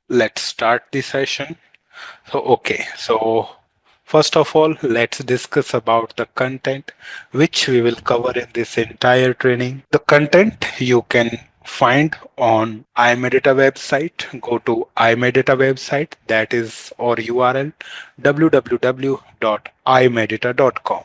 let's start the session. So first of all, let's discuss about the content which we will cover in this entire training. The content you can find on I-MEDITA website. Go to I-MEDITA website, that is our URL www.imedita.com,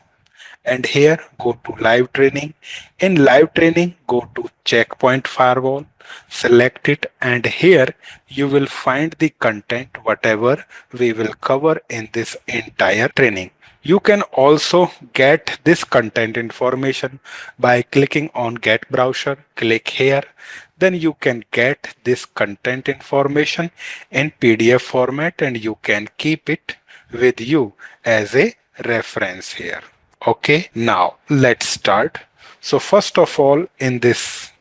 and here go to live training. In live training, go to Checkpoint Firewall, select it, and here you will find the content whatever we will cover in this entire training. You can also get this content information by clicking on Get Browser. Click here, then you can get this content information in PDF format and you can keep it with you as a reference here. Okay, now let's start. So first of all, in this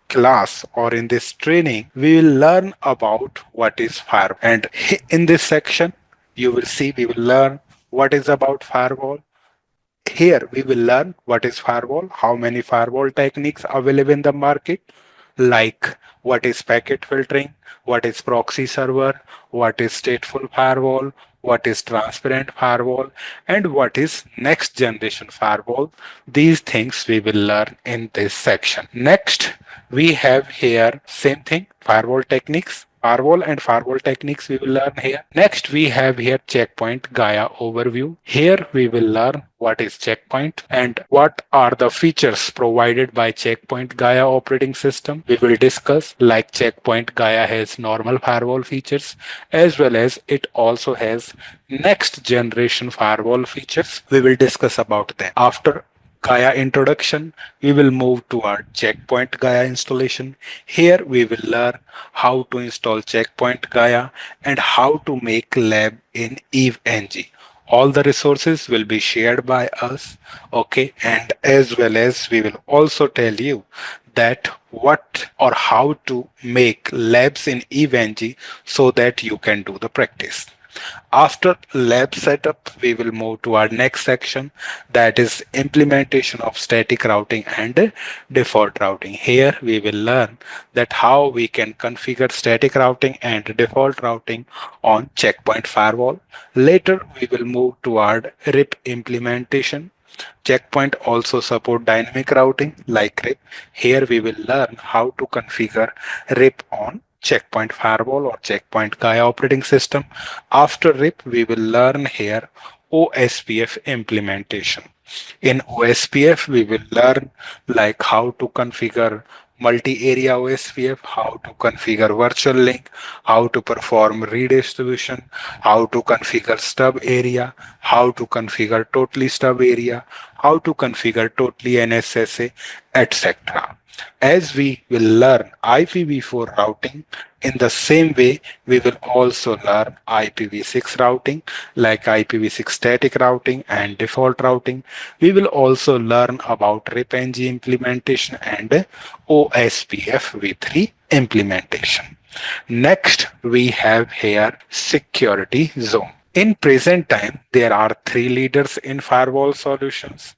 class or in this training, we will learn about what is firewall. And in this section, you will see we will learn what is about firewall. Here we will learn what is firewall, how many firewall techniques available in the market, like what is packet filtering, what is proxy server, what is stateful firewall, what is transparent firewall, and what is next generation firewall. These things we will learn in this section. Next, we have here same thing, firewall techniques. Firewall and firewall techniques we will learn here. Next, we have here Checkpoint Gaia overview. Here we will learn what is Checkpoint and what are the features provided by Checkpoint Gaia operating system. We will discuss like Checkpoint Gaia has normal firewall features as well as it also has next generation firewall features. We will discuss about them. After Gaia introduction, we will move to our Checkpoint Gaia installation. Here we will learn how to install Checkpoint Gaia and how to make lab in EveNG. All the resources will be shared by us, okay, and as well as we will also tell you that what or how to make labs in EveNG so that you can do the practice. After lab setup, we will move to our next section, that is implementation of static routing and default routing. Here we will learn that how we can configure static routing and default routing on Checkpoint Firewall. Later we will move toward RIP implementation. Checkpoint also support dynamic routing like RIP. Here we will learn how to configure RIP on Checkpoint Firewall or Checkpoint Gaia operating system. After RIP, we will learn here OSPF implementation. In OSPF, we will learn like how to configure multi-area OSPF, how to configure virtual link, how to perform redistribution, how to configure stub area, how to configure totally stub area, how to configure totally NSSA, etc. As we will learn IPv4 routing, in the same way, we will also learn IPv6 routing, like IPv6 static routing and default routing. We will also learn about RIP-NG implementation and OSPF v3 implementation. Next, we have here security zone. In present time, there are three leaders in firewall solutions.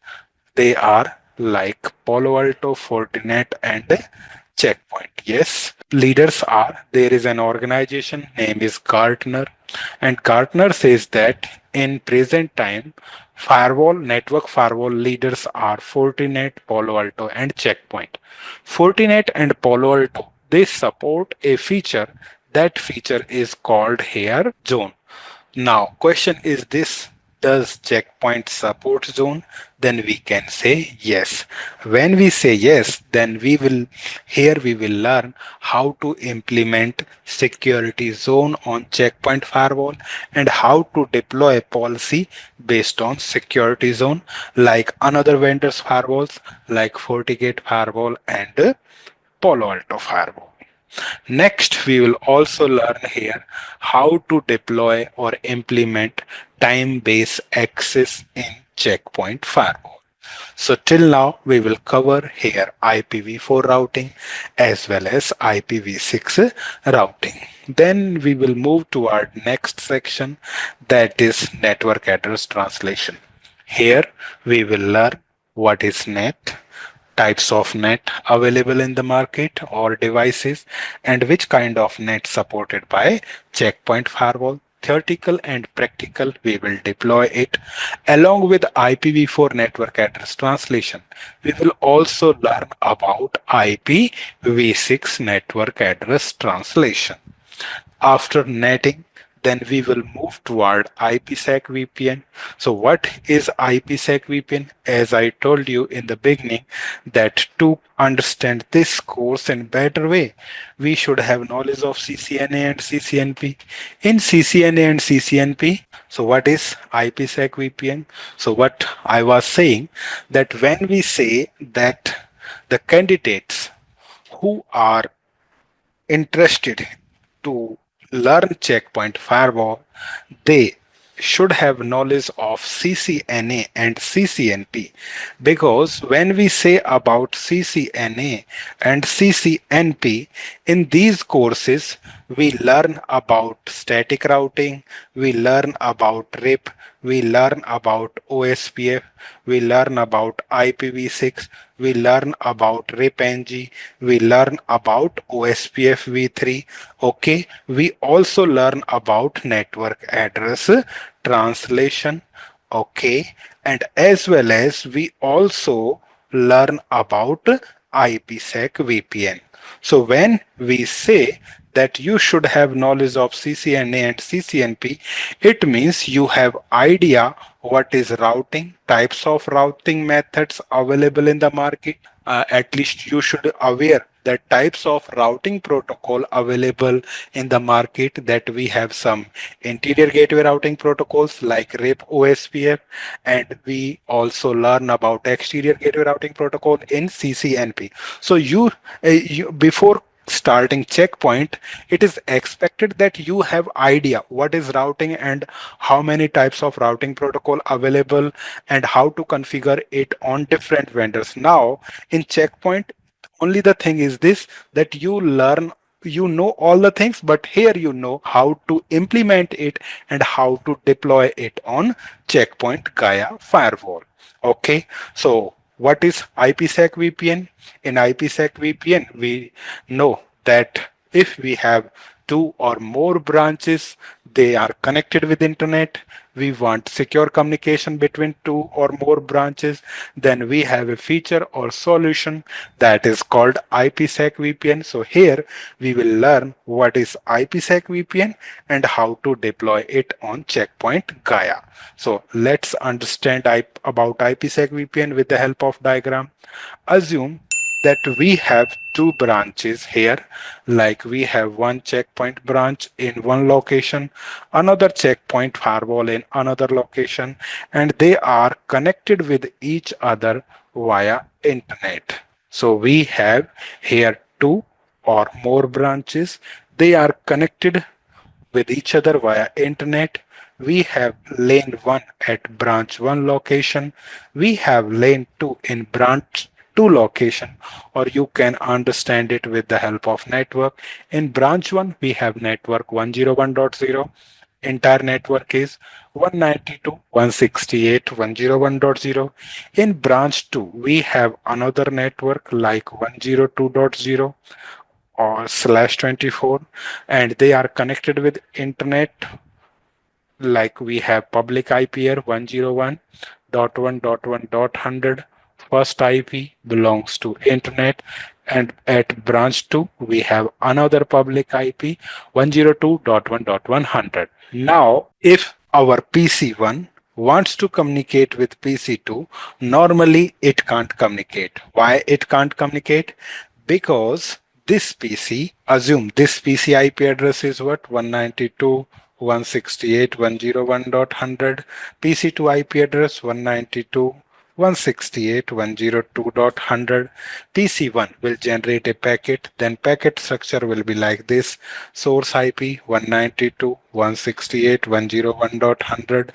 They are like Palo Alto, Fortinet, and Checkpoint. Yes, leaders are, there is an organization name is Gartner, and Gartner says that in present time, network firewall leaders are Fortinet, Palo Alto, and Checkpoint. Fortinet and Palo Alto, they support a feature. That feature is called here zone. Now, question is this, does Checkpoint support zone? Then we can say yes. When we say yes, then we will learn how to implement security zone on Checkpoint Firewall and how to deploy a policy based on security zone like another vendors firewalls like FortiGate Firewall and Palo Alto Firewall. Next, we will also learn here how to deploy or implement time-based access in Checkpoint Firewall. So till now, we will cover here IPv4 routing as well as IPv6 routing. Then we will move to our next section, that is network address translation. Here we will learn what is NAT, types of net available in the market or devices, and which kind of net supported by Checkpoint Firewall. Theoretical and practical, we will deploy it. Along with IPv4 network address translation, we will also learn about IPv6 network address translation. After netting, then we will move toward IPsec VPN. So what is IPsec VPN? As I told you in the beginning, that to understand this course in better way, we should have knowledge of CCNA and CCNP. In CCNA and CCNP, so what is IPsec VPN? So what I was saying, that when we say that the candidates who are interested to learn Checkpoint Firewall, they should have knowledge of CCNA and CCNP, because when we say about CCNA and CCNP, in these courses we learn about static routing, we learn about RIP, we learn about OSPF, we learn about IPv6, we learn about RIP-NG, we learn about OSPF v3. Okay, we also learn about network address translation. Okay, and as well as we also learn about IPsec VPN. So when we say that you should have knowledge of CCNA and CCNP, it means you have idea what is routing, types of routing methods available in the market. At least you should aware the types of routing protocol available in the market, that we have some interior gateway routing protocols like RIP, OSPF, and we also learn about exterior gateway routing protocol in CCNP. So you before starting Checkpoint, it is expected that you have idea what is routing and how many types of routing protocol available and how to configure it on different vendors. Now in Checkpoint, only the thing is this, that you learn, you know all the things, but here you know how to implement it and how to deploy it on Checkpoint Gaia Firewall. Okay, so what is IPsec VPN? In IPsec VPN, we know that if we have two or more branches, they are connected with internet, we want secure communication between two or more branches, then we have a feature or solution that is called IPsec VPN. So here we will learn what is IPsec VPN and how to deploy it on Checkpoint Gaia. So let's understand about IPsec VPN with the help of diagram. Assume that we have two branches here, like we have one checkpoint branch in one location, another checkpoint firewall in another location, and they are connected with each other via internet. So we have here two or more branches, they are connected with each other via internet. We have lane 1 at branch 1 location. We have lane 2 in branch 2 location, or you can understand it with the help of network. In branch 1, we have network 101.0. Entire network is 192.168.101.0. In branch 2, we have another network like 102.0 or /24, and they are connected with internet, like we have public IP here 101.1.1.100. First IP belongs to internet, and at branch 2 we have another public IP 102.1.100. Now if our PC1 wants to communicate with PC2, normally it can't communicate. Why it can't communicate? Because this PC, assume this PC IP address is what, 192.168.101.100, PC2 IP address 192.168.102.100. PC1 will generate a packet, then packet structure will be like this: source IP 192.168.101.100,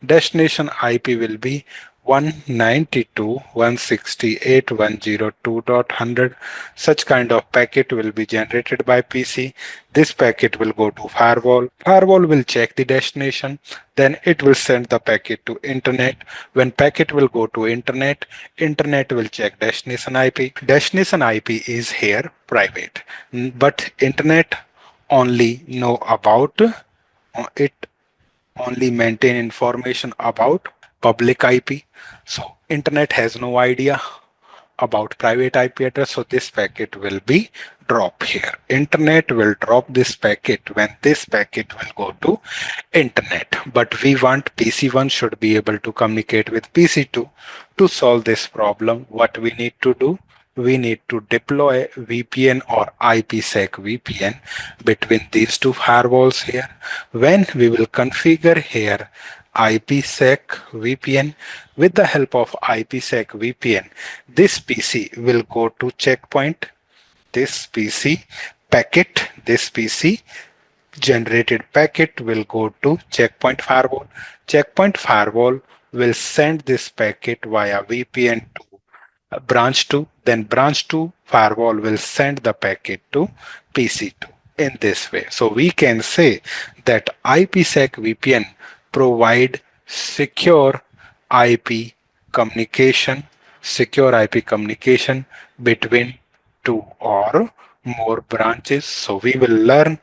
destination IP will be 192.168.102.100. Such kind of packet will be generated by PC. This packet will go to firewall. Firewall will check the destination. Then it will send the packet to internet. When packet will go to internet, internet will check destination IP. Destination IP is here private, but internet only know about it, only maintain information about public IP. So internet has no idea about private IP address, so this packet will be drop here. Internet will drop this packet when this packet will go to internet. But we want PC1 should be able to communicate with PC2. To solve this problem, what we need to do? We need to deploy VPN or IPsec VPN between these two firewalls here. When we will configure here IPsec VPN, with the help of IPsec VPN, this PC will go to checkpoint. This PC packet, this PC generated packet will go to checkpoint firewall. Checkpoint firewall will send this packet via VPN to branch 2, then branch 2 firewall will send the packet to PC2 in this way. So we can say that IPsec VPN provide secure IP communication, secure IP communication between two or more branches. So we will learn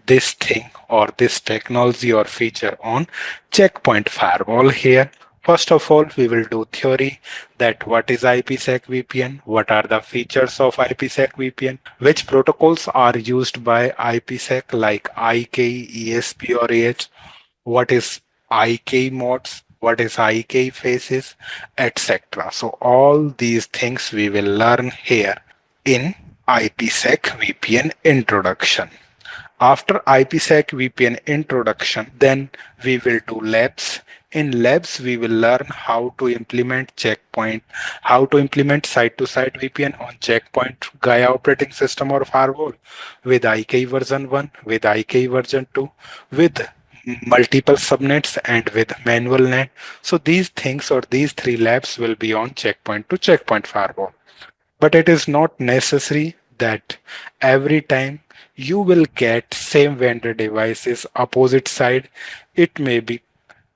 this thing or this technology or feature on checkpoint firewall here. First of all, we will do theory, that what is IPsec VPN, what are the features of IPsec VPN, which protocols are used by IPsec like IK, ESP or AH, what is IK modes, what is IK phases, etc. So all these things we will learn here in IPsec VPN introduction. After IPsec VPN introduction, then we will do labs. In labs, we will learn how to implement checkpoint, how to implement site-to-site VPN on checkpoint Gaia operating system or firewall with IK version 1, with IK version 2, with multiple subnets and with manual net. So these things or these three labs will be on checkpoint to checkpoint firewall. But it is not necessary that every time you will get same vendor devices opposite side. It may be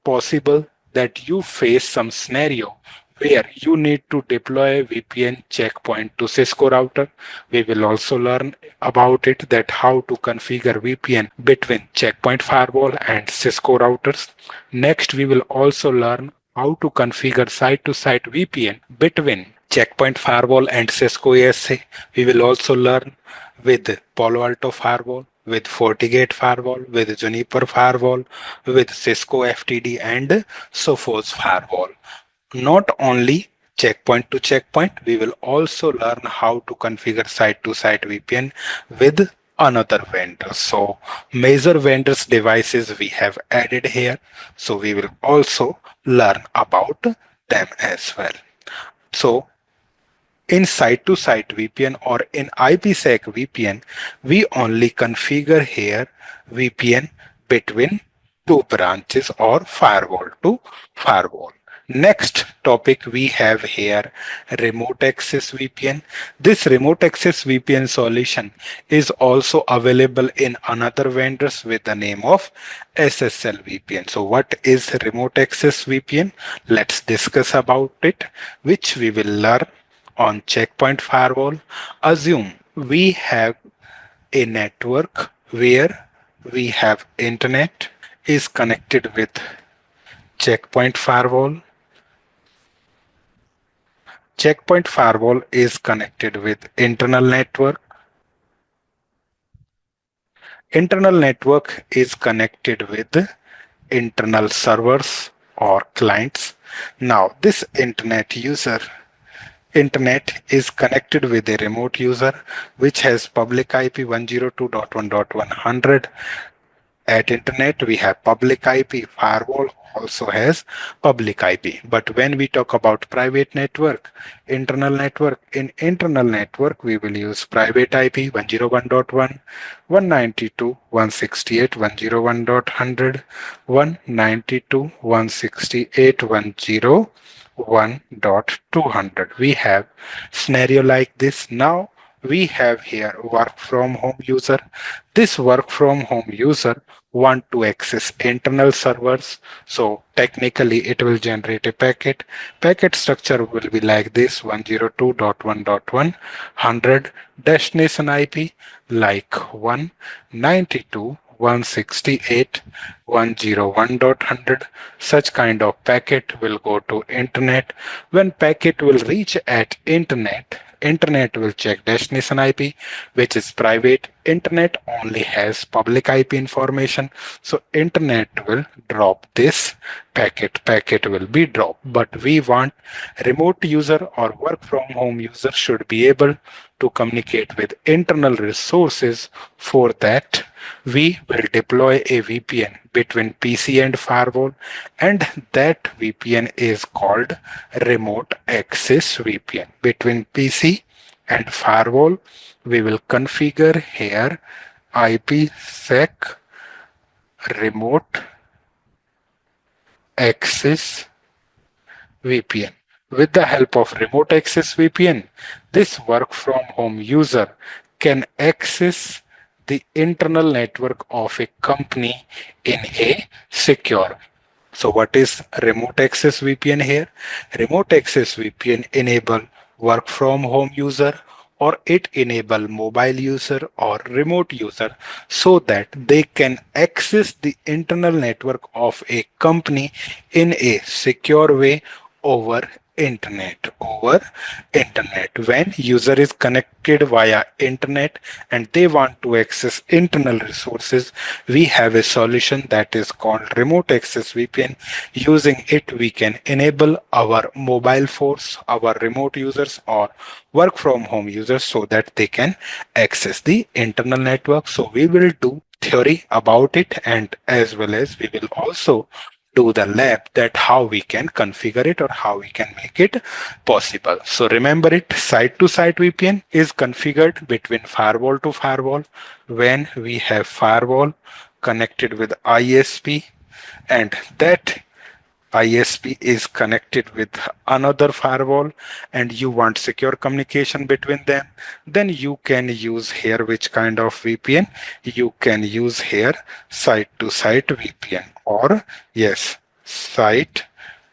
possible that you face some scenario where you need to deploy VPN checkpoint to Cisco router. We will also learn about it, that how to configure VPN between checkpoint firewall and Cisco routers. Next, we will also learn how to configure site-to-site VPN between checkpoint firewall and Cisco ASA. We will also learn with Palo Alto firewall, with FortiGate firewall, with Juniper firewall, with Cisco FTD and Sophos firewall. Not only checkpoint to checkpoint, we will also learn how to configure site-to-site VPN with another vendor. So major vendors devices we have added here. So we will also learn about them as well. So in site-to-site VPN or in IPsec VPN, we only configure here VPN between two branches or firewall to firewall. Next topic we have here remote access VPN. This remote access VPN solution is also available in another vendors with the name of SSL VPN. So what is remote access VPN? Let's discuss about it, which we will learn on checkpoint firewall. Assume we have a network where we have internet is connected with checkpoint firewall. Checkpoint firewall is connected with internal network. Internal network is connected with internal servers or clients. Now this internet is connected with a remote user which has public IP 102.1.100 at internet we have public IP. Firewall also has public IP. But when we talk about private network, in internal network we will use private IP 101.1, 192.168, 101.100, 192.168, 101.200. We have scenario like this. Now we have here work from home user. This work from home user want to access internal servers, so technically it will generate a packet structure will be like this: 102.1.1 destination IP like 192.168.101.100. Such kind of packet will go to internet. When packet will reach at internet will check destination IP, which is private. Internet only has public IP information, so internet will drop this packet will be dropped. But we want remote user or work from home user should be able to communicate with internal resources. For that we will deploy a VPN between PC and firewall, and that VPN is called remote access VPN. Between PC and firewall we will configure here IPsec remote access VPN. With the help of remote access VPN, this work from home user can access the internal network of a company in a secure. So what is remote access VPN here? Remote access VPN enable work from home user, or it enable mobile user or remote user, so that they can access the internal network of a company in a secure way over internet. When user is connected via internet and they want to access internal resources, we have a solution that is called remote access VPN. Using it we can enable our mobile force, our remote users or work from home users, so that they can access the internal network. So we will do theory about it, and as well as we will also do the lab, that how we can configure it or how we can make it possible. So remember it, site to site VPN is configured between firewall to firewall. When we have firewall connected with ISP and that ISP is connected with another firewall and you want secure communication between them, then you can use here which kind of VPN? You can use here site to site VPN, or yes, site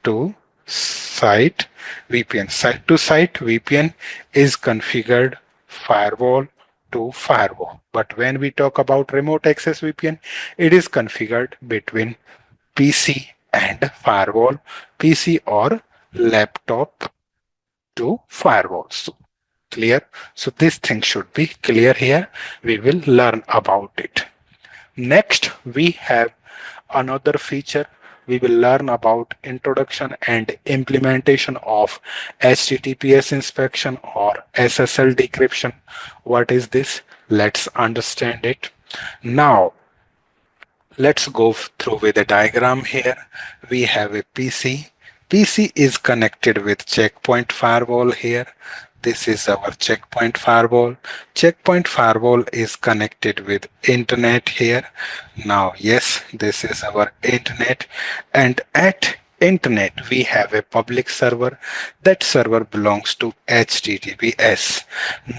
to site VPN. Site to site VPN is configured firewall to firewall. But when we talk about remote access VPN, it is configured between PC and firewall, PC or laptop to firewall. So clear? So this thing should be clear here. We will learn about it. Next, we have another feature. We will learn about introduction and implementation of HTTPS inspection or SSL decryption. What is this? Let's understand it. Now, let's go through with a diagram here. We have a PC. PC is connected with Checkpoint Firewall here. This is our Checkpoint Firewall. Checkpoint Firewall is connected with internet here. Now, yes, this is our internet, and at internet we have a public server. That server belongs to HTTPS.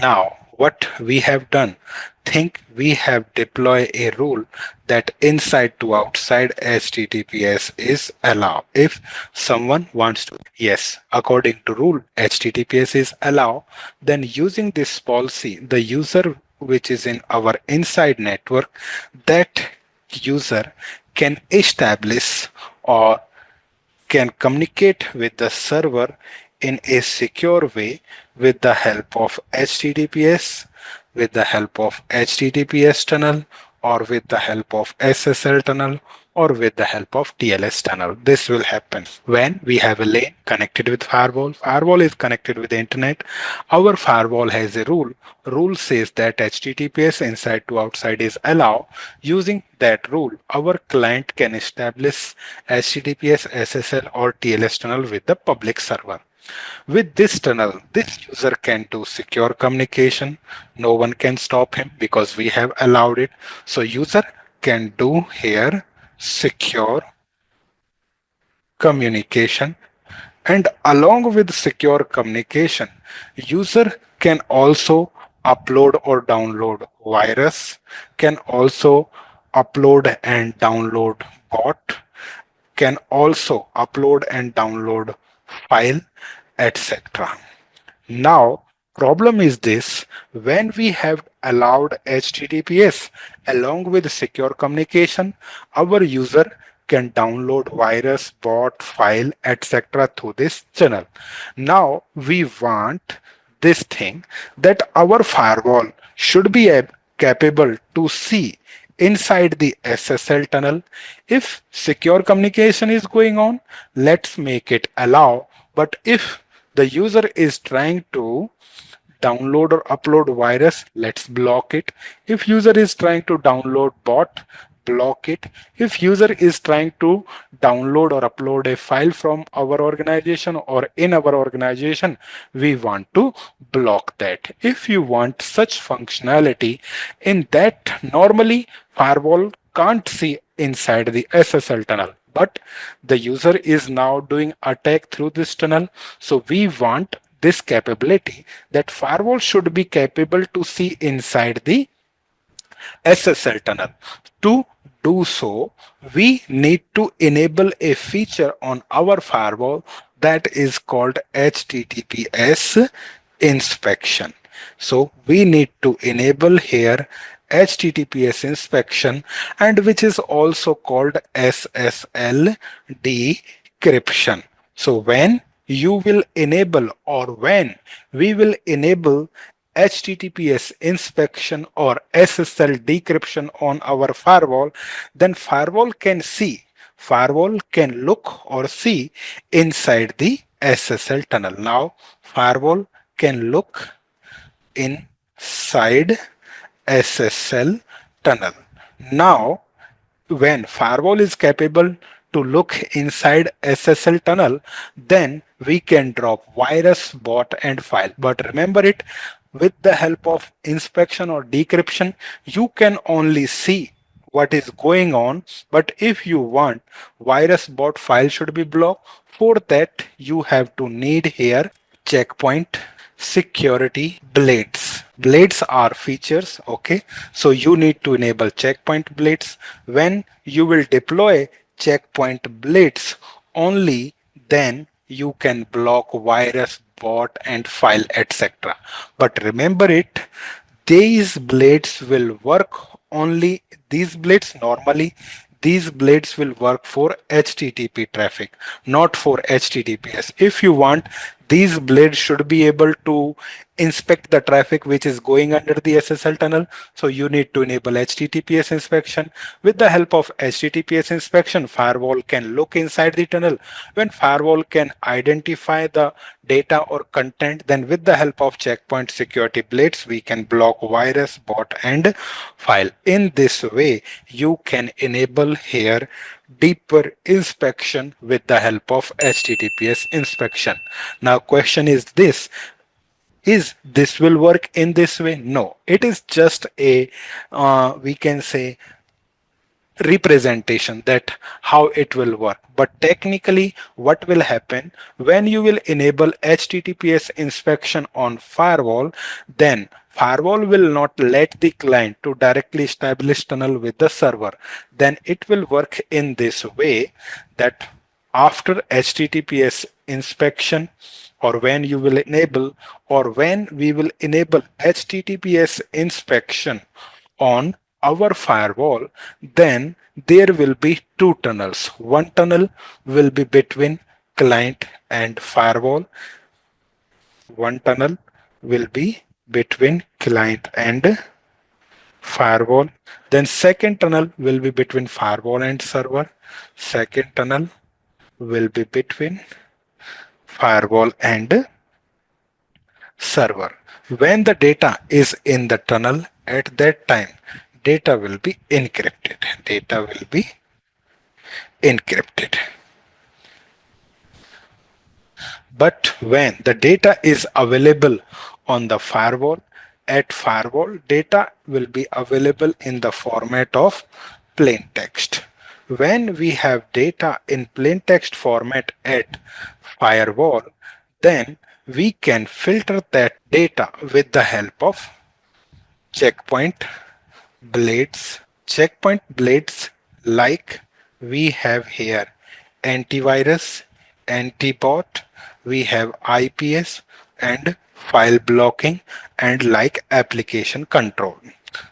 Now, what we have done, think we have deployed a rule that inside to outside HTTPS is allowed. If someone wants to, yes, according to rule HTTPS is allowed, then using this policy, the user which is in our inside network, that user can establish or can communicate with the server in a secure way with the help of HTTPS, with the help of HTTPS tunnel, or with the help of SSL tunnel, or with the help of TLS tunnel. This will happen when we have a lane connected with firewall. Firewall is connected with the internet. Our firewall has a rule. Rule says that HTTPS inside to outside is allowed. Using that rule, our client can establish HTTPS, SSL or TLS tunnel with the public server. With this tunnel, this user can do secure communication. No one can stop him because we have allowed it. So user can do here secure communication, and along with secure communication, user can also upload or download virus, can also upload and download bot, can also upload and download file, etc. Now, problem is this: when we have allowed HTTPS along with secure communication, our user can download virus, bot, file, etc. through this channel. Now, we want this thing that our firewall should be capable to see inside the SSL tunnel. If secure communication is going on, let's make it allow. But if the user is trying to download or upload virus, let's block it. If user is trying to download bot, block it. If user is trying to download or upload a file from our organization or in our organization, we want to block that. If you want such functionality in that, normally firewall can't see inside the SSL tunnel, but the user is now doing attack through this tunnel. So we want this capability that firewall should be capable to see inside the SSL tunnel. To do so, we need to enable a feature on our firewall that is called HTTPS inspection. So we need to enable here HTTPS inspection, and which is also called SSL decryption. So when you will enable, or when we will enable HTTPS inspection or SSL decryption on our firewall, then firewall can look or see inside the SSL tunnel. Now firewall can look inside SSL tunnel. Now when firewall is capable to look inside SSL tunnel, then we can drop virus, bot and file. But remember it, with the help of inspection or decryption, you can only see what is going on. But if you want virus, bot, file should be blocked, for that you have to need here checkpoint security blades. Blades are features, okay? So you need to enable checkpoint blades. When you will deploy checkpoint blades, only then you can block virus, bot and file, etc. But remember it, these blades will work only, these blades normally, these blades will work for HTTP traffic, not for HTTPS. If you want, these blades should be able to inspect the traffic which is going under the SSL tunnel. So you need to enable HTTPS inspection. With the help of HTTPS inspection, firewall can look inside the tunnel. When firewall can identify the data or content, then with the help of checkpoint security blades, we can block virus, bot and file. In this way, you can enable here deeper inspection with the help of HTTPS inspection. Now question is this: is this will work in this way? No, it is just a we can say representation that how it will work. But technically what will happen when you will enable HTTPS inspection on firewall, then firewall will not let the client to directly establish tunnel with the server. Then it will work in this way that after HTTPS inspection, or when you will enable, or when we will enable HTTPS inspection on our firewall, then there will be two tunnels. One tunnel will be between client and firewall. One tunnel will be between client and firewall. Then second tunnel will be between firewall and server. Second tunnel will be between firewall and server. When the data is in the tunnel, at that time, data will be encrypted. Data will be encrypted. But when the data is available on the firewall, at firewall, data will be available in the format of plain text. When we have data in plain text format at firewall, then we can filter that data with the help of checkpoint blades. Checkpoint blades like we have here antivirus, antibot, we have IPS and file blocking and like application control.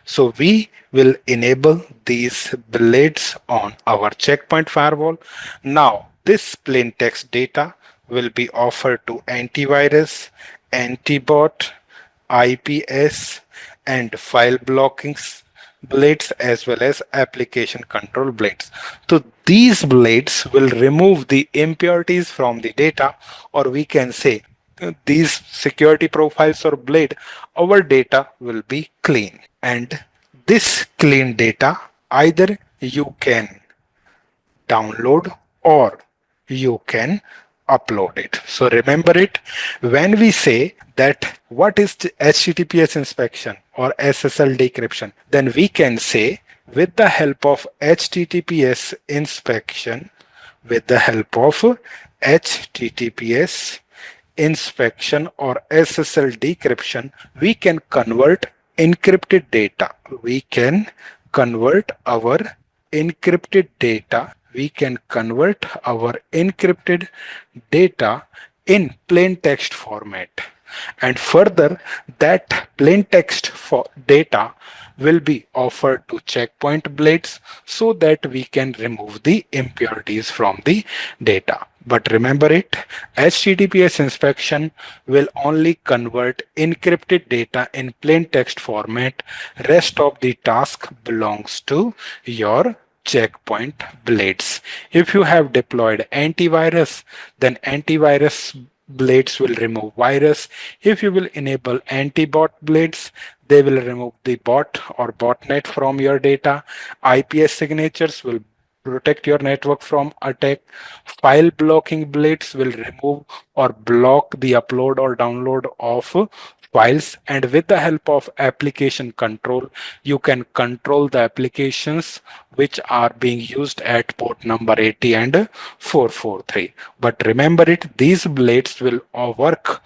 So we will enable these blades on our checkpoint firewall. Now this plain text data will be offered to antivirus, antibot, IPS and file blocking blades as well as application control blades. So these blades will remove the impurities from the data, or we can say these security profiles or blade, our data will be clean. And this clean data either you can download or you can upload it. So remember it, when we say that what is the HTTPS inspection or SSL decryption, then we can say with the help of HTTPS inspection, with the help of HTTPS inspection or SSL decryption, we can convert encrypted data. We can convert our encrypted data. We can convert our encrypted data in plain text format. And further, that plain text for data will be offered to checkpoint blades so that we can remove the impurities from the data. But remember it, HTTPS inspection will only convert encrypted data in plain text format. Rest of the task belongs to your checkpoint blades. If you have deployed antivirus, then antivirus blades will remove virus. If you will enable anti-bot blades, they will remove the bot or botnet from your data. IPS signatures will protect your network from attack. File blocking blades will remove or block the upload or download of files, and with the help of application control, you can control the applications which are being used at port number 80 and 443. But remember it, these blades will work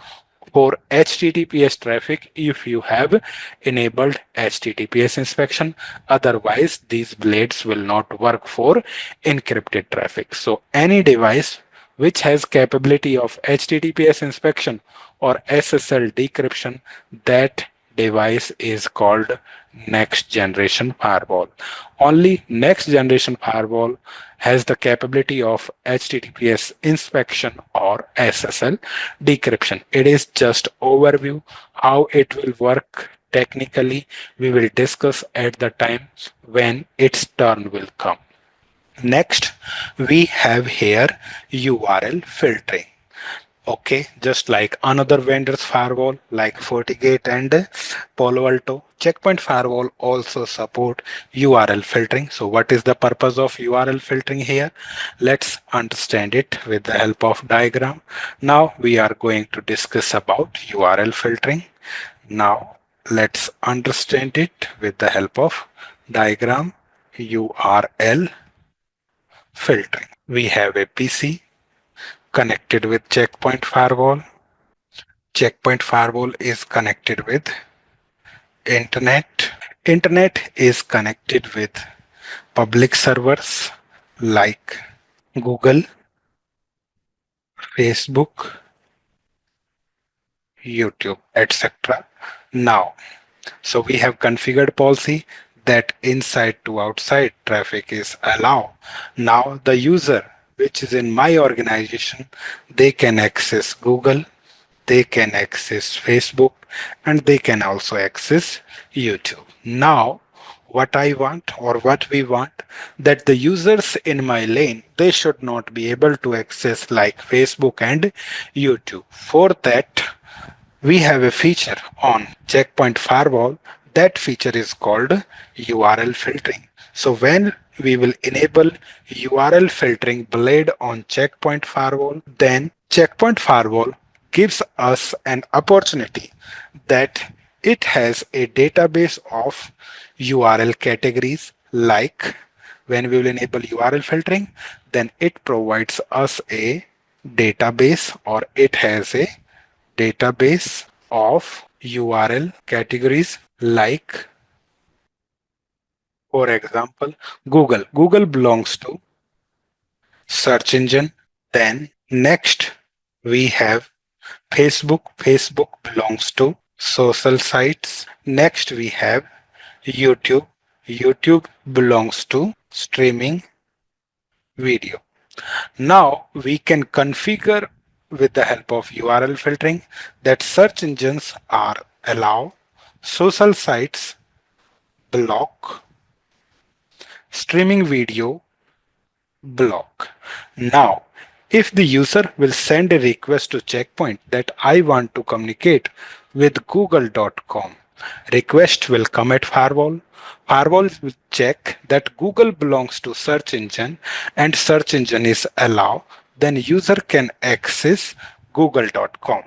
for HTTPS traffic if you have enabled HTTPS inspection. Otherwise, these blades will not work for encrypted traffic. So any device which has capability of HTTPS inspection or SSL decryption, that device is called next generation firewall. Only next generation firewall has the capability of HTTPS inspection or SSL decryption. It is just overview how it will work technically. We will discuss at the time when its turn will come. Next, we have here URL filtering. Okay, just like another vendor's firewall like FortiGate and Palo Alto, Checkpoint Firewall also support URL filtering. So what is the purpose of URL filtering here? Let's understand it with the help of diagram. Now we are going to discuss about URL filtering. Now let's understand it with the help of diagram. URL filtering. We have a PC connected with Checkpoint Firewall. Checkpoint Firewall is connected with Internet. Internet is connected with public servers like Google, Facebook, YouTube, etc. Now, so we have configured policy that inside to outside traffic is allowed. Now the user which is in my organization, they can access Google, they can access Facebook, and they can also access YouTube. Now, what I want or what we want, that the users in my lane, they should not be able to access like Facebook and YouTube. For that, we have a feature on Checkpoint Firewall. That feature is called URL filtering. So when we will enable URL filtering blade on Checkpoint Firewall, then Checkpoint Firewall gives us an opportunity that it has a database of URL categories. Like when we will enable URL filtering, then it provides us a database, or it has a database of URL categories. Like for example, Google belongs to search engine. Then next we have Facebook belongs to social sites. Next we have YouTube belongs to streaming video. Now we can configure with the help of URL filtering that search engines are allow, social sites block, streaming video block. Now, if the user will send a request to Checkpoint that I want to communicate with google.com, request will come at firewall. Firewall will check that Google belongs to search engine and search engine is allow, then user can access google.com.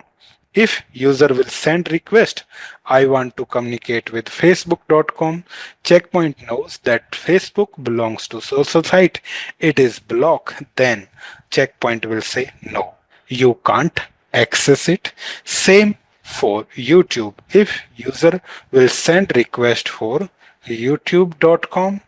If user will send request, I want to communicate with facebook.com, Checkpoint knows that Facebook belongs to social site, it is blocked, then Checkpoint will say no, you can't access it. Same for YouTube. If user will send request for youtube.com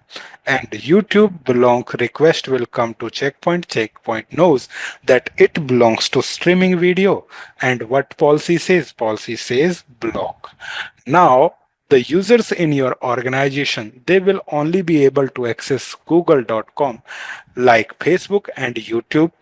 and YouTube belong request will come to Checkpoint. Checkpoint knows that it belongs to streaming video, and what policy says? Policy says block. Now the users in your organization, they will only be able to access google.com. Like Facebook and YouTube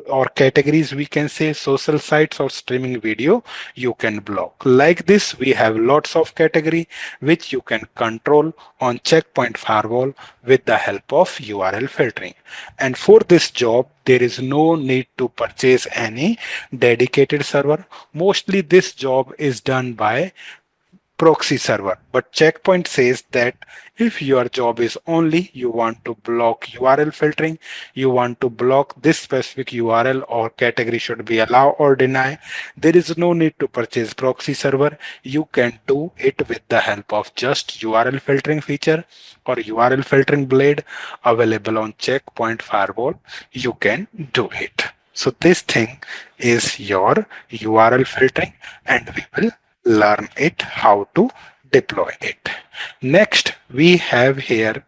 or categories, we can say social sites or streaming video, you can block. Like this we have lots of category which you can control on Checkpoint Firewall with the help of URL filtering. And for this job there is no need to purchase any dedicated server. Mostly this job is done by proxy server, but Checkpoint says that if your job is only you want to block URL filtering, you want to block this specific URL or category should be allow or deny, there is no need to purchase proxy server. You can do it with the help of just URL filtering feature or URL filtering blade available on Checkpoint Firewall. You can do it. So this thing is your URL filtering, and we will learn it how to deploy it. Next we have here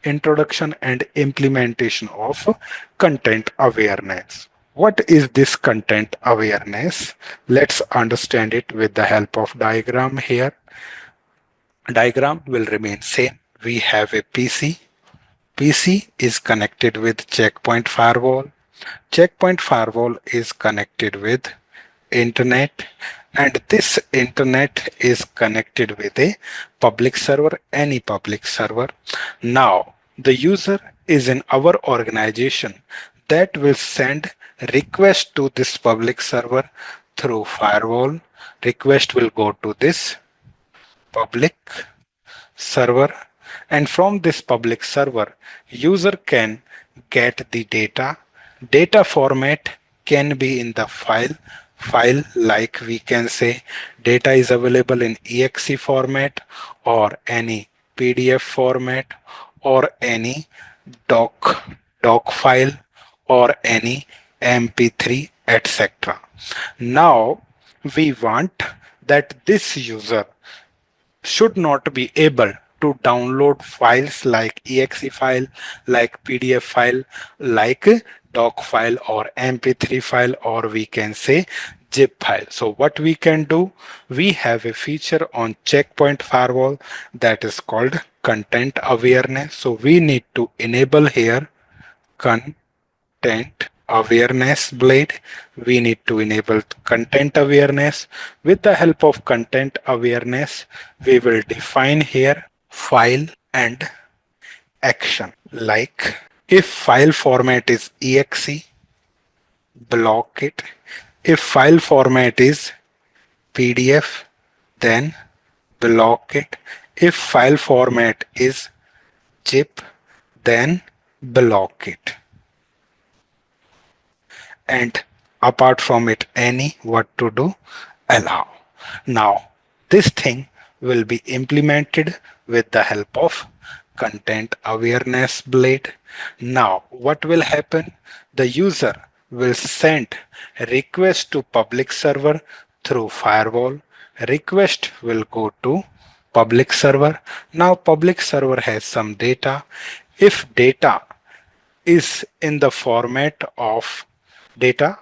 introduction and implementation of content awareness. What is this content awareness? Let's understand it with the help of diagram here. Diagram will remain same. We have a PC is connected with Checkpoint Firewall. Checkpoint Firewall is connected with internet, and this internet is connected with a public server, any public server. Now the user is in our organization that will send request to this public server through firewall. Request will go to this public server, and from this public server user can get the data format can be in the file, like we can say data is available in exe format or any PDF format or any doc file or any mp3, etc. Now we want that this user should not be able to download files like exe file, like PDF file, like doc file or mp3 file, or we can say zip file. So what we can do, we have a feature on Checkpoint Firewall that is called content awareness. So we need to enable here content awareness blade. We need to enable content awareness. With the help of content awareness, we will define here file and action. Like if file format is exe, block it. If file format is PDF, then block it. If file format is zip, then block it. And apart from it, any what to do, allow. Now this thing will be implemented with the help of content awareness blade. Now what will happen? The user will send a request to public server through firewall. Request will go to public server. Now public server has some data. If data is in the format of data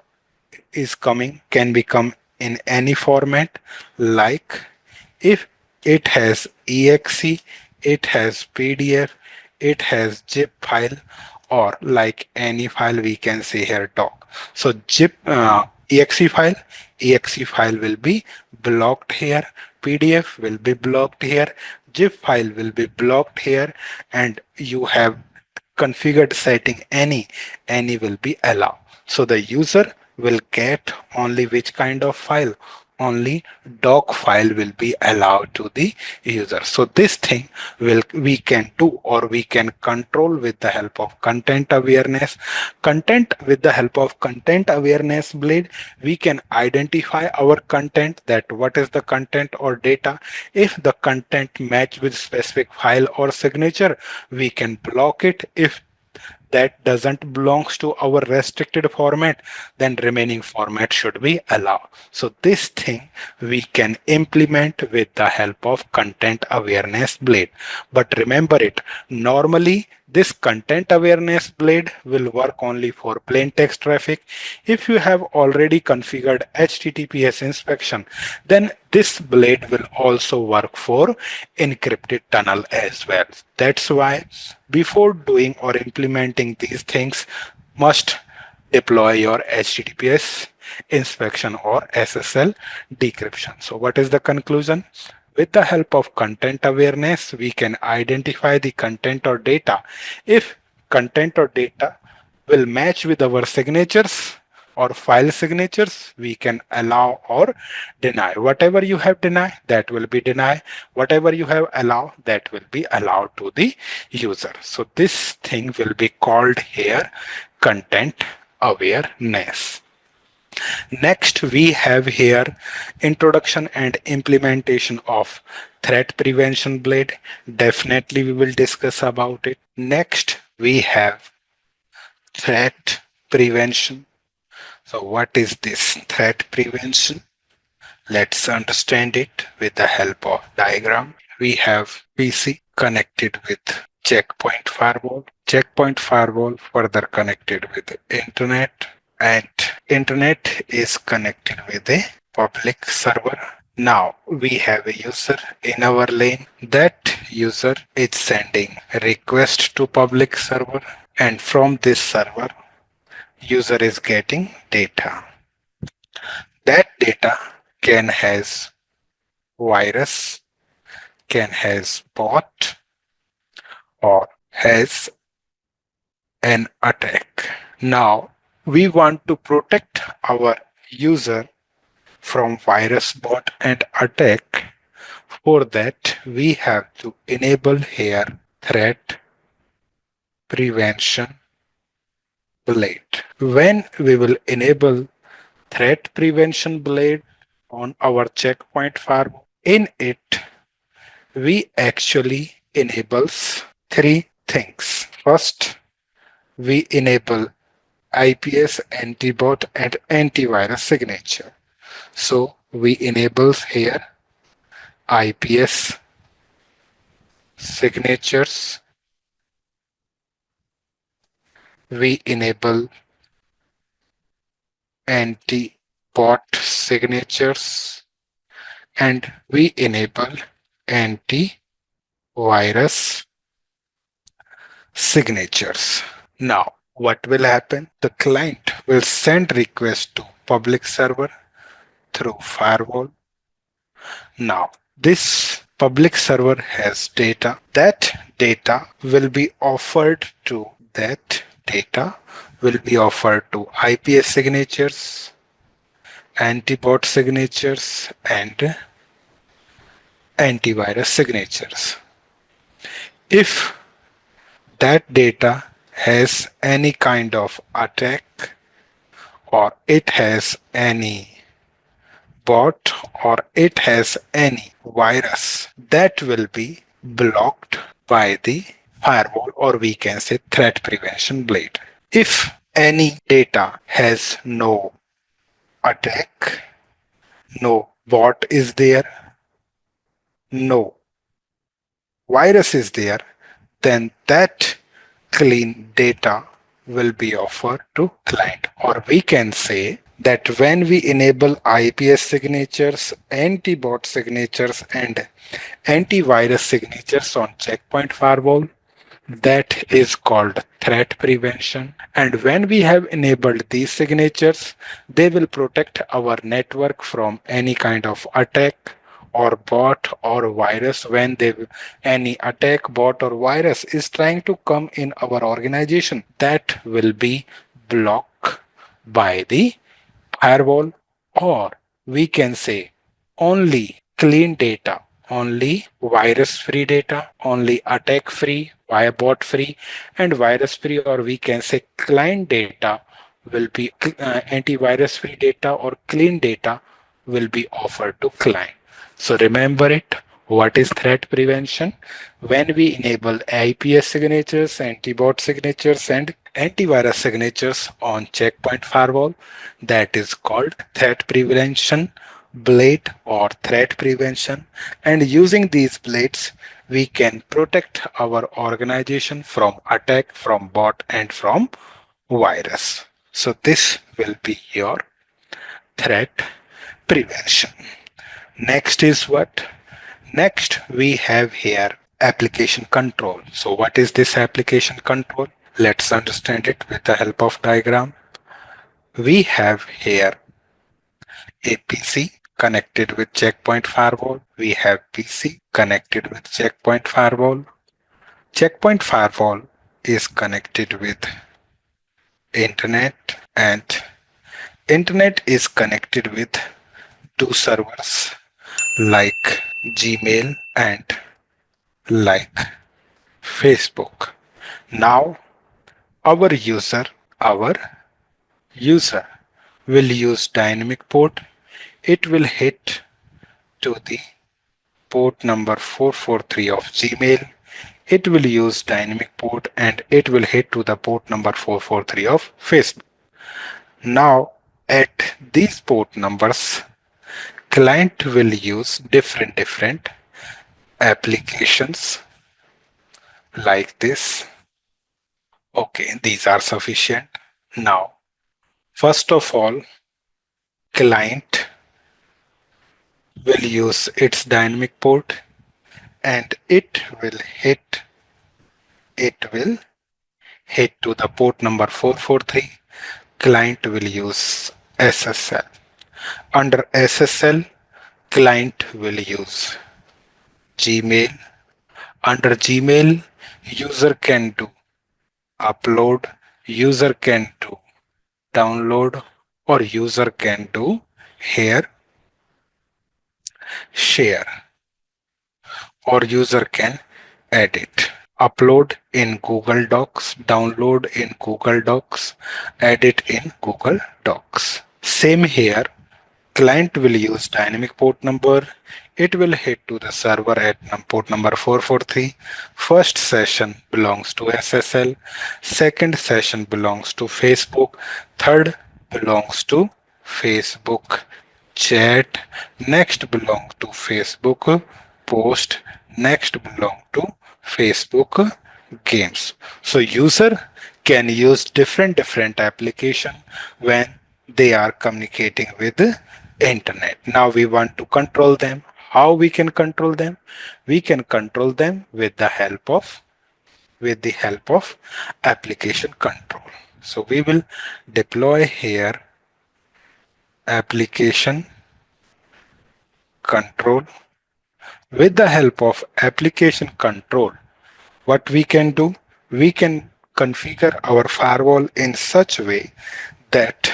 is coming, can become in any format, like if it has exe, it has pdf, it has zip file, or like any file we can say here doc. So zip exe file will be blocked here, pdf will be blocked here, zip file will be blocked here, and you have configured setting any will be allowed. So the user will get only which kind of file, only doc file will be allowed to the user. So this thing will we can do, or we can control with the help of content awareness. Content with the help of content awareness blade, we can identify our content, that what is the content or data. If the content match with specific file or signature, we can block it. If that doesn't belongs to our restricted format, then remaining format should be allowed. So this thing we can implement with the help of content awareness blade. But remember it, normally this content awareness blade will work only for plain text traffic. If you have already configured HTTPS inspection, then this blade will also work for encrypted tunnel as well. That's why before doing or implementing these things, must deploy your HTTPS inspection or SSL decryption. So what is the conclusion? With the help of content awareness, we can identify the content or data. If content or data will match with our signatures or file signatures, we can allow or deny. Whatever you have denied, that will be denied. Whatever you have allowed, that will be allowed to the user. So this thing will be called here content awareness. Next, we have here introduction and implementation of threat prevention blade. Definitely we will discuss about it. Next, we have threat prevention. So what is this threat prevention? Let's understand it with the help of diagram. We have PC connected with Checkpoint Firewall. Checkpoint Firewall further connected with internet, and internet is connected with a public server. Now we have a user in our lane. That user is sending a request to public server, and from this server user is getting data. That data can has virus, can has bot, or has an attack. Now we want to protect our user from virus, bot, and attack. For that we have to enable here threat prevention blade. When we will enable threat prevention blade on our checkpoint firewall, in it we actually enables three things. First, we enable IPS, antibot, and antivirus signature. So we enable here IPS signatures, we enable anti-bot signatures, and we enable antivirus signatures. Now, what will happen? The client will send request to public server through firewall. Now, this public server has data. That data will be offered to IPS signatures, anti-bot signatures, and antivirus signatures. If that data has any kind of attack, or it has any bot, or it has any virus, that will be blocked by the firewall, or we can say threat prevention blade. If any data has no attack, no bot is there, no virus is there, then that clean data will be offered to client. Or we can say that when we enable IPS signatures, anti-bot signatures, and antivirus signatures on Checkpoint Firewall, that is called threat prevention. And when we have enabled these signatures, they will protect our network from any kind of attack or bot or virus. When any attack, bot, or virus is trying to come in our organization, that will be blocked by the firewall. Or we can say only clean data, only virus free data, only attack free, bot free, and virus free, or we can say client data will be antivirus free data or clean data will be offered to client. So remember it. What is threat prevention? When we enable IPS signatures, anti-bot signatures, and antivirus signatures on Checkpoint Firewall, that is called threat prevention blade or threat prevention. And using these blades, we can protect our organization from attack, from bot, and from virus. So this will be your threat prevention. Next is what? Next, we have here application control. So what is this application control? Let's understand it with the help of diagram. We have here a PC connected with Checkpoint Firewall. We have PC connected with Checkpoint Firewall. Checkpoint Firewall is connected with internet, and internet is connected with two servers like Gmail and like Facebook. Now our user will use dynamic port. It will hit to the port number 443 of Gmail. It will use dynamic port and it will hit to the port number 443 of Facebook. Now at these port numbers, client will use different applications like this. Okay, these are sufficient. Now, first of all, client will use its dynamic port and it will hit to the port number 443. Client will use SSL. Under SSL, client will use Gmail. Under Gmail, user can do upload, user can do download, or user can do here share, or user can edit. Upload in Google Docs, download in Google Docs, edit in Google Docs. Same here. Client will use dynamic port number. It will hit to the server at port number 443. First session belongs to SSL. Second session belongs to Facebook. Third belongs to Facebook chat. Next belongs to Facebook post. Next belongs to Facebook games. So user can use different application when they are communicating with the internet. Now we want to control them. How we can control them? We can control them with the help of application control. So we will deploy here application control. With the help of application control, what we can do, we can configure our firewall in such a way that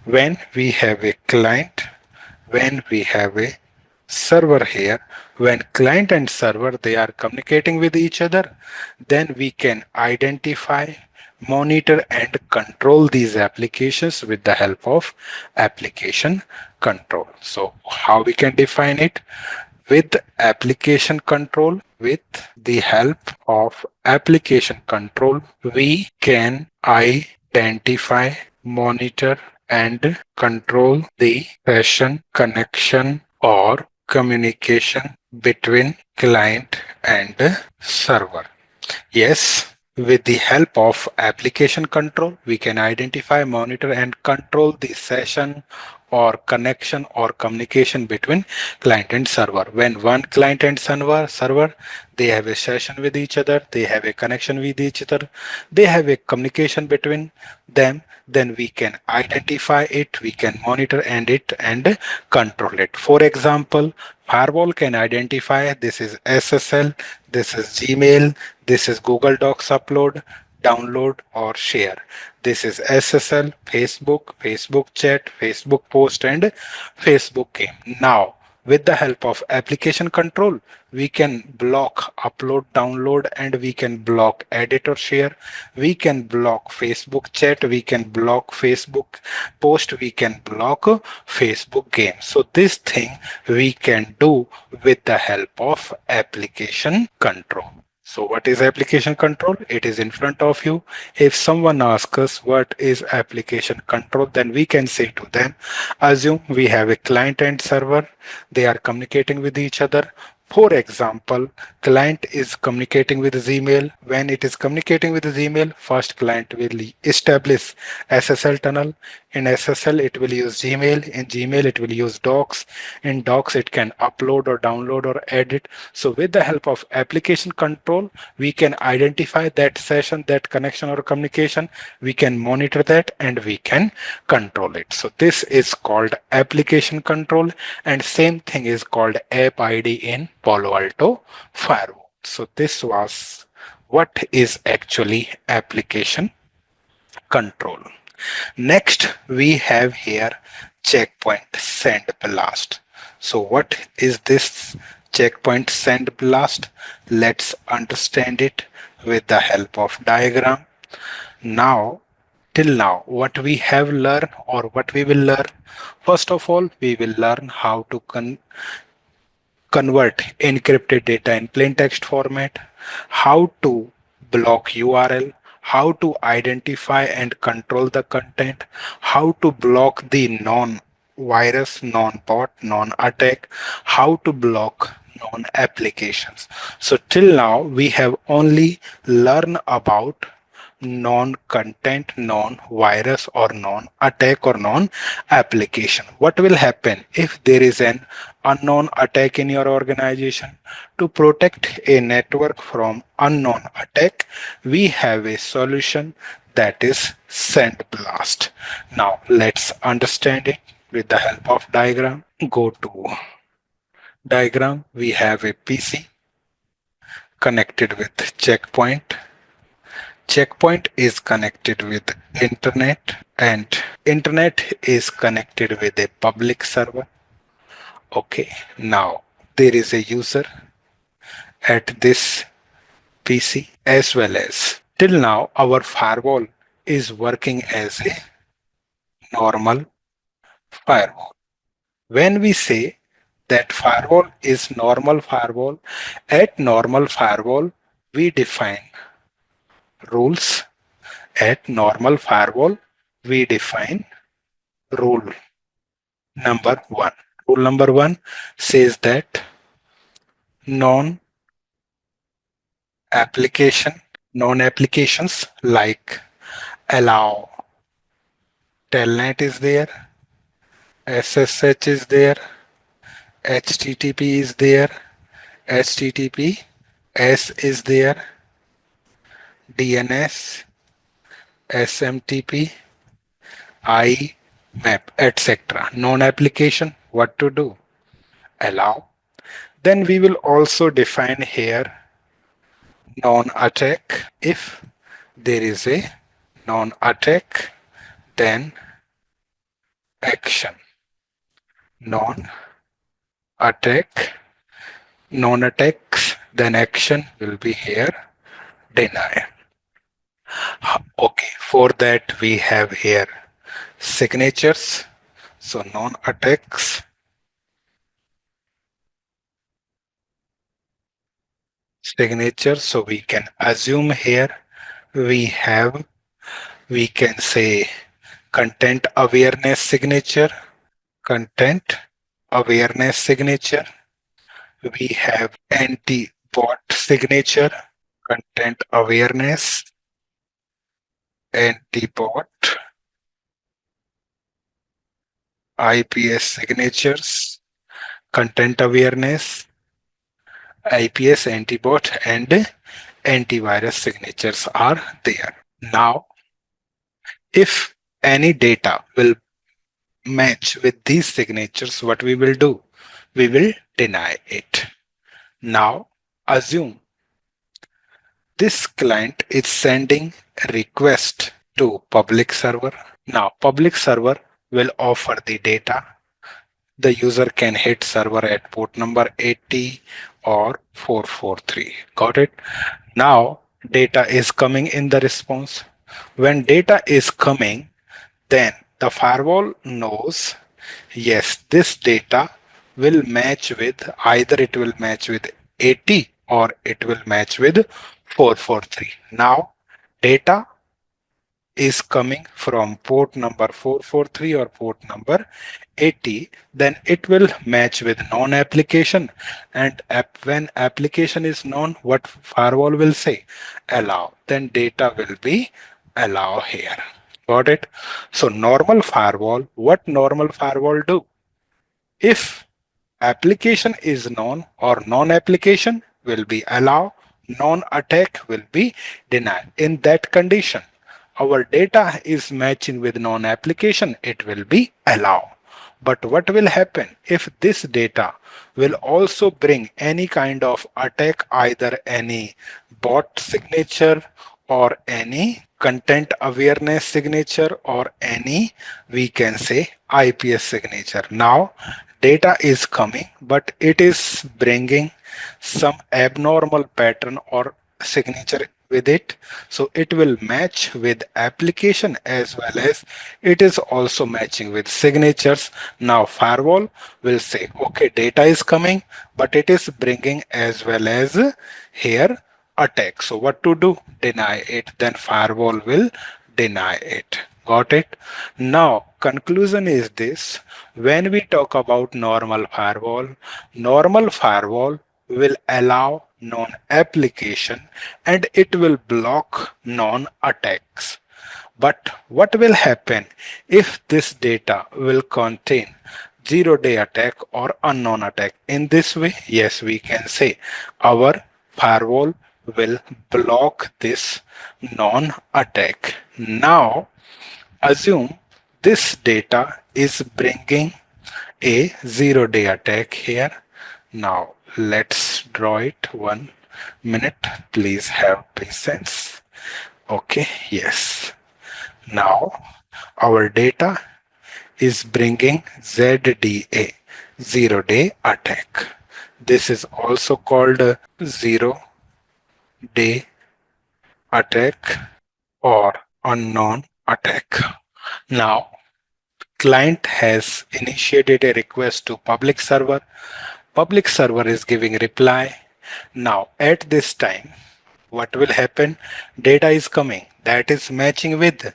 when we have a client, when we have a server here, when client and server they are communicating with each other, then we can identify, monitor and control these applications with the help of application control. So how we can define it? With application control, with the help of application control, we can identify, monitor and control the session, connection or communication between client and server. Yes, with the help of application control, we can identify, monitor, and control the session or connection or communication between client and server. When one client and server, they have a session with each other, they have a connection with each other, they have a communication between them, then we can identify it, we can monitor and control it. For example, firewall can identify this is SSL, this is Gmail, this is Google Docs upload, download or share. This is SSL, Facebook, Facebook chat, Facebook post and Facebook game. Now, with the help of application control, we can block upload, download, and we can block edit or share. We can block Facebook chat, we can block Facebook post, we can block Facebook game. So this thing we can do with the help of application control. So what is application control? It is in front of you. If someone asks us what is application control, then we can say to them, assume we have a client and server. They are communicating with each other. For example, client is communicating with Gmail. When it is communicating with Gmail, first client will establish SSL tunnel. In SSL, it will use Gmail. In Gmail, it will use Docs. In Docs, it can upload or download or edit. So with the help of application control, we can identify that session, that connection or communication. We can monitor that and we can control it. So this is called application control, and same thing is called App ID in Palo Alto Firewall. So this was what is actually application control. Next, we have here checkpoint send blast. So what is this checkpoint send blast? Let's understand it with the help of diagram. Now, till now, what we have learned or what we will learn, first of all, we will learn how to convert encrypted data in plain text format, how to block URL, how to identify and control the content, how to block the non-virus, non-bot, non-attack, how to block non-applications. So till now we have only learned about non-content, non-virus or non-attack or non-application. What will happen if there is an unknown attack in your organization? To protect a network from unknown attack, we have a solution that is sandblast. Now let's understand it with the help of diagram. Go to diagram. We have a PC connected with checkpoint. Checkpoint is connected with internet and internet is connected with a public server. Okay, now there is a user at this PC as well as till now our firewall is working as a normal firewall. When we say that firewall is normal firewall, at normal firewall we define rules. At normal firewall we define rule number one. Rule number one says that non applications like allow, telnet is there, SSH is there, HTTP is there, HTTPS is there, DNS, SMTP, IMAP, etc. Non-application, what to do? Allow. Then we will also define here non-attack. If there is a non-attack, then action. Non-attack, non-attacks, then action will be here deny. Okay, for that we have here signatures. So non-attacks, signature. So we can assume here we can say content awareness signature, content awareness signature. We have anti-bot signature, content awareness, anti-bot, IPS signatures, content awareness, IPS, anti-bot, and antivirus signatures are there. Now, if any data will match with these signatures, what we will do? We will deny it. Now, assume this client is sending a request to public server. Now, public server will offer the data. The user can hit server at port number 80 or 443. Got it? Now, data is coming in the response. When data is coming, then the firewall knows, yes, this data will match with, either it will match with 80 or it will match with 443. Now, data is coming from port number 443 or port number 80, then it will match with non-application. And when application is known, what firewall will say? Allow. Then data will be allow here. Got it? So normal firewall, what normal firewall do? If application is known or non-application will be allow, non-attack will be deny. In that condition, our data is matching with non-application, it will be allow. But what will happen if this data will also bring any kind of attack, either any bot signature or any content awareness signature or any, we can say, IPS signature. Now data is coming, but it is bringing some abnormal pattern or signature with it. So it will match with application as well as it is also matching with signatures. Now firewall will say, okay, data is coming, but it is bringing as well as here attack. So what to do? Deny it. Then firewall will deny it. Got it? Now conclusion is this: when we talk about normal firewall will allow non-application and it will block non-attacks. But what will happen if this data will contain zero-day attack or unknown attack? In this way, yes, we can say our firewall will block this non-attack. Now, assume this data is bringing a zero-day attack here. Now, let's draw it 1 minute. Please have patience. Okay, yes. Now, our data is bringing ZDA, zero-day attack. This is also called a zero-day attack or unknown attack. Now, client has initiated a request to public server. Public server is giving reply. Now, at this time, what will happen? Data is coming. That is matching with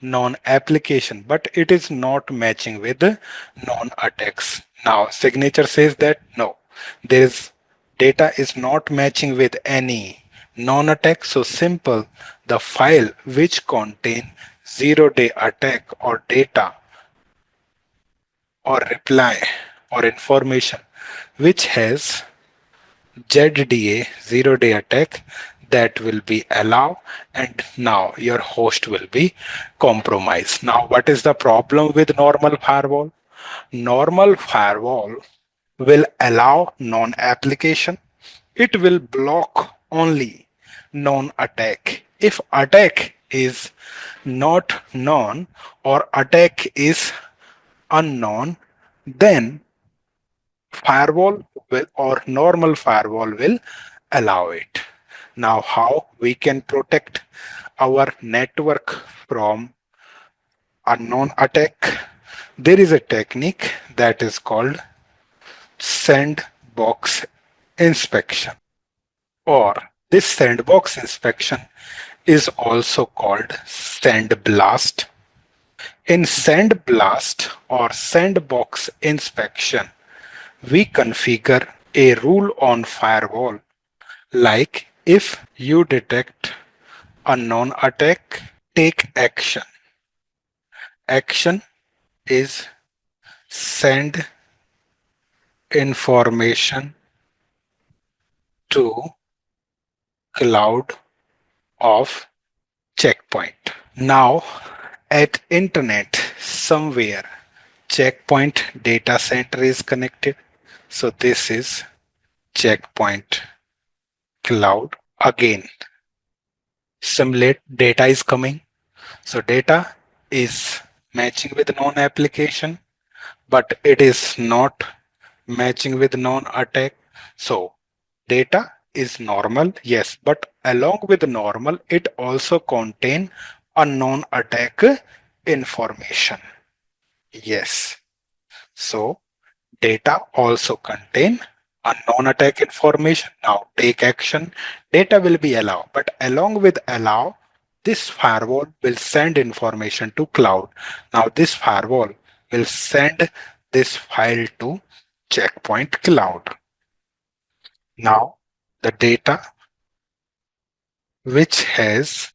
non-application, but it is not matching with non-attacks. Now, signature says that no, there is data is not matching with any non-attack. So simple, the file which contain zero-day attack or data or reply or information which has ZDA, zero-day attack, that will be allow, and now your host will be compromised. Now, what is the problem with normal firewall? Normal firewall will allow non-application. It will block only non-attack. If attack is not known or attack is unknown, then firewall will or normal firewall will allow it. Now, how we can protect our network from unknown attack? There is a technique that is called sandbox inspection, or this sandbox inspection is also called sandblast. In sandblast or sandbox inspection, we configure a rule on firewall, like if you detect a known attack, take action. Action is send information to cloud of checkpoint. Now at internet somewhere checkpoint data center is connected. So this is checkpoint cloud. Again, simulate data is coming. So data is matching with known application, but it is not matching with known attack. So data is normal, yes, but along with normal, it also contain unknown attack information. Yes. So data also contain unknown attack information. Now take action. Data will be allowed, but along with allow, this firewall will send information to cloud. Now this firewall will send this file to checkpoint cloud. Now the data which has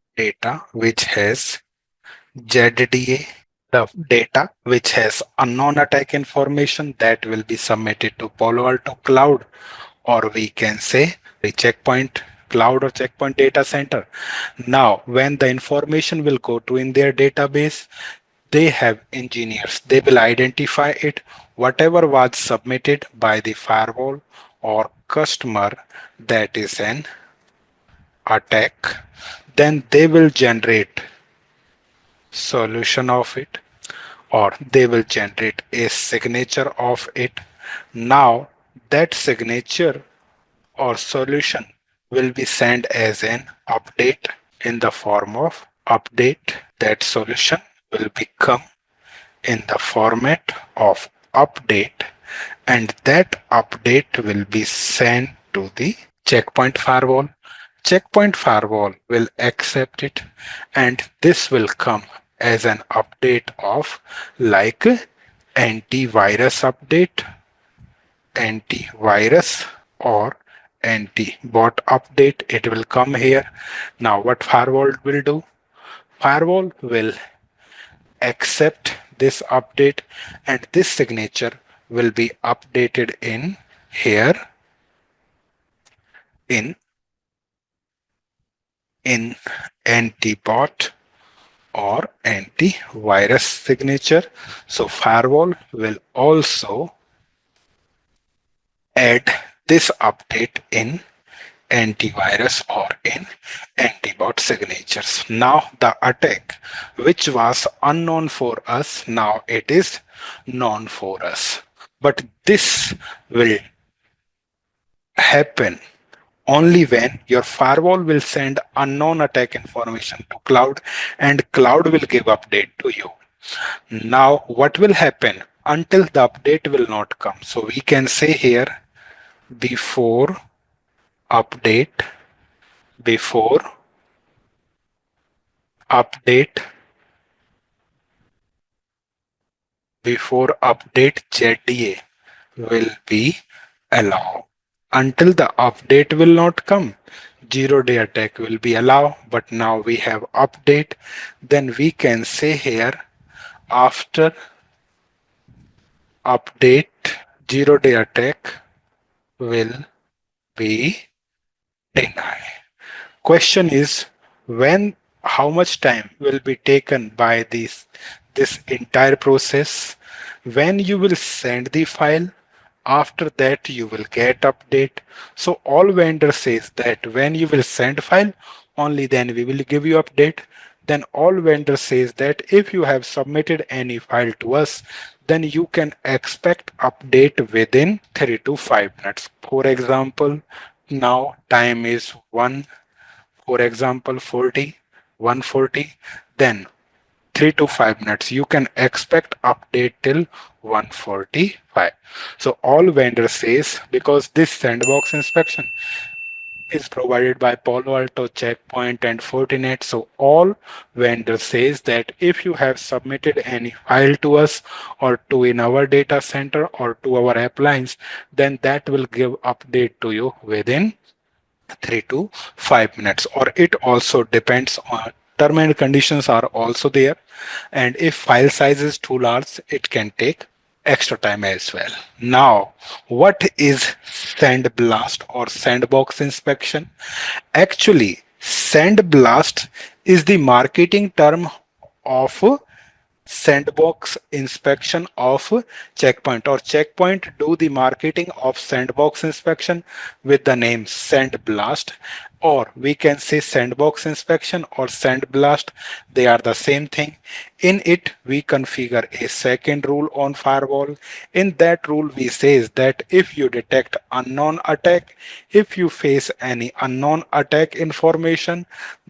ZDA, the data which has unknown attack information, that will be submitted to Palo Alto Cloud, or we can say the checkpoint cloud or checkpoint data center. Now when the information will go to in their database, they have engineers, they will identify it, whatever was submitted by the firewall or customer, that is an attack, then they will generate solution of it, or they will generate a signature of it. Now that signature or solution will be sent as an update in the form of update. That solution will become in the format of update, and that update will be sent to the checkpoint firewall. Checkpoint firewall will accept it, and this will come as an update of like antivirus update, antivirus, or anti-bot update. It will come here. Now what firewall will do? Firewall will accept this update, and this signature will be updated in here in anti-bot or antivirus signature. So firewall will also add this update in antivirus or in anti-bot signatures. Now the attack which was unknown for us, now it is known for us. But this will happen only when your firewall will send unknown attack information to cloud, and cloud will give update to you. Now what will happen until the update will not come? So we can say here before update, before update, before update ZDA will be allowed. Until the update will not come, 0-day attack will be allowed. But now we have update, then we can say here after update 0-day attack will be denied. Question is, when, how much time will be taken by this entire process? When you will send the file, after that you will get update. So all vendor says that when you will send file, only then we will give you update. Then all vendor says that if you have submitted any file to us, then you can expect update within 3 to 5 minutes. For example, now time is 1, for example 140, then 3 to 5 minutes you can expect update till 145. So all vendor says, because this sandbox inspection is provided by Palo Alto, Checkpoint, and Fortinet. So all vendors says that if you have submitted any file to us or to in our data center or to our appliance, then that will give update to you within 3 to 5 minutes. Or it also depends on term and conditions are also there. And if file size is too large, it can take extra time as well. Now, what is sandblast or sandbox inspection? Actually, sandblast is the marketing term of sandbox inspection of Checkpoint, or Checkpoint do the marketing of sandbox inspection with the name sandblast, or we can say sandbox inspection or sandblast. They are the same thing. In it we configure a second rule on firewall. In that rule we says that if you detect unknown attack, if you face any unknown attack information,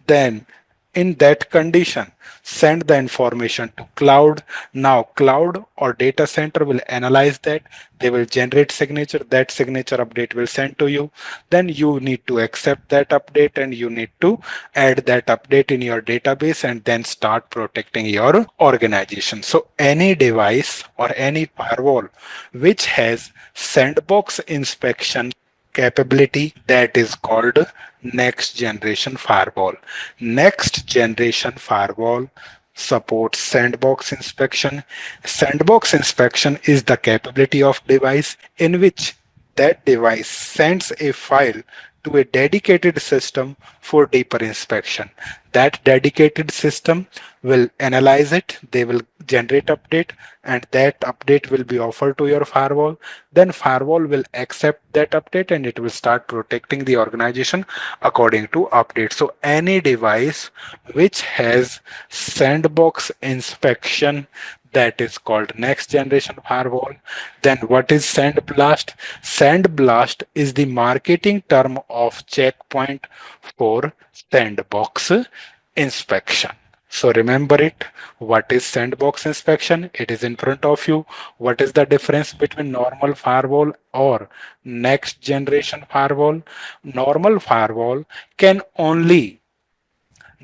then in that condition send the information to cloud. Now cloud or data center will analyze that, they will generate signature, that signature update will send to you. Then you need to accept that update and you need to add that update in your database and then start protecting your organization. So any device or any firewall which has sandbox inspection capability, that is called next generation firewall. Next generation firewall supports sandbox inspection. Sandbox inspection is the capability of device in which that device sends a file to a dedicated system for deeper inspection. That dedicated system will analyze it, they will generate update, and that update will be offered to your firewall. Then firewall will accept that update and it will start protecting the organization according to update. So any device which has sandbox inspection, that is called next generation firewall. Then what is sandblast? Sandblast is the marketing term of Checkpoint for sandbox inspection. So remember it. What is sandbox inspection? It is in front of you. What is the difference between normal firewall or next generation firewall? Normal firewall can only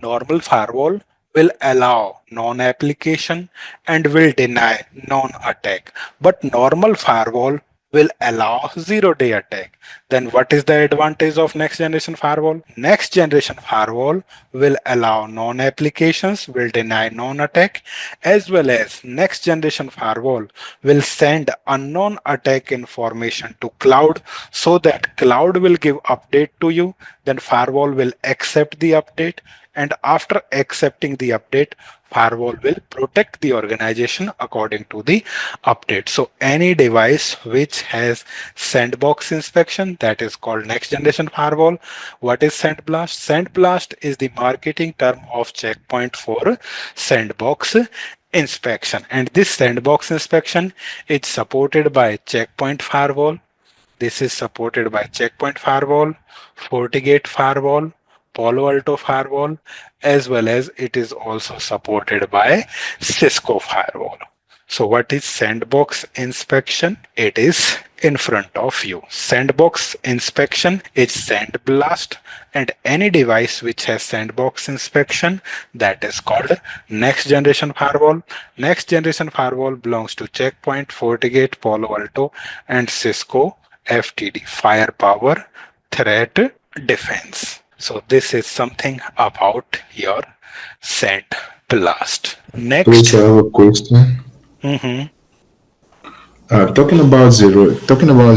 Normal firewall will allow non-application and will deny non-attack. But normal firewall will allow zero-day attack. Then what is the advantage of next generation firewall? Next generation firewall will allow non-applications, will deny non-attack, as well as next generation firewall will send unknown attack information to cloud so that cloud will give update to you. Then firewall will accept the update, and after accepting the update, firewall will protect the organization according to the update. So any device which has sandbox inspection, that is called next generation firewall. What is sandblast? Sandblast is the marketing term of Checkpoint for sandbox inspection, and this sandbox inspection is supported by Checkpoint firewall. This is supported by Checkpoint Firewall, FortiGate Firewall, Palo Alto Firewall, as well as it is also supported by Cisco Firewall. So what is sandbox inspection? It is in front of you. Sandbox inspection is sandblast, and any device which has sandbox inspection, that is called next generation firewall. Next generation firewall belongs to Checkpoint, FortiGate, Palo Alto, and Cisco FTD, firepower threat defense. So this is something about your sandblast. Please, Next. I have a question. Mhm. Talking about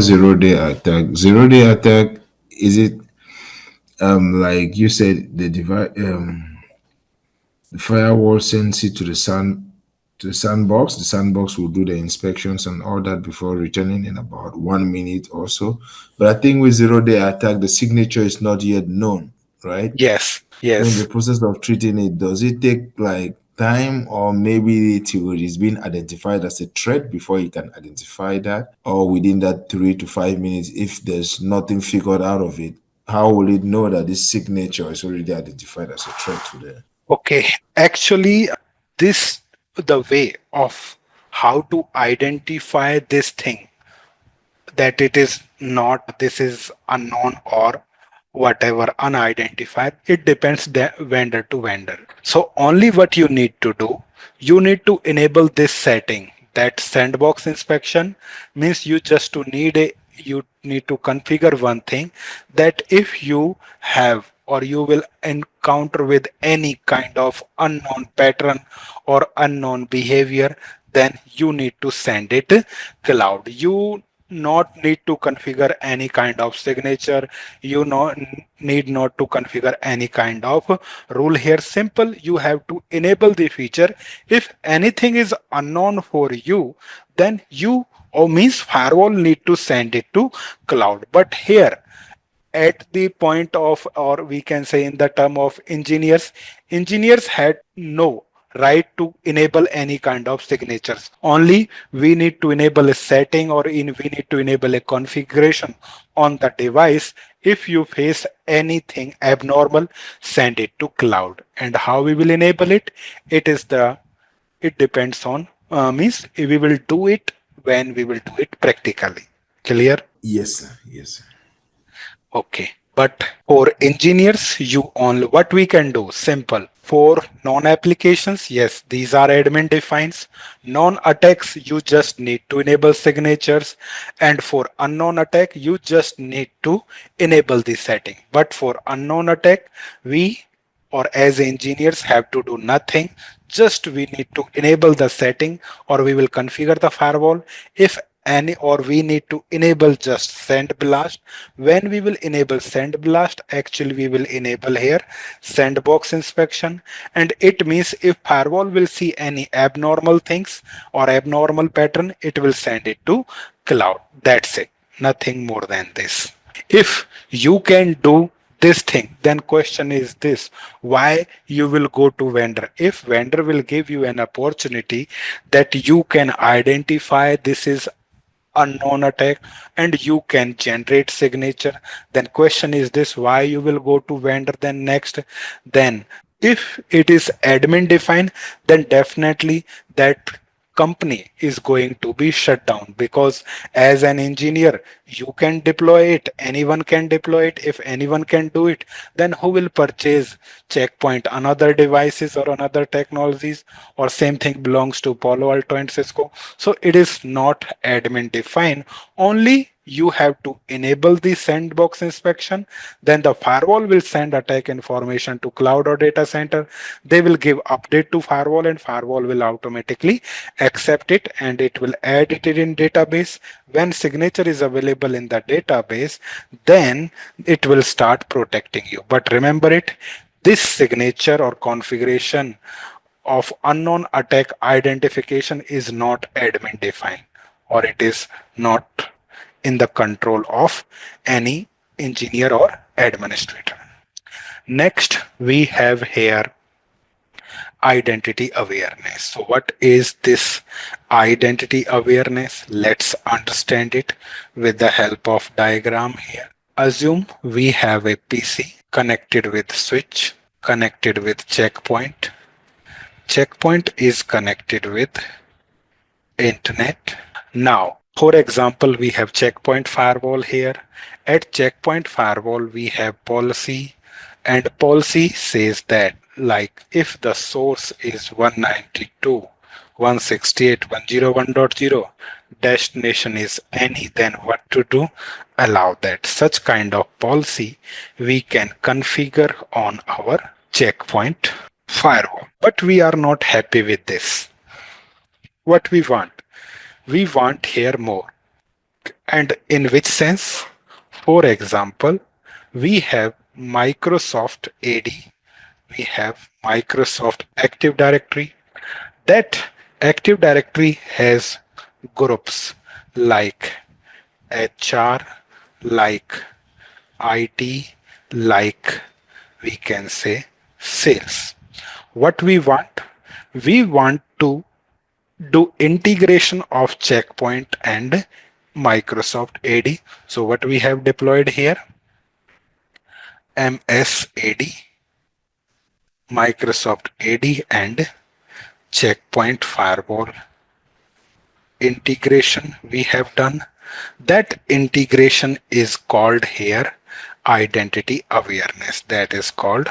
zero day attack. Zero day attack, is it like you said the firewall sends it to the sun to the sandbox. The sandbox will do the inspections and all that before returning in about 1 minute or so. But I think with zero-day attack, the signature is not yet known, right? Yes, So in the yes. process of treating it, does it take like time, or maybe till it is being identified as a threat before you can identify that, or within that 3 to 5 minutes, if there's nothing figured out of it, how will it know that this signature is already identified as a threat to them? Okay, actually, this the way of how to identify this thing, that it is not, this is unknown or whatever unidentified, it depends the vendor to vendor. So only what you need to do, you need to enable this setting, that sandbox inspection. Means you just to need a, you need to configure one thing, that if you have or you will encounter with any kind of unknown pattern or unknown behavior, then you need to send it cloud. You not need to configure any kind of signature, you know, need not to configure any kind of rule here. Simple, you have to enable the feature. If anything is unknown for you, then you, or means firewall need to send it to cloud. But here at the point of, or we can say in the term of engineers, engineers had no right to enable any kind of signatures. Only we need to enable a setting, or we need to enable a configuration on the device. If you face anything abnormal, send it to cloud. And how we will enable it, it is the, it depends on, means we will do it when we will do it practically. Clear? Yes, sir. Yes, sir. Okay. But for engineers, you only, what we can do, simple. For non-applications, yes, these are admin defines. Non-attacks, you just need to enable signatures. And for unknown attack, you just need to enable the setting. But for unknown attack, we, or as engineers, have to do nothing. Just we need to enable the setting, or we will configure the firewall. If any, or we need to enable just send blast. When we will enable send blast, actually we will enable here sandbox inspection. And it means if firewall will see any abnormal things or abnormal pattern, it will send it to cloud. That's it, nothing more than this. If you can do this thing, then question is this, why you will go to vendor? If vendor will give you an opportunity that you can identify this is unknown attack and you can generate signature, then question is this, why you will go to vendor? Then next, then if it is admin defined, then definitely that company is going to be shut down, because as an engineer you can deploy it, anyone can deploy it. If anyone can do it, then who will purchase Checkpoint? Another devices or another technologies, or same thing belongs to Palo Alto and Cisco. So it is not admin defined. Only you have to enable the sandbox inspection. Then the firewall will send attack information to cloud or data center. They will give update to firewall, and firewall will automatically accept it, and it will add it in database. When signature is available in the database, then it will start protecting you. But remember it, this signature or configuration of unknown attack identification is not admin defined, or it is not in the control of any engineer or administrator. Next, we have here identity awareness. So what is this identity awareness? Let's understand it with the help of diagram here. Assume we have a PC connected with switch, connected with checkpoint. Checkpoint is connected with internet. Now, for example, we have checkpoint firewall here. At checkpoint firewall, we have policy, and policy says that, like, if the source is 192.168.101.0, destination is any, then what to do? Allow that. Such kind of policy we can configure on our checkpoint firewall. But we are not happy with this. What we want? We want here more. And in which sense? For example, we have Microsoft AD, we have Microsoft Active Directory. That Active Directory has groups like HR, like IT, like we can say sales. What we want? We want to do integration of Checkpoint and Microsoft AD. So what we have deployed here, MSAD, Microsoft AD and Checkpoint Firewall integration we have done. That integration is called here identity awareness. That is called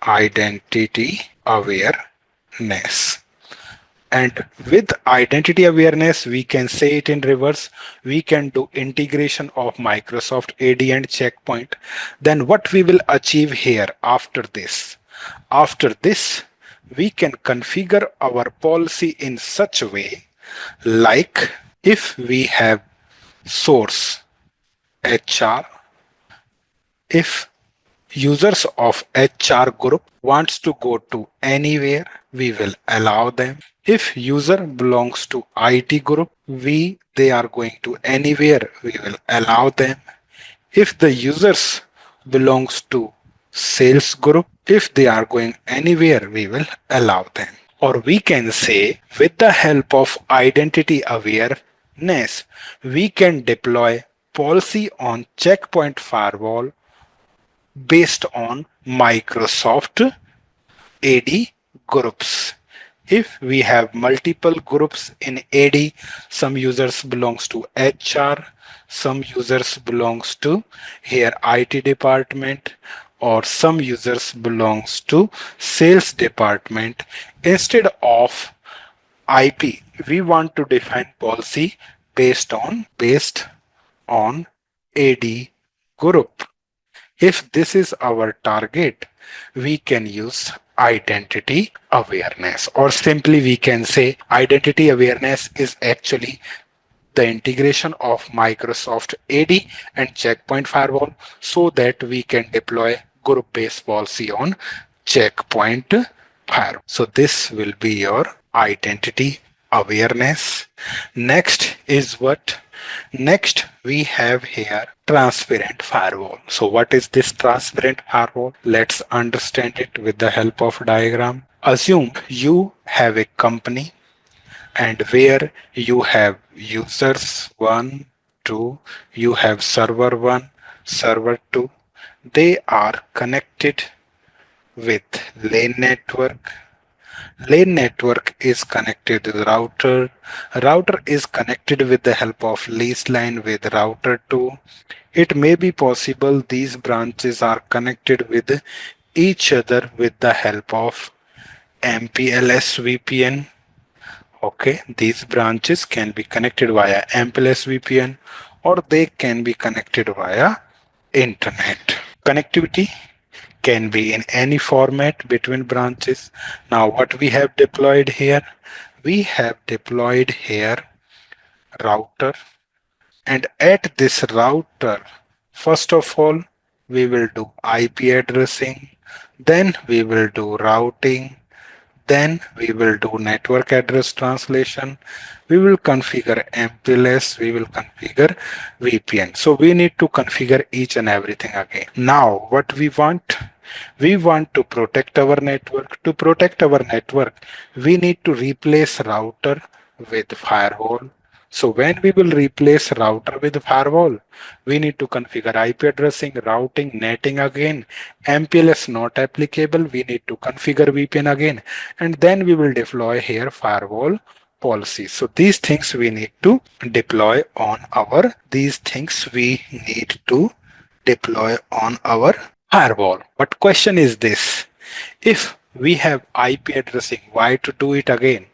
identity awareness. And with identity awareness, we can say it in reverse. We can do integration of Microsoft AD and Checkpoint. Then what we will achieve here after this? After this, we can configure our policy in such a way like if we have source HR, if users of HR group wants to go to anywhere, we will allow them. If user belongs to IT group, they are going to anywhere, we will allow them. If the users belongs to sales group, if they are going anywhere, we will allow them. Or we can say with the help of identity awareness, we can deploy policy on Checkpoint Firewall based on Microsoft AD groups. If we have multiple groups in AD, some users belongs to HR, some users belongs to here IT department, or some users belongs to sales department. Instead of IP, we want to define policy based on AD group. If this is our target, we can use identity awareness, or simply we can say identity awareness is actually the integration of Microsoft AD and Checkpoint Firewall so that we can deploy group-based policy on Checkpoint Firewall. So this will be your identity awareness. Next is what? Next we have here transparent firewall. So what is this transparent firewall? Let's understand it with the help of diagram. Assume you have a company and where you have users 1, 2, you have server 1, server 2. They are connected with LAN network. LAN network is connected to the router. Router is connected with the help of lease line with router 2. It may be possible these branches are connected with each other with the help of MPLS VPN. Okay, these branches can be connected via MPLS VPN or they can be connected via internet. Connectivity can be in any format between branches. Now what we have deployed here? We have deployed here router, and at this router, first of all, we will do IP addressing, then we will do routing, then we will do network address translation. We will configure MPLS. We will configure VPN. So we need to configure each and everything again. Now what we want? We want to protect our network. To protect our network, we need to replace router with firewall. So when we will replace router with firewall, we need to configure IP addressing, routing, netting again. MPLS not applicable, we need to configure VPN again, and then we will deploy here firewall policy. So these things we need to deploy on our firewall. But question is this: if we have IP addressing, why to do it again?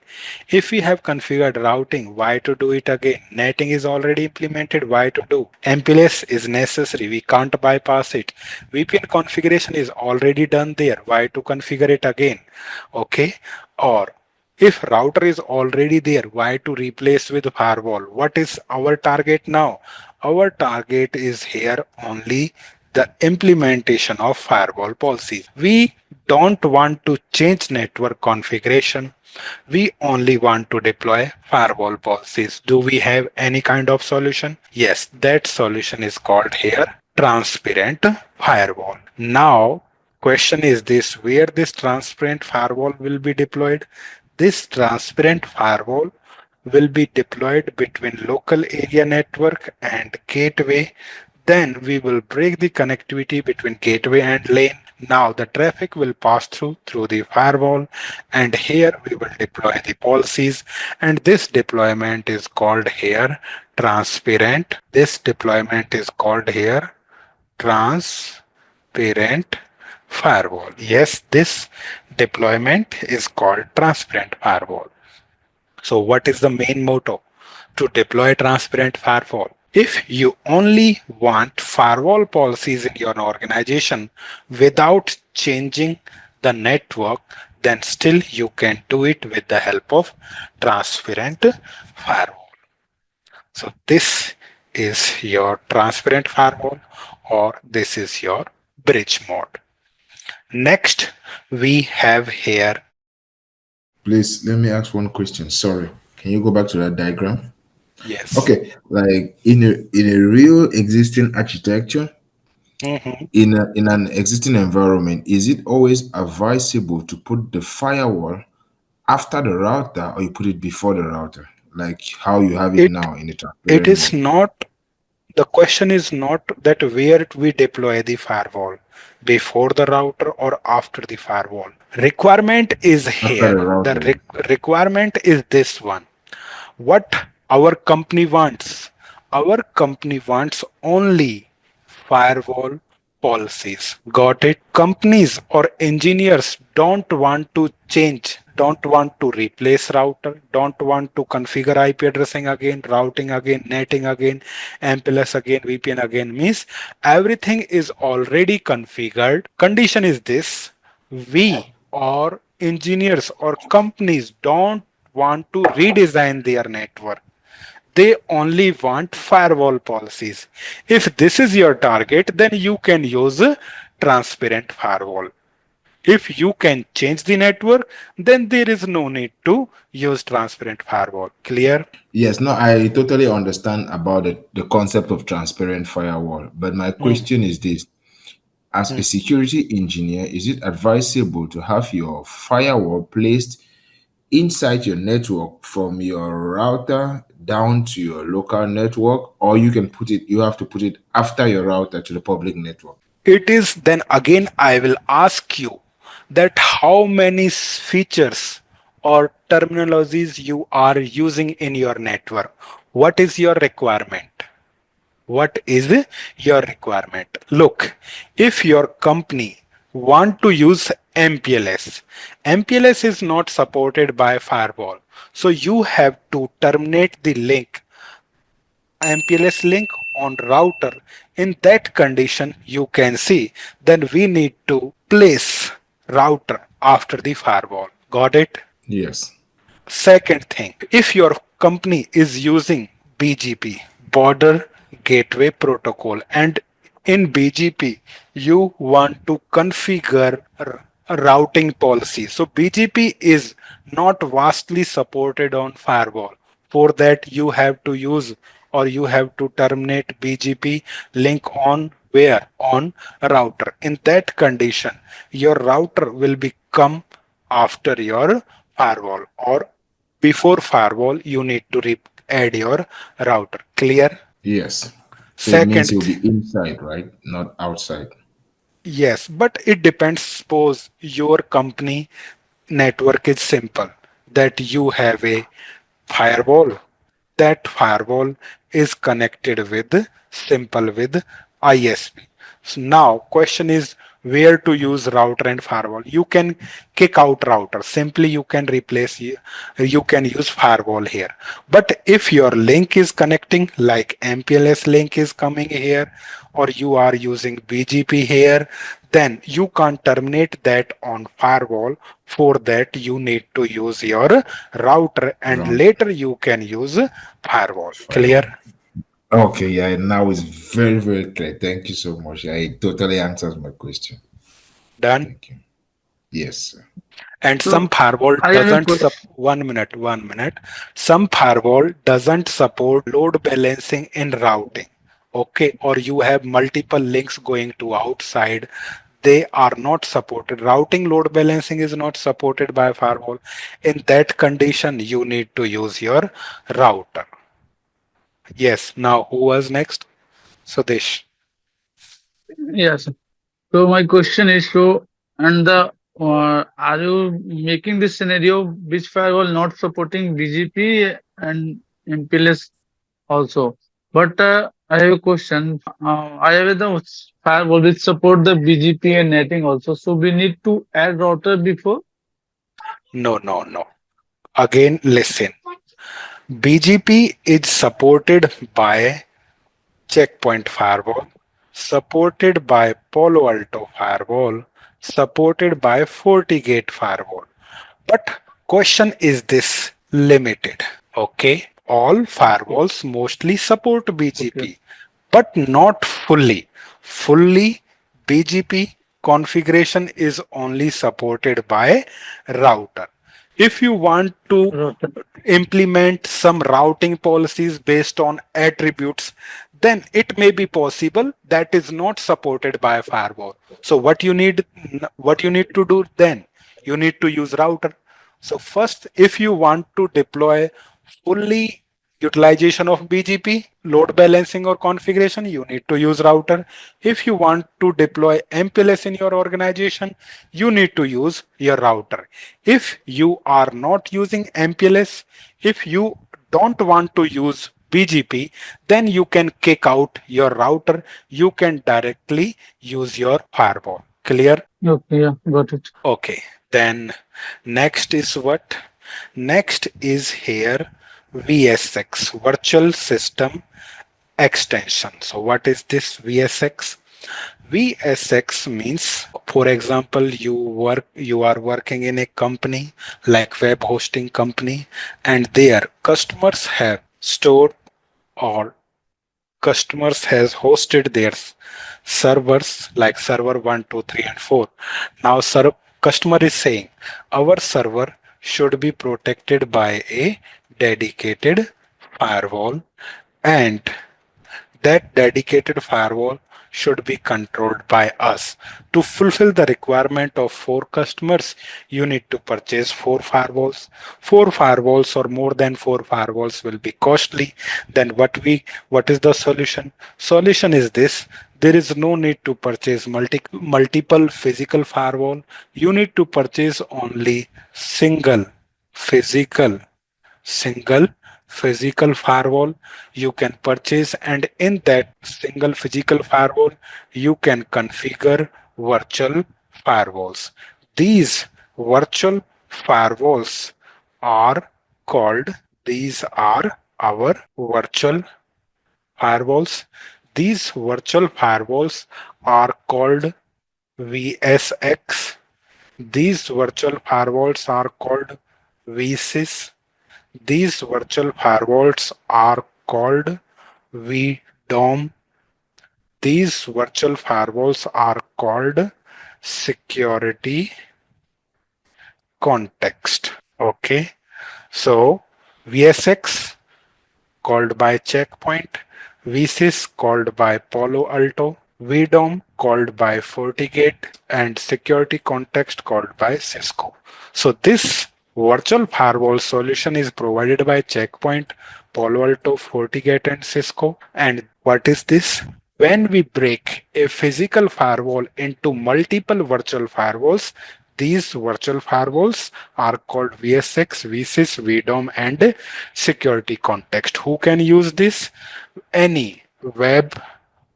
If we have configured routing, why to do it again? Netting is already implemented, why to do? MPLS is necessary, we can't bypass it. VPN configuration is already done there, why to configure it again? Okay, or if router is already there, why to replace with firewall? What is our target now? Our target is here only the implementation of firewall policies. We don't want to change network configuration. We only want to deploy firewall policies. Do we have any kind of solution? Yes, that solution is called here transparent firewall. Now, question is this, where this transparent firewall will be deployed? This transparent firewall will be deployed between local area network and gateway. Then we will break the connectivity between gateway and lane. Now the traffic will pass through the firewall, and here we will deploy the policies, and this deployment is called here transparent. This deployment is called here transparent firewall. Yes, this deployment is called transparent firewall. So what is the main motto to deploy transparent firewall? If you only want firewall policies in your organization without changing the network, then still you can do it with the help of transparent firewall. So this is your transparent firewall, or this is your bridge mode. Next, we have here. Please let me ask one question. Sorry. Can you go back to that diagram? Yes. Okay, like in a real existing architecture, Mhm. in an existing environment, is it always advisable to put the firewall after the router or you put it before the router, like how you have it It now in the it transparent is mode? not the question is not that where we deploy the firewall, before the router or after the firewall. Requirement is After here. the The router. requirement is this one. What our company wants. Our company wants only firewall policies. Got it? Companies or engineers don't want to change, don't want to replace router, don't want to configure IP addressing again, routing again, netting again, MPLS again, VPN again. Means everything is already configured. Condition is this: we or engineers or companies don't want to redesign their network. They only want firewall policies. If this is your target, then you can use a transparent firewall. If you can change the network, then there is no need to use transparent firewall. Clear? Yes, no, I totally understand about the concept of transparent firewall. But my Mm, question is this. As a mm. security engineer, is it advisable to have your firewall placed inside your network from your router down to your local network, or you have to put it after your router to the public network? It is then again I will ask you that how many features or terminologies you are using in your network. What is your requirement? What is your requirement? Look, if your company want to use MPLS, MPLS is not supported by firewall. So you have to terminate the link, MPLS link on router. In that condition, you can see then we need to place router after the firewall. Got it? Yes. Second thing, if your company is using BGP, Border Gateway Protocol, and in BGP you want to configure routing policy. So BGP is not vastly supported on firewall. For that you have to use or you have to terminate BGP link on where? On router. In that condition, your router will become after your firewall, or before firewall you need to add your router. Clear? Yes. So it means Second you'll be inside, right? Not outside. Yes, but it depends. Suppose your company network is simple, that you have a firewall. That firewall is connected with simple with ISP. So now question is where to use router and firewall. You can kick out router. Simply you can replace, you can use firewall here. But if your link is connecting, like MPLS link is coming here, or you are using BGP here, then you can't terminate that on firewall. For that you need to use your router, and Round later you can use firewall. Clear? firewall. Okay, yeah, now it's very, very clear. Thank you so much. Yeah, it totally answers my question. Done? Thank you. Yes, sir. And some So firewall I have a doesn't sup question. 1 minute. Some firewall doesn't support load balancing in routing. Okay, or you have multiple links going to outside. They are not supported. Routing load balancing is not supported by firewall. In that condition, you need to use your router. Yes. Now who was next? Sudesh. Yes. So my question is, so and the are you making this scenario which firewall not supporting BGP and MPLS also? But I have a question. I have the firewall which support the BGP and netting also. So we need to add router before. No, no, no. Again, listen. BGP is supported by Checkpoint Firewall, supported by Palo Alto Firewall, supported by FortiGate Firewall. But question is this limited? Okay, all Okay. firewalls mostly support Okay. BGP, but not fully. Fully BGP configuration is only supported by router. If you want to Router. implement some routing policies based on attributes, then it may be possible that is not supported by a firewall. So what you need to do then, you need to use router. So first, if you want to deploy fully utilization of BGP, load balancing or configuration, you need to use router. If you want to deploy MPLS in your organization, you need to use your router. If you are not using MPLS, if you don't want to use BGP, then you can kick out your router. You can directly use your firewall. Clear? Okay. Yeah. Got it. Okay, then next is what? Next is here VSX, Virtual System Extension. So what is this VSX? VSX means, for example, you are working in a company like web hosting company, and their customers have stored or customers has hosted their servers like server 1, 2, 3, and 4. Now customer is saying our server should be protected by a dedicated firewall, and that dedicated firewall should be controlled by us. To fulfill the requirement of four customers, you need to purchase four firewalls. Four firewalls or more than four firewalls will be costly. Then what is the solution? Solution is this. There is no need to purchase multiple physical firewall. You need to purchase only physical single physical firewall you can purchase, and in that single physical firewall you can configure virtual firewalls. These virtual firewalls are called, these are our virtual firewalls. These virtual firewalls are called VSX. These virtual firewalls are called VSys. These virtual firewalls are called VDOM. These virtual firewalls are called security context. Okay. So VSX called by Checkpoint, VSys called by Palo Alto, VDOM called by FortiGate, and security context called by Cisco. So this virtual firewall solution is provided by Checkpoint, Palo Alto, FortiGate, and Cisco. And what is this? When we break a physical firewall into multiple virtual firewalls, these virtual firewalls are called VSX, VSys, VDOM, and security context. Who can use this? Any web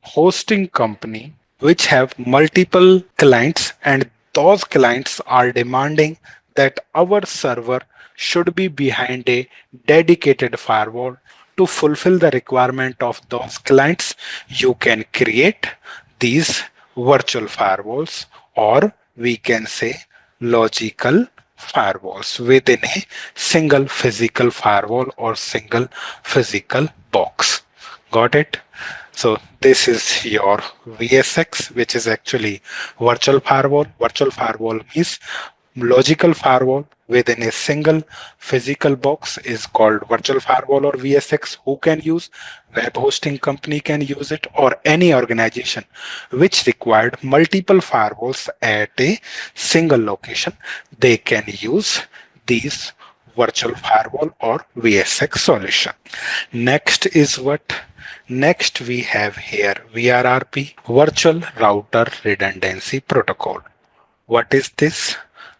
hosting company which have multiple clients, and those clients are demanding that our server should be behind a dedicated firewall. To fulfill the requirement of those clients, you can create these virtual firewalls, or we can say logical firewalls within a single physical firewall or single physical box. Got it? So this is your VSX, which is actually virtual firewall. Virtual firewall means logical firewall within a single physical box is called virtual firewall or VSX. Who can use? Web hosting company can use it, or any organization which required multiple firewalls at a single location. They can use these virtual firewall or VSX solution. Next is what? Next we have here VRRP, Virtual Router Redundancy Protocol. What is this?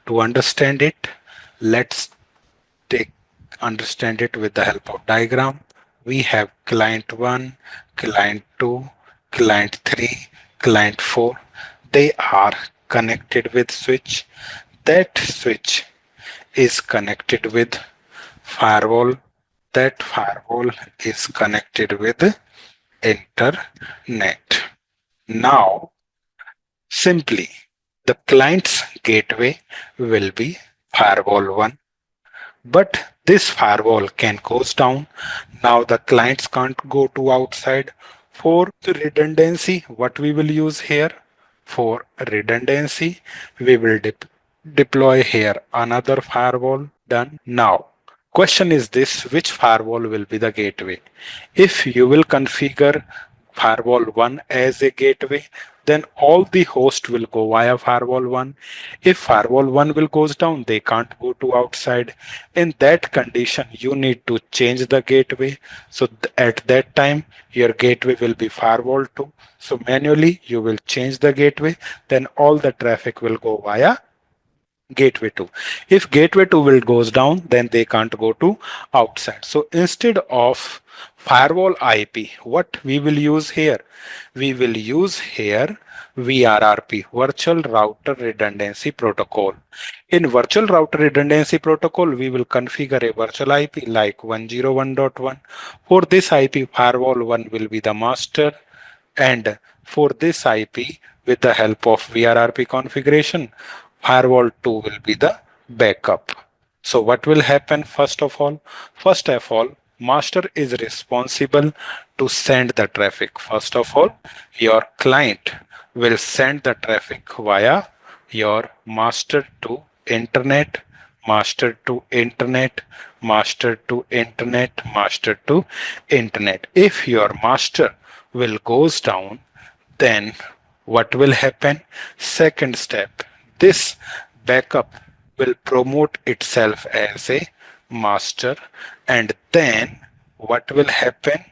To understand it, let's take understand it with the help of diagram. We have client 1, client 2, client 3, client 4. They are connected with switch. That switch is connected with firewall. That firewall is connected with internet. Now, simply, the client's gateway will be firewall 1, but this firewall can goes down. Now the clients can't go to outside. For the redundancy, what we will use here? For redundancy, we will deploy here another firewall. Done. Now, question is this: which firewall will be the gateway? If you will configure firewall 1 as a gateway, then all the host will go via firewall 1. If firewall 1 will goes down, they can't go to outside. In that condition, you need to change the gateway. So at that time, your gateway will be firewall 2. So manually, you will change the gateway, then all the traffic will go via gateway 2. If gateway 2 will goes down, then they can't go to outside. So instead of firewall IP, what we will use here? We will use here VRRP, Virtual Router Redundancy Protocol. In Virtual Router Redundancy Protocol, we will configure a virtual IP like 101.1. For this IP, firewall 1 will be the master, and for this IP, with the help of VRRP configuration, firewall 2 will be the backup. So what will happen first of all? First of all, master is responsible to send the traffic. First of all, your client will send the traffic via your master to internet, master to internet, master to internet, master to internet. If your master will goes down, then what will happen? Second step, this backup will promote itself as a master, and then what will happen?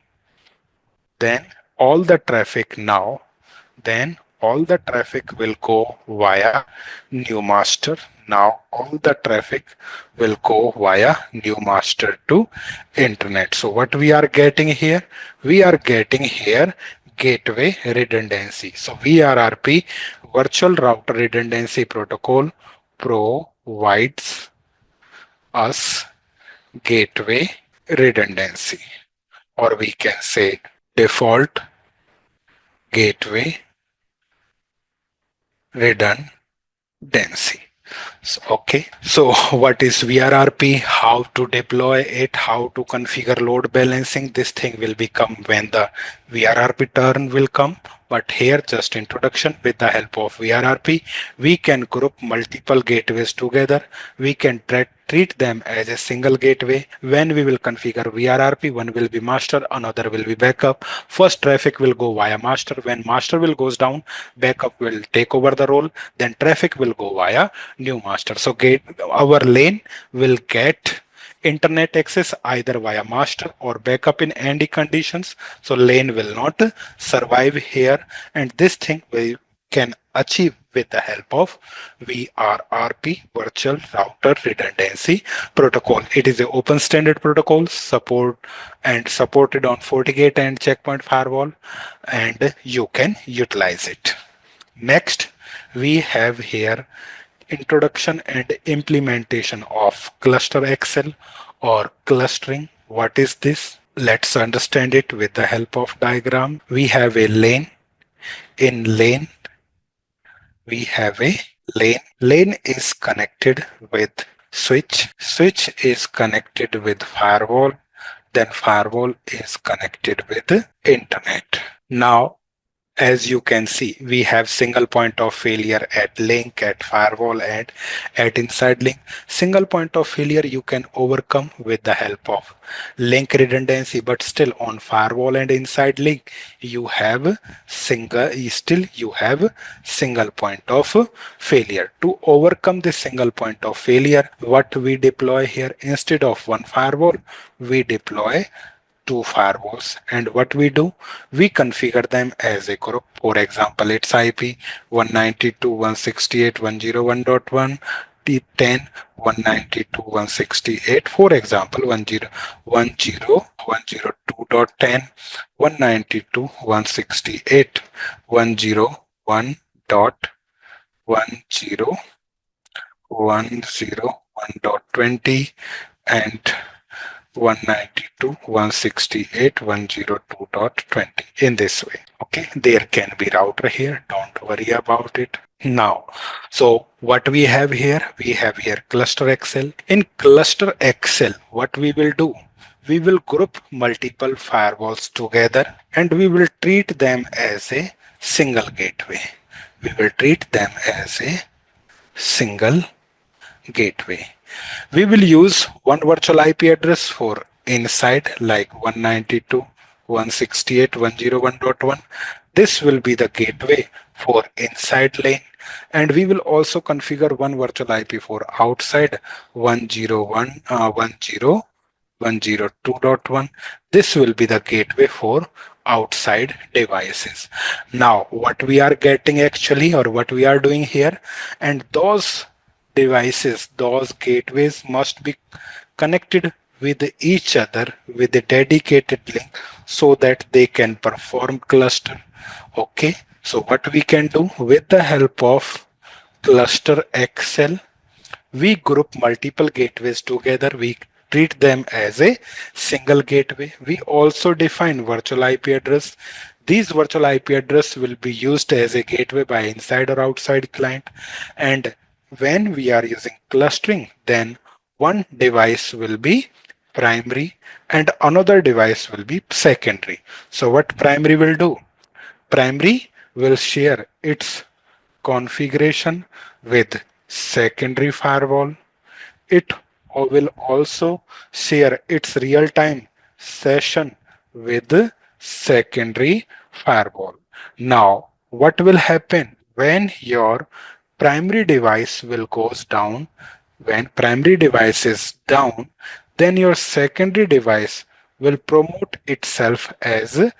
Then all the traffic now, then all the traffic will go via new master. Now all the traffic will go via new master to internet. So what we are getting here? We are getting here gateway redundancy. So VRRP, Virtual Router Redundancy Protocol, provides us gateway redundancy, or we can say default gateway redundancy. So what is VRRP? How to deploy it? How to configure load balancing? This thing will become when the VRRP turn will come. But here, just introduction. With the help of VRRP, we can group multiple gateways together. We can treat them as a single gateway. When we will configure VRRP, one will be master, another will be backup. First traffic will go via master. When master will goes down, backup will take over the role. Then traffic will go via new master. So our lane will get internet access either via master or backup in any conditions. So lane will not survive here, and this thing we can achieve with the help of VRRP, Virtual Router Redundancy Protocol. It is an open standard protocol supported on FortiGate and Checkpoint Firewall, and you can utilize it. Next, we have here introduction and implementation of cluster XL or clustering. What is this? Let's understand it with the help of diagram. We have a lane. In lane, we have a lane. Lane is connected with switch. Switch is connected with firewall. Then firewall is connected with internet. Now, as you can see, we have single point of failure at link, at firewall, and at inside link. Single point of failure you can overcome with the help of link redundancy, but still on firewall and inside link you have single point of failure. To overcome this single point of failure, what we deploy here, instead of one firewall, we deploy two firewalls. And what we do, we configure them as a group. For example, it's IP 192.168.101.1, T10 192.168, for example 101.102.10, 192.168.101.101.20, and 192.168.102.20 in this way. Okay, there can be router here, don't worry about it. Now, so what we have here, we have here cluster Excel. In cluster Excel, what we will do, we will group multiple firewalls together and we will treat them as a single gateway. We will treat them as a single gateway. We will use one virtual IP address for inside, like 192.168.101.1. This will be the gateway for inside lane, and we will also configure one virtual IP for outside, 101.102.1. This will be the gateway for outside devices. Now, what we are getting actually, or what we are doing here, and those devices, those gateways must be connected with each other with a dedicated link so that they can perform cluster. Okay, so what we can do with the help of cluster Excel, we group multiple gateways together. We treat them as a single gateway. We also define virtual IP address. These virtual IP address will be used as a gateway by inside or outside client. And when we are using clustering, then one device will be primary and another device will be secondary. So what primary will do? Primary will share its configuration with secondary firewall. It will also share its real-time session with secondary firewall. Now, what will happen when your primary device will goes down? When primary device is down, then your secondary device will promote itself as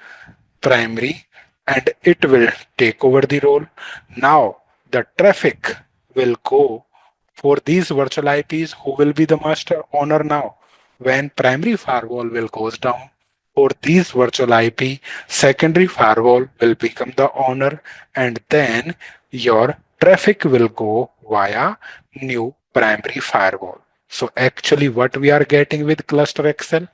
primary and it will take over the role. Now the traffic will go for these virtual IPs. Who will be the master owner now? When primary firewall will goes down, for these virtual IP, secondary firewall will become the owner, and then your traffic will go via new primary firewall. So actually what we are getting with cluster Excel,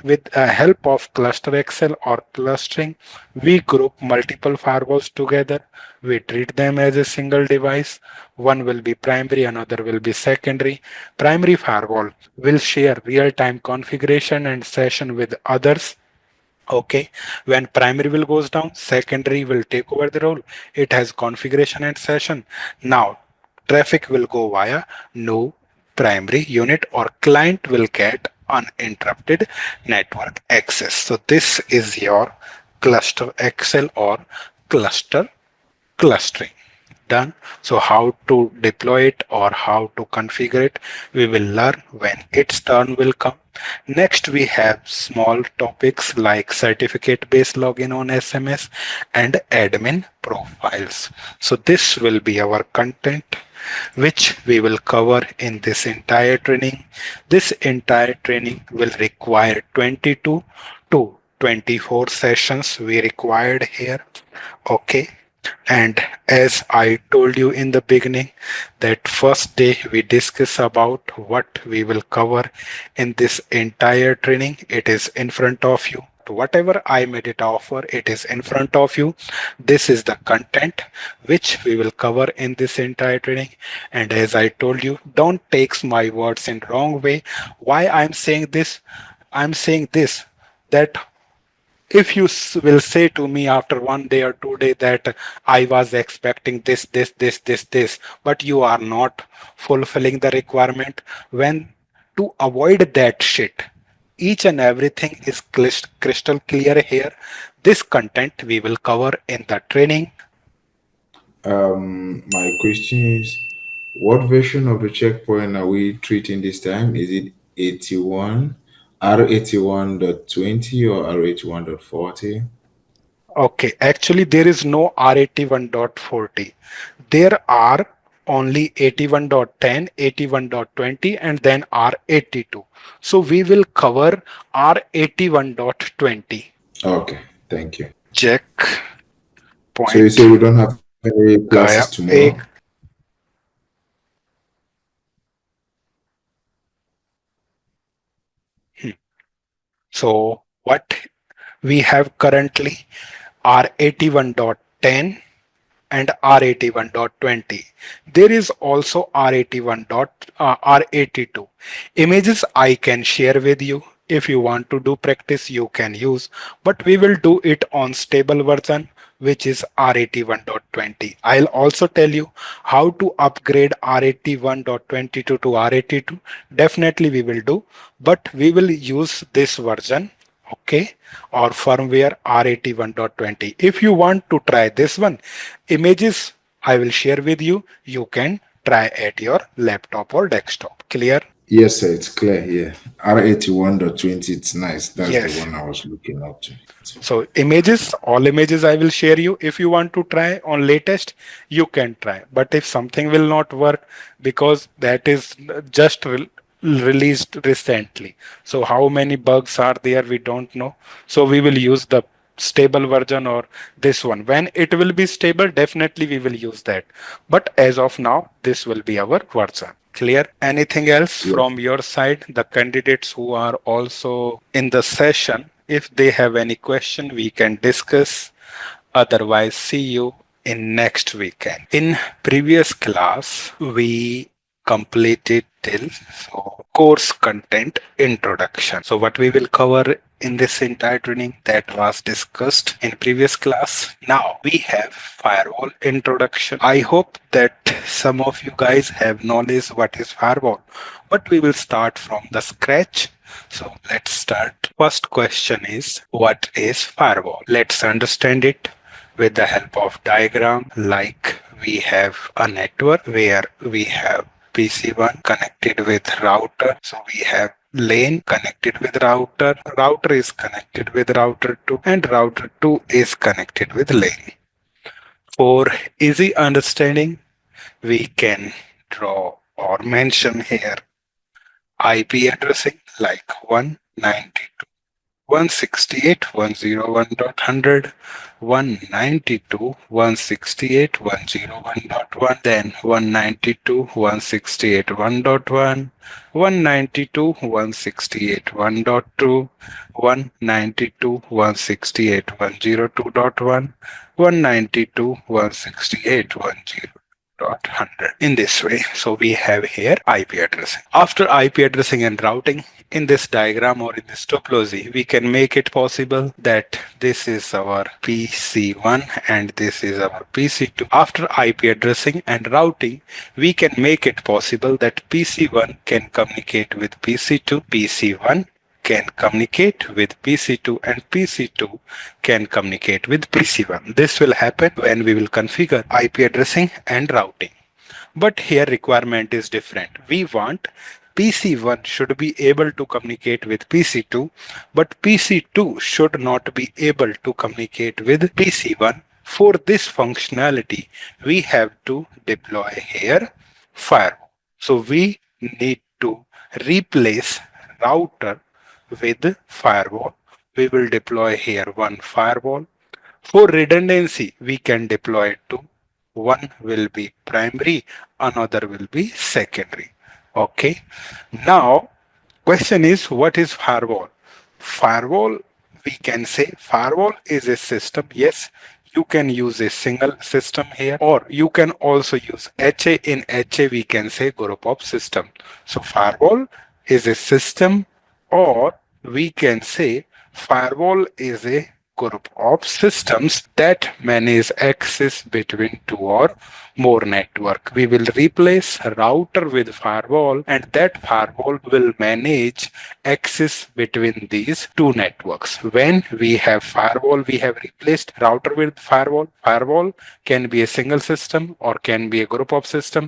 with the help of cluster Excel or clustering, we group multiple firewalls together. We treat them as a single device. One will be primary, another will be secondary. Primary firewall will share real-time configuration and session with others. Okay, when primary will goes down, secondary will take over the role. It has configuration and session. Now traffic will go via no primary unit, or client will get uninterrupted network access. So this is your cluster Excel or cluster clustering. Done. So how to deploy it or how to configure it, we will learn when its turn will come. Next, we have small topics like certificate based login on SMS and admin profiles. So this will be our content which we will cover in this entire training. This entire training will require 22 to 24 sessions we required here. Okay, and as I told you in the beginning, that first day we discuss about what we will cover in this entire training. It is in front of you. Whatever I-MEDITA offer, it is in front of you. This is the content which we will cover in this entire training. And as I told you, don't take my words in wrong way. Why I'm saying this? I'm saying this, that If you will say to me after 1 day or 2 day that I was expecting this, but you are not fulfilling the requirement, when to avoid that shit, each and everything is crystal clear here. This content we will cover in the training. My question is, what version of the checkpoint are we treating this time? Is it 81, R81.20 or R81.40? Okay, actually there is no R81.40. There are only 81.10, 81.20 and then R82. So we will cover R81.20. Okay, thank you. Check So you point say we don't have any classes gaya tomorrow? ek. Hmm. So what we have currently R81.10 and R81.20. There is also R82. Images I can share with you. If you want to do practice, you can use, but we will do it on stable version, which is R81.20. I'll also tell you how to upgrade R81.22 to R82. Definitely we will do, but we will use this version, okay, or firmware R81.20. If you want to try this one, images I will share with you, you can try at your laptop or desktop. Clear? Yes, sir, it's clear here. R81.20, it's nice. That's the Yes. one I was looking up to. So images, all images I will share you. If you want to try on latest, you can try. But if something will not work because that is just released recently. So how many bugs are there, we don't know. So we will use the stable version or this one. When it will be stable, definitely we will use that. But as of now, this will be our version. Clear? Anything else Yes. from your side? The candidates who are also in the session, if they have any question, we can discuss. Otherwise, see you in next weekend. In previous class, we completed till course content introduction. So what we will cover in this entire training that was discussed in previous class. Now we have firewall introduction. I hope that some of you guys have knowledge what is firewall, but we will start from the scratch. So let's start. First question is, what is firewall? Let's understand it with the help of diagram. Like we have a network where we have PC1 connected with router. So we have lane connected with router. Router is connected with router 2 and router 2 is connected with lane. For easy understanding, we can draw or mention here IP addressing like 192.168.1.100, 192.168.101.1, then 192.168.1.1, 192.168.1.2, 192.168.102.1, 192.168.1.0. 100 in this way. So we have here IP addressing. After IP addressing and routing, in this diagram or in this topology, we can make it possible that this is our PC1 and this is our PC2. After IP addressing and routing, we can make it possible that PC1 can communicate with PC2, PC1 can communicate with PC2 and PC2 can communicate with PC1. This will happen when we will configure IP addressing and routing. But here requirement is different. We want PC1 should be able to communicate with PC2, but PC2 should not be able to communicate with PC1. For this functionality, we have to deploy here firewall. So we need to replace router with firewall. We will deploy here one firewall. For redundancy, we can deploy two. One will be primary, another will be secondary. Okay. Now, question is, what is firewall? Firewall, we can say firewall is a system. Yes, you can use a single system here, or you can also use HA. In HA, we can say group of system. So firewall is a system, or we can say firewall is a group of systems that manage access between two or more network. We will replace router with firewall, and that firewall will manage access between these two networks. When we have firewall, we have replaced router with firewall. Firewall can be a single system or can be a group of system.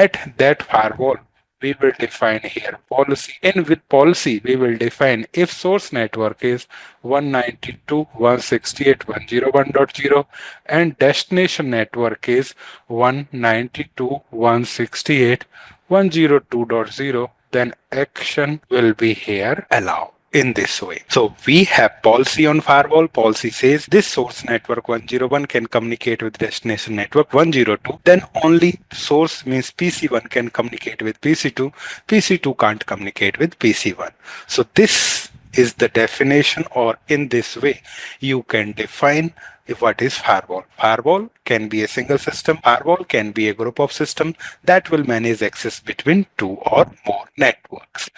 At that firewall, we will define here policy. And with policy, we will define if source network is 192.168.101.0 and destination network is 192.168.102.0, then action will be here allowed in this way. So we have policy on firewall. Policy says this source network 101 can communicate with destination network 102. Then only source means PC1 can communicate with PC2. PC2 can't communicate with PC1. So this is the definition, or in this way you can define what is firewall. Firewall can be a single system. Firewall can be a group of systems that will manage access between two or more networks.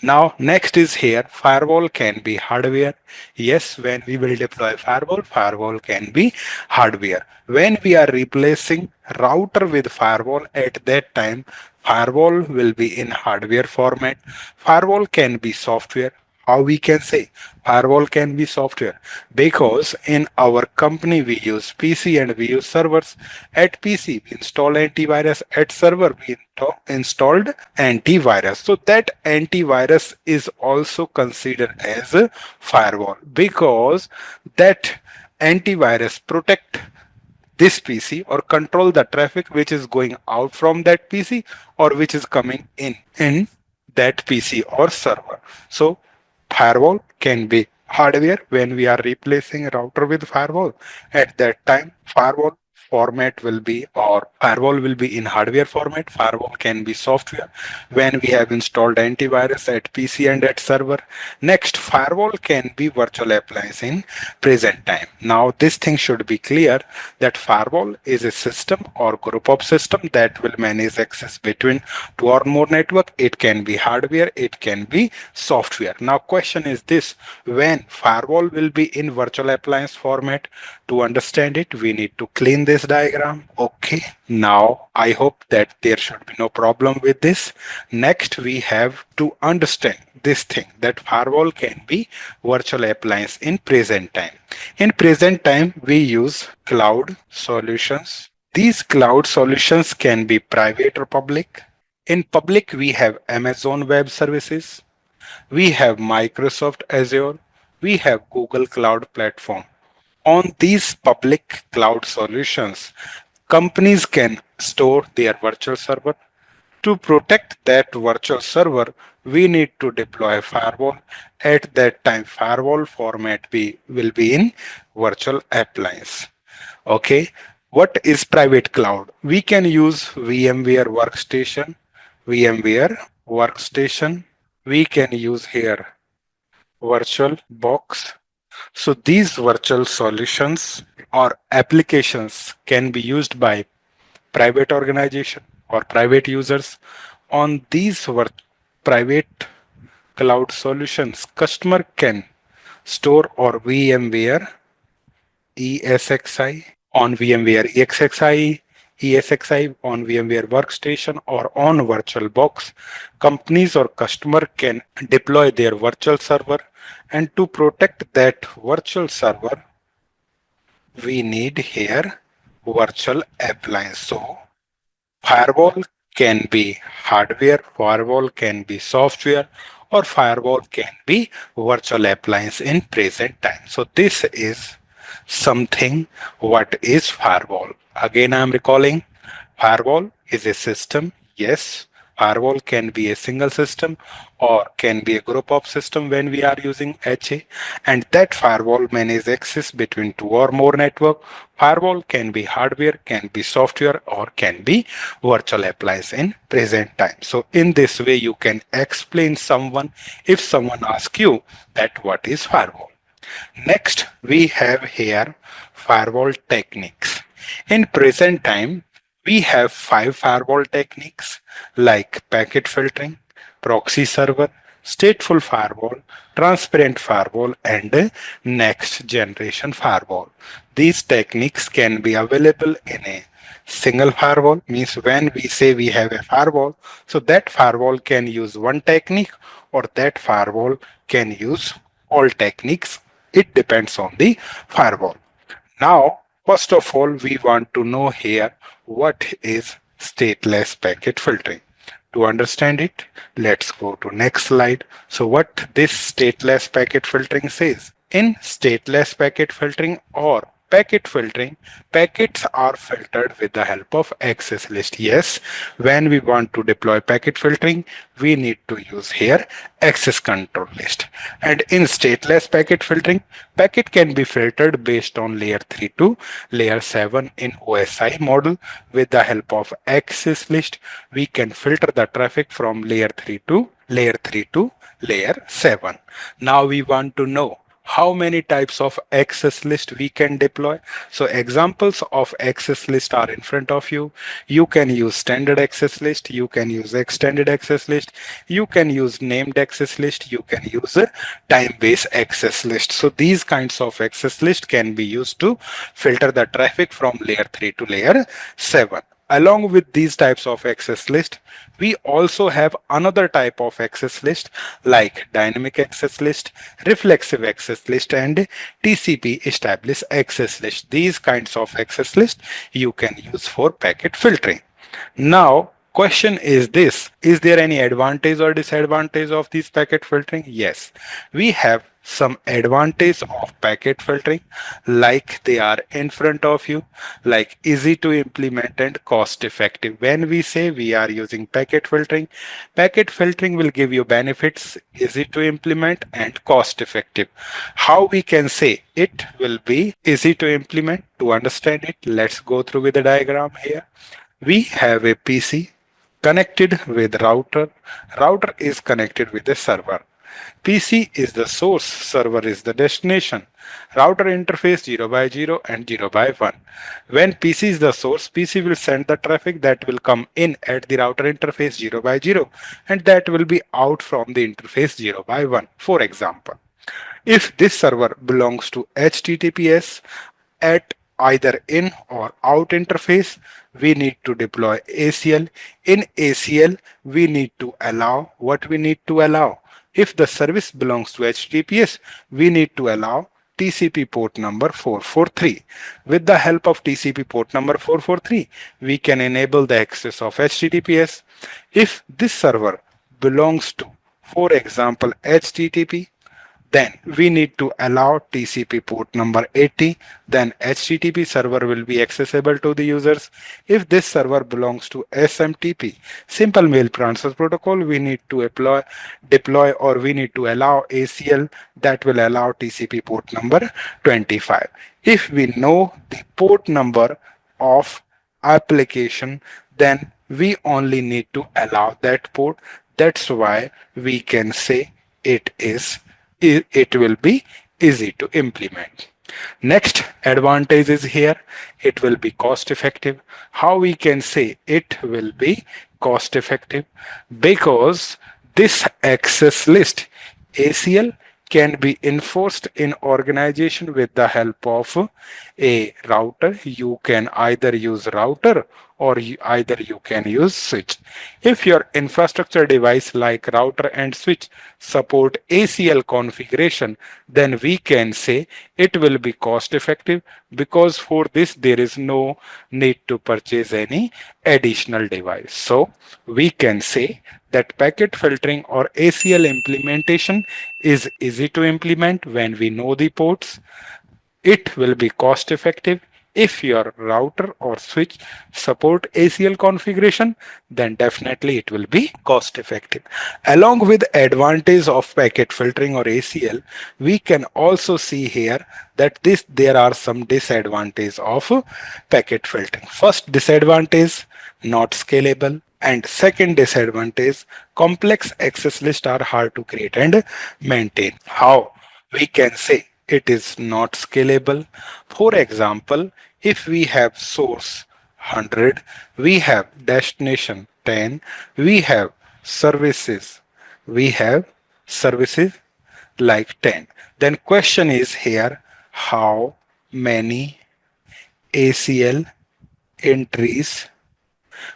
Now, next is here, firewall can be hardware. Yes, when we will deploy firewall, firewall can be hardware. When we are replacing router with firewall, at that time, firewall will be in hardware format. Firewall can be software. How we can say firewall can be software? Because in our company we use PC and we use servers. At PC we install antivirus, at server we installed antivirus. So that antivirus is also considered as a firewall, because that antivirus protect this PC or control the traffic which is going out from that PC or which is coming in that PC or server. So firewall can be hardware. When we are replacing a router with firewall, at that time firewall format will be, or firewall will be in hardware format. Firewall can be software when we have installed antivirus at PC and at server. Next, firewall can be virtual appliance in present time. Now this thing should be clear that firewall is a system or group of system that will manage access between two or more network. It can be hardware, it can be software. Now question is this: when firewall will be in virtual appliance format, to understand it we need to clean this diagram. Okay, now I hope that there should be no problem with this. Next, we have to understand this thing that firewall can be virtual appliance in present time. In present time, we use cloud solutions. These cloud solutions can be private or public. In public, we have Amazon Web Services, we have Microsoft Azure, we have Google Cloud Platform. On these public cloud solutions, companies can store their virtual server. To protect that virtual server, we need to deploy a firewall. At that time, firewall format will be in virtual appliance. Okay, what is private cloud? We can use VMware Workstation, VMware Workstation. We can use here virtual box. So these virtual solutions or applications can be used by private organization or private users. On these private cloud solutions, customer can store or VMware ESXi on VMware EXXi, ESXi on VMware Workstation or on VirtualBox. Companies or customer can deploy their virtual server, and to protect that virtual server, we need here virtual appliance. So firewall can be hardware, firewall can be software, or firewall can be virtual appliance in present time. So this is something what is firewall. Again, I'm recalling, firewall is a system. Yes, firewall can be a single system or can be a group of system when we are using HA, and that firewall manages access between two or more network. Firewall can be hardware, can be software, or can be virtual appliance in present time. So in this way you can explain someone if someone asks you that what is firewall. Next, we have here firewall techniques. In present time, we have 5 firewall techniques like packet filtering, proxy server, stateful firewall, transparent firewall, and next generation firewall. These techniques can be available in a single firewall, means when we say we have a firewall, so that firewall can use one technique or that firewall can use all techniques. It depends on the firewall. Now, first of all, we want to know here what is stateless packet filtering. To understand it, let's go to next slide. So what this stateless packet filtering says. In stateless packet filtering or packet filtering, packets are filtered with the help of access list. Yes, when we want to deploy packet filtering, we need to use here access control list. And in stateless packet filtering, packet can be filtered based on layer 3 to layer 7 in OSI model. With the help of access list, we can filter the traffic from layer 3 to layer 7. Now we want to know how many types of access list we can deploy. So examples of access list are in front of you. You can use standard access list, you can use extended access list, you can use named access list, you can use a time-based access list. So these kinds of access list can be used to filter the traffic from layer 3 to layer 7. Along with these types of access list, we also have another type of access list like dynamic access list, reflexive access list, and TCP established access list. These kinds of access list you can use for packet filtering. Now, question is this: is there any advantage or disadvantage of this packet filtering? Yes, we have some advantage of packet filtering, like they are in front of you, like easy to implement and cost effective. When we say we are using packet filtering will give you benefits, easy to implement and cost effective. How we can say it will be easy to implement? To understand it, let's go through with the diagram here. We have a PC connected with router. Router is connected with a server. PC is the source, server is the destination. Router interface 0 by 0 and 0 by 1. When PC is the source, PC will send the traffic that will come in at the router interface 0 by 0 and that will be out from the interface 0 by 1. For example, if this server belongs to HTTPS at either in or out interface, we need to deploy ACL. In ACL, we need to allow what we need to allow. If the service belongs to HTTPS, we need to allow TCP port number 443. With the help of TCP port number 443, we can enable the access of HTTPS. If this server belongs to, for example, HTTP, then we need to allow TCP port number 80. Then HTTP server will be accessible to the users. If this server belongs to SMTP, Simple Mail Transfer Protocol, we need to deploy or we need to allow ACL that will allow TCP port number 25. If we know the port number of application, then we only need to allow that port. That's why we can say it will be easy to implement. Next advantage is here, it will be cost effective. How we can say it will be cost effective? Because this access list ACL can be enforced in organization with the help of a router. You can either use router or either you can use switch. If your infrastructure device like router and switch support ACL configuration, then we can say it will be cost effective, because for this there is no need to purchase any additional device. So we can say that packet filtering or ACL implementation is easy to implement when we know the ports. It will be cost effective. If your router or switch support ACL configuration, then definitely it will be cost effective. Along with advantage of packet filtering or ACL, we can also see here that there are some disadvantages of packet filtering. First disadvantage, not scalable. And second disadvantage, complex access lists are hard to create and maintain. How we can say it is not scalable? For example, if we have source 100, we have destination 10, we have services, we have services like 10. Then question is here, how many ACL entries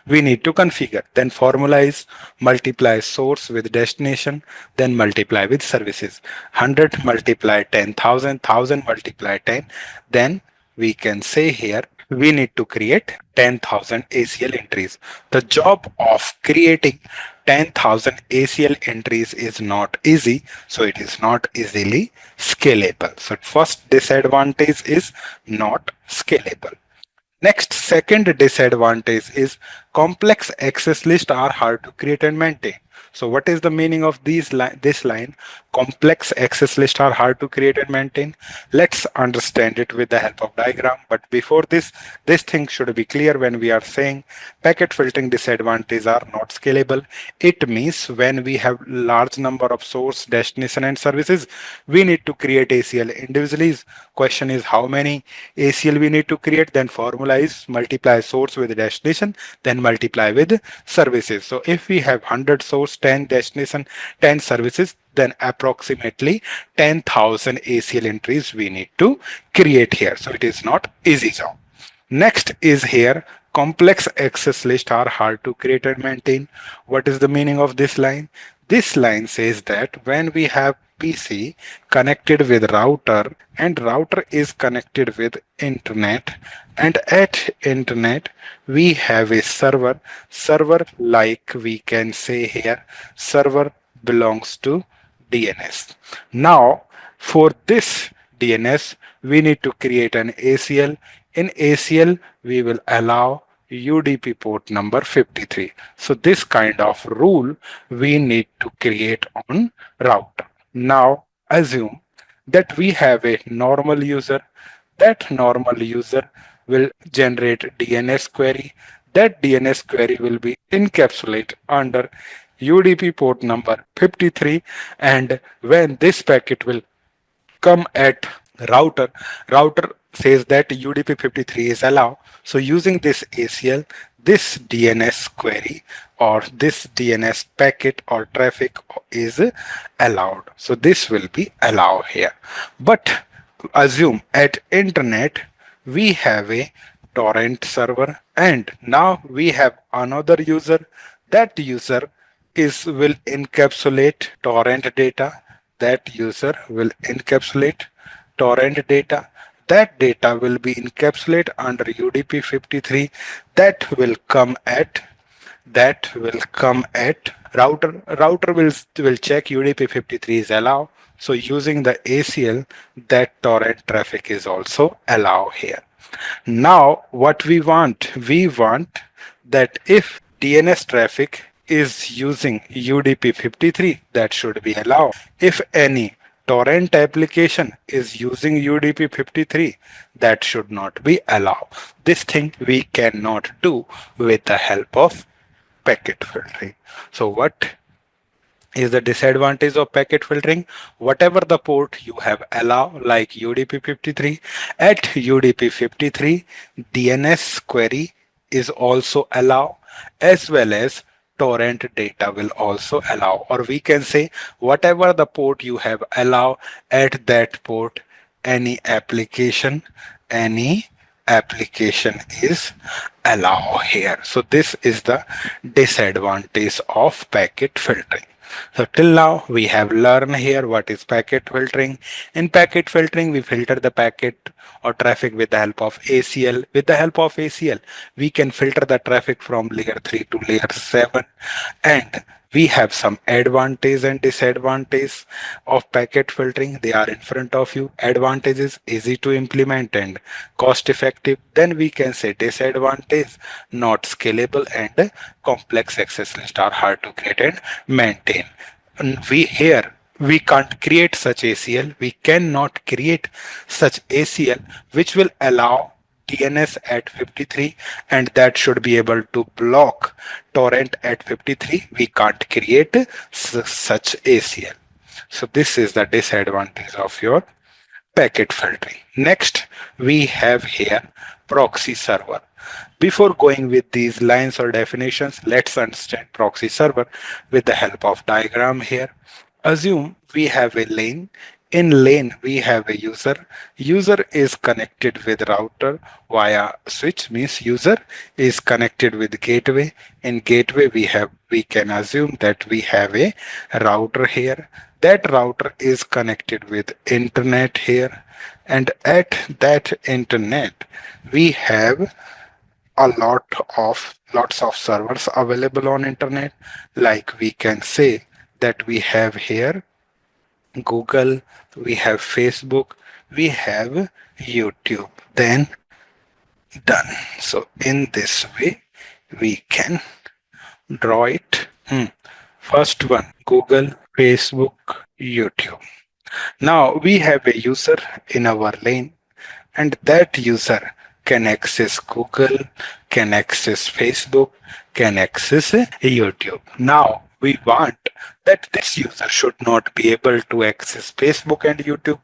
we need to configure. Then formula is multiply source with destination, then multiply with services. 100 multiply 10,000, 1000 multiply 10. Then we can say here we need to create 10,000 ACL entries. The job of creating 10,000 ACL entries is not easy, so it is not easily scalable. So first disadvantage is not scalable. Next, second disadvantage is complex access lists are hard to create and maintain. So what is the meaning of this line? Complex access lists are hard to create and maintain. Let's understand it with the help of diagram. But before this thing should be clear. When we are saying packet filtering disadvantages are not scalable, it means when we have large number of source, destination and services, we need to create ACL individually. Question is how many ACL we need to create. Then formula is multiply source with destination, then multiply with services. So if we have 100 source, 10 destination, 10 services, then approximately 10,000 ACL entries we need to create here. So it is not easy job. Next is here, complex access lists are hard to create and maintain. What is the meaning of this line? This line says that when we have PC connected with router and router is connected with internet, and at internet we have a server like we can say here server belongs to DNS. Now for this DNS we need to create an ACL. In ACL we will allow UDP port number 53. So this kind of rule we need to create on router. Now assume that we have a normal user. That normal user will generate DNS query. That DNS query will be encapsulated under UDP port number 53, and when this packet will come at router, router says that UDP53 is allowed. So using this ACL, this DNS query or this DNS packet or traffic is allowed. So this will be allowed here. But assume at internet we have a torrent server and now we have another user. That user is will encapsulate torrent data. That user will encapsulate torrent data. That data will be encapsulated under UDP53. That will come at router will check UDP53 is allowed. So using the ACL, that torrent traffic is also allowed here. Now what we want that if DNS traffic is using UDP53, that should be allowed. If any torrent application is using UDP53, that should not be allowed. This thing we cannot do with the help of packet filtering. So what is the disadvantage of packet filtering? Whatever the port you have allowed, like UDP53, at UDP53 DNS query is also allowed, as well as torrent data will also allow, or we can say whatever the port you have allowed at that port, any application is allowed here. So this is the disadvantage of packet filtering. So till now we have learned here what is packet filtering. In packet filtering we filter the packet or traffic with the help of ACL. With the help of ACL we can filter the traffic from layer 3 to layer 7, and we have some advantage and disadvantage of packet filtering. They are in front of you. Advantage is easy to implement and cost effective. Then we can say disadvantage, not scalable and complex access lists are hard to create and maintain. And we can't create such ACL. We cannot create such ACL which will allow DNS at 53, and that should be able to block torrent at 53. We can't create such ACL. So this is the disadvantage of your packet filtering. Next, we have here proxy server. Before going with these lines or definitions, let's understand proxy server with the help of diagram here. Assume we have a lane. In lane, we have a user. User is connected with router via switch, means user is connected with gateway. In gateway, we can assume that we have a router here. That router is connected with internet here. And at that internet, we have a lots of servers available on internet. Like we can say that we have here Google, we have Facebook, we have YouTube. Then done. So in this way, we can draw it. First one, Google, Facebook, YouTube. Now we have a user in our lane, and that user can access Google, can access Facebook, can access YouTube. Now we want that this user should not be able to access Facebook and YouTube.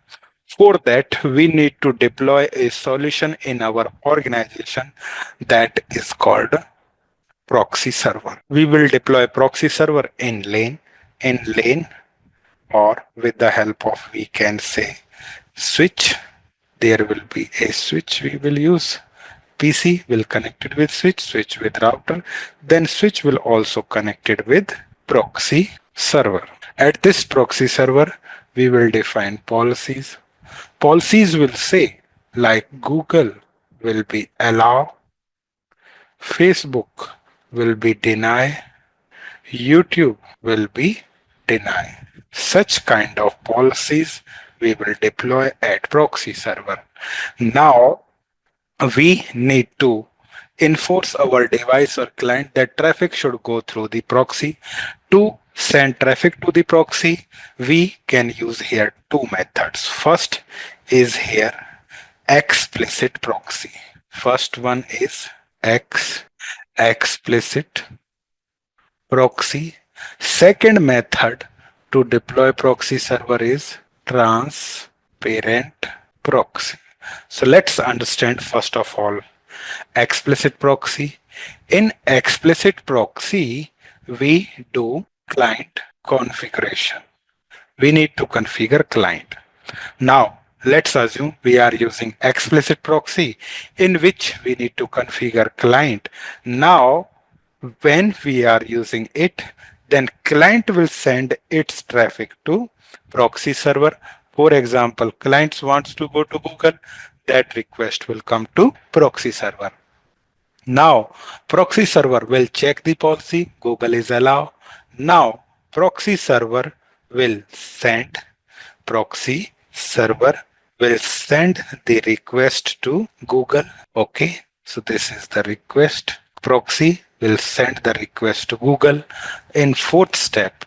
For that, we need to deploy a solution in our organization that is called proxy server. We will deploy proxy server in lane, or with the help of, we can say, switch. There will be a switch we will use. PC will connect it with switch, switch with router, then switch will also connect it with proxy server. At this proxy server, we will define policies. Policies will say like Google will be allow, Facebook will be deny, YouTube will be deny. Such kind of policies we will deploy at proxy server. Now we need to enforce our device or client that traffic should go through the proxy. To send traffic to the proxy, we can use here two methods. First is here explicit proxy. First one is explicit proxy. Second method to deploy proxy server is transparent proxy. So let's understand first of all explicit proxy. In explicit proxy, we do client configuration. We need to configure client. Now, let's assume we are using explicit proxy in which we need to configure client. Now, when we are using it, then client will send its traffic to proxy server. For example, clients wants to go to Google, that request will come to proxy server. Now, proxy server will check the policy, Google is allow. Now, proxy server will send the request to Google. Okay, so this is the request. Proxy will send the request to Google. In fourth step,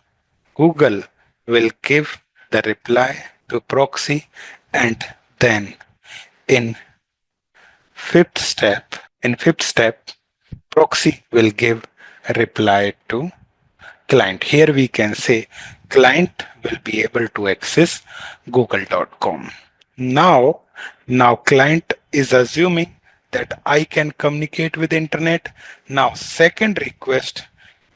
Google will give the reply to proxy, and then in fifth step, proxy will give a reply to client. Here we can say client will be able to access google.com. Now client is assuming that I can communicate with internet. Now second request,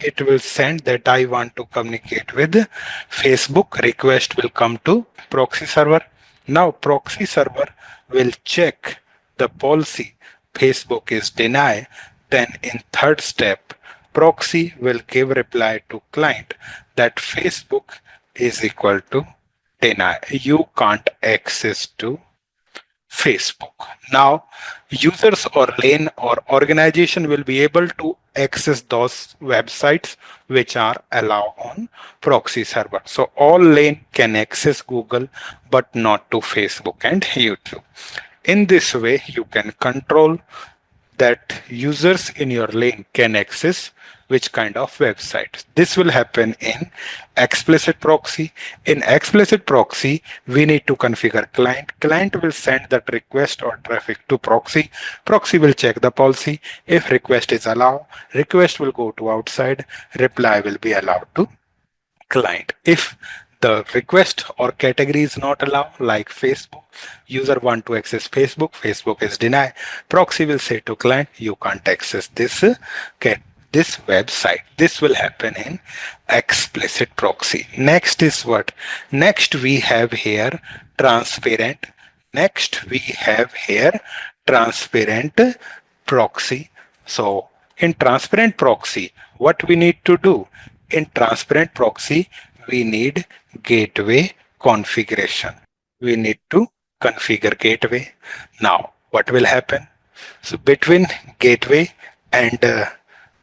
it will send that I want to communicate with Facebook. Request will come to proxy server. Now proxy server will check the policy. Facebook is deny. Then in third step, proxy will give reply to client that Facebook is equal to deny. You can't access to Facebook. Now, users or lane or organization will be able to access those websites which are allowed on proxy server. So all lane can access Google, but not to Facebook and YouTube. In this way, you can control that users in your lane can access which kind of websites. This will happen in explicit proxy. In explicit proxy, we need to configure client. Client will send that request or traffic to proxy. Proxy will check the policy. If request is allowed, request will go to outside. Reply will be allowed to client. If the request or category is not allowed, like Facebook, user want to access Facebook, Facebook is denied. Proxy will say to client, you can't access this this website. This will happen in explicit proxy. Next is what? Next we have here transparent. Next we have here transparent proxy. So in transparent proxy, what we need to do? In transparent proxy, we need gateway configuration. We need to configure gateway. Now, what will happen? So between gateway and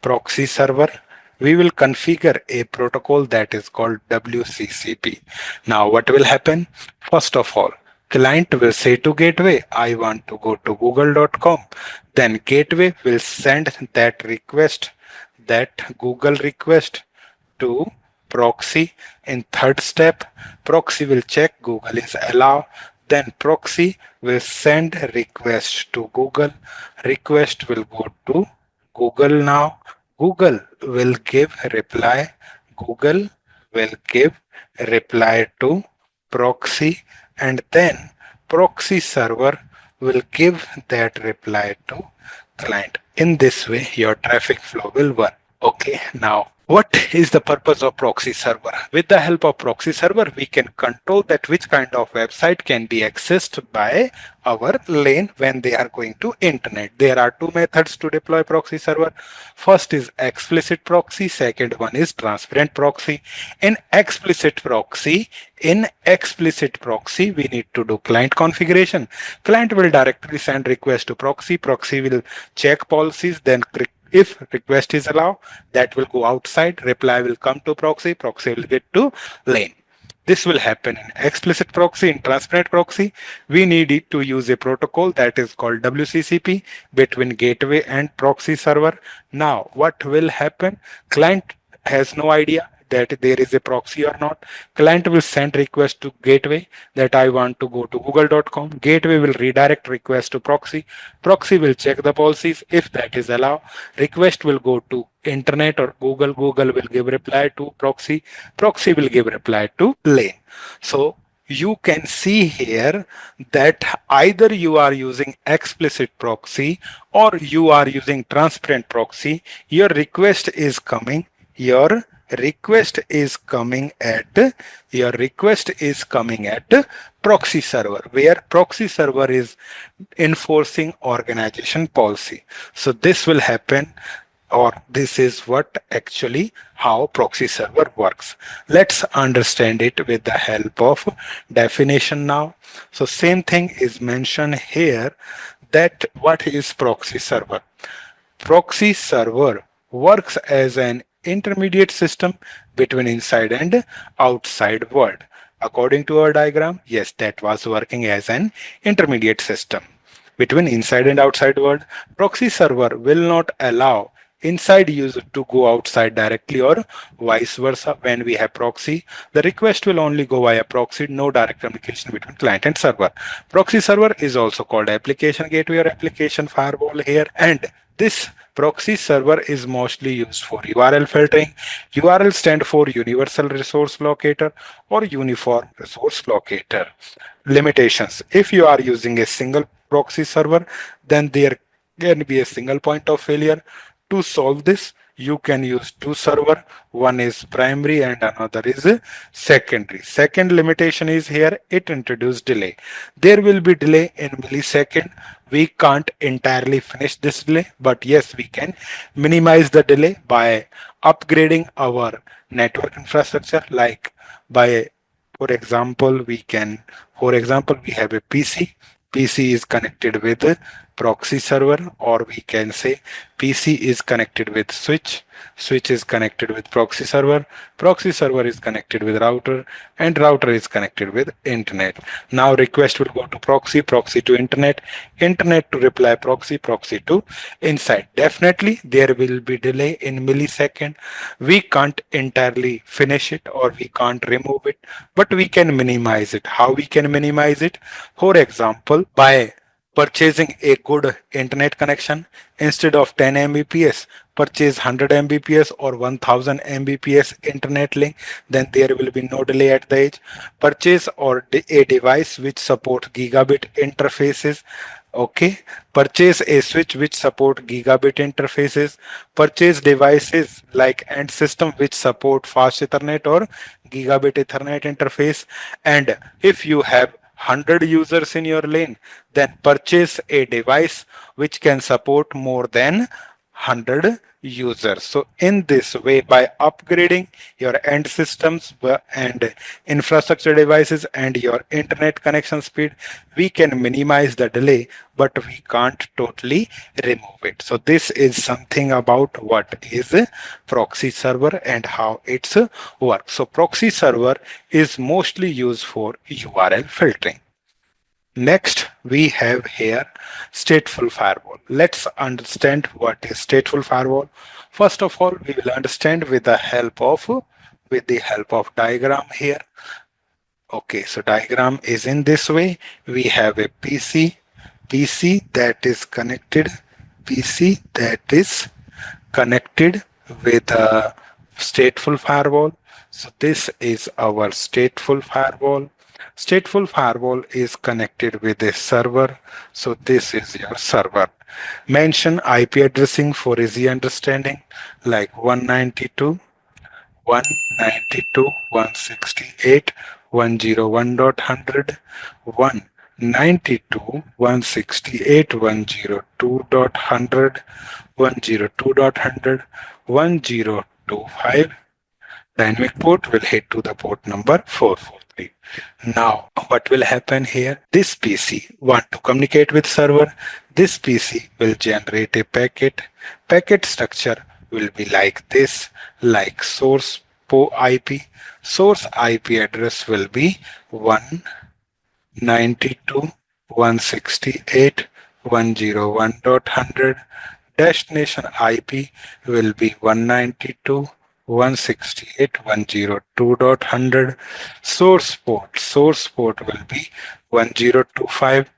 proxy server, we will configure a protocol that is called WCCP. Now, what will happen? First of all, client will say to gateway, I want to go to google.com. Then gateway will send that request, that Google request to proxy. In third step, proxy will check Google is allowed. Then proxy will send a request to Google. Request will go to Google now. Google will give reply. Google will give reply to proxy, and then proxy server will give that reply to client. In this way, your traffic flow will work. Okay, now what is the purpose of proxy server? With the help of proxy server, we can control that which kind of website can be accessed by our lane when they are going to internet. There are two methods to deploy proxy server. First is explicit proxy. Second one is transparent proxy. In explicit proxy, we need to do client configuration. Client will directly send request to proxy. Proxy will check policies, then if request is allowed, that will go outside, reply will come to proxy, proxy will get to lane. This will happen in explicit proxy. In transparent proxy, we need it to use a protocol that is called WCCP between gateway and proxy server. Now, what will happen? Client has no idea that there is a proxy or not. Client will send request to gateway that I want to go to google.com. Gateway will redirect request to proxy. Proxy will check the policies. If that is allowed, request will go to internet or Google. Google will give reply to proxy. Proxy will give reply to lane. So you can see here that either you are using explicit proxy or you are using transparent proxy. Your request is coming at proxy server, where proxy server is enforcing organization policy. So this will happen, or this is what actually how proxy server works. Let's understand it with the help of definition now. So same thing is mentioned here, that what is proxy server? Proxy server works as an intermediate system between inside and outside world. According to our diagram, yes, that was working as an intermediate system between inside and outside world. Proxy server will not allow inside user to go outside directly or vice versa. When we have proxy, the request will only go via proxy, no direct communication between client and server. Proxy server is also called application gateway or application firewall here, and this proxy server is mostly used for URL filtering. URL stand for Universal Resource Locator or Uniform Resource Locator. Limitations: if you are using a single proxy server, then there can be a single point of failure. To solve this, you can use two servers. One is primary and another is secondary. Second limitation is here, it introduces delay. There will be delay in millisecond. We can't entirely finish this delay, but yes, we can minimize the delay by upgrading our network infrastructure. Like by, for example, we have a PC. PC is connected with proxy server, or we can say PC is connected with switch. Switch is connected with proxy server is connected with router, and router is connected with internet. Now request will go to proxy to internet to reply proxy to inside. Definitely there will be delay in millisecond. We can't entirely finish it or we can't remove it, but we can minimize it. How we can minimize it? For example, by purchasing a good internet connection. Instead of 10 Mbps, purchase 100 Mbps or 1000 Mbps internet link, then there will be no delay at the edge. Purchase or a device which support gigabit interfaces Okay, purchase a switch which support gigabit interfaces, purchase devices like end system which support fast ethernet or gigabit ethernet interface. And if you have 100 users in your lane, then purchase a device which can support more than 100 users. So in this way, by upgrading your end systems and infrastructure devices and your internet connection speed, we can minimize the delay, but we can't totally remove it. So this is something about what is a proxy server and how it's works. So proxy server is mostly used for URL filtering. Next, we have here stateful firewall. Let's understand what is stateful firewall. First of all, we will understand with the help of diagram here. Okay, so diagram is in this way. We have a PC that is connected, PC that is connected with a stateful firewall. So this is our stateful firewall. Stateful firewall is connected with a server. So this is your server. Mention IP addressing for easy understanding, like 192.168.101.100, dynamic port will hit to the port number 443. Now, what will happen here? This PC want to communicate with server. This PC will generate a packet. Packet structure will be like this, like source IP. Source IP address will be 192.168.101.100. Destination IP will be 192.168.102.100. Source port will be 1025.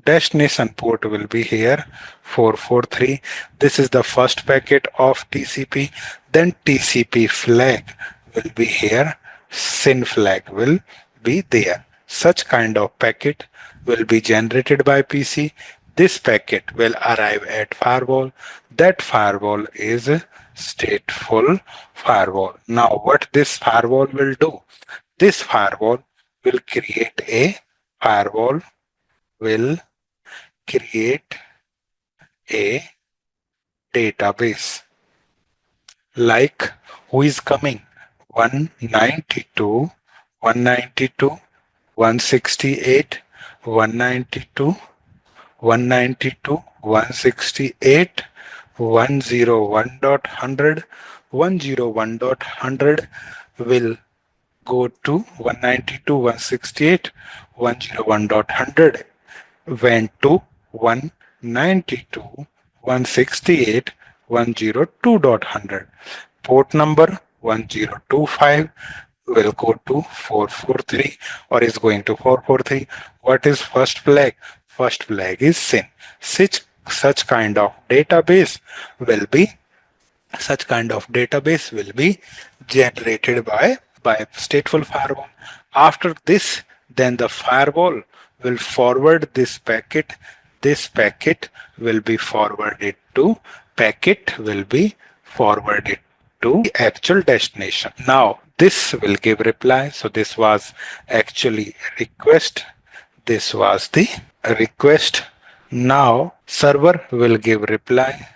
Destination port will be here 443. This is the first packet of TCP. Then TCP flag will be here. SYN flag will be there. Such kind of packet will be generated by PC. This packet will arrive at firewall. That firewall is stateful firewall. Now what this firewall will do? This firewall will create a firewall will create a database, like who is coming, 192, 192, 168, 192, 192, 168, 101.100, 101.100 will go to 192, 168, 101.100 went to 192, 168, 102.100. Port number 1025 will go to 443 or is going to 443. What is first flag? First flag is SYN. Such kind of database will be generated by stateful firewall. After this, then the firewall will forward this packet. This packet will be forwarded to the actual destination. Now this will give reply. So this was actually request. This was the request. Now server will give reply.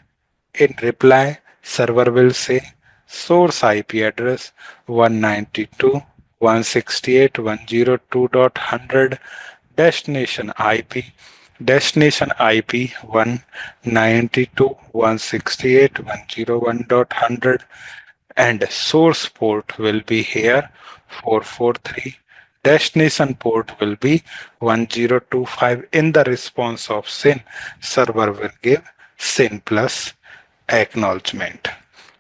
In reply, server will say source IP address 192.168.102.100, destination IP 192.168.101.100, and source port will be here 443. Destination port will be 1025. In the response of SYN, server will give SYN plus acknowledgement.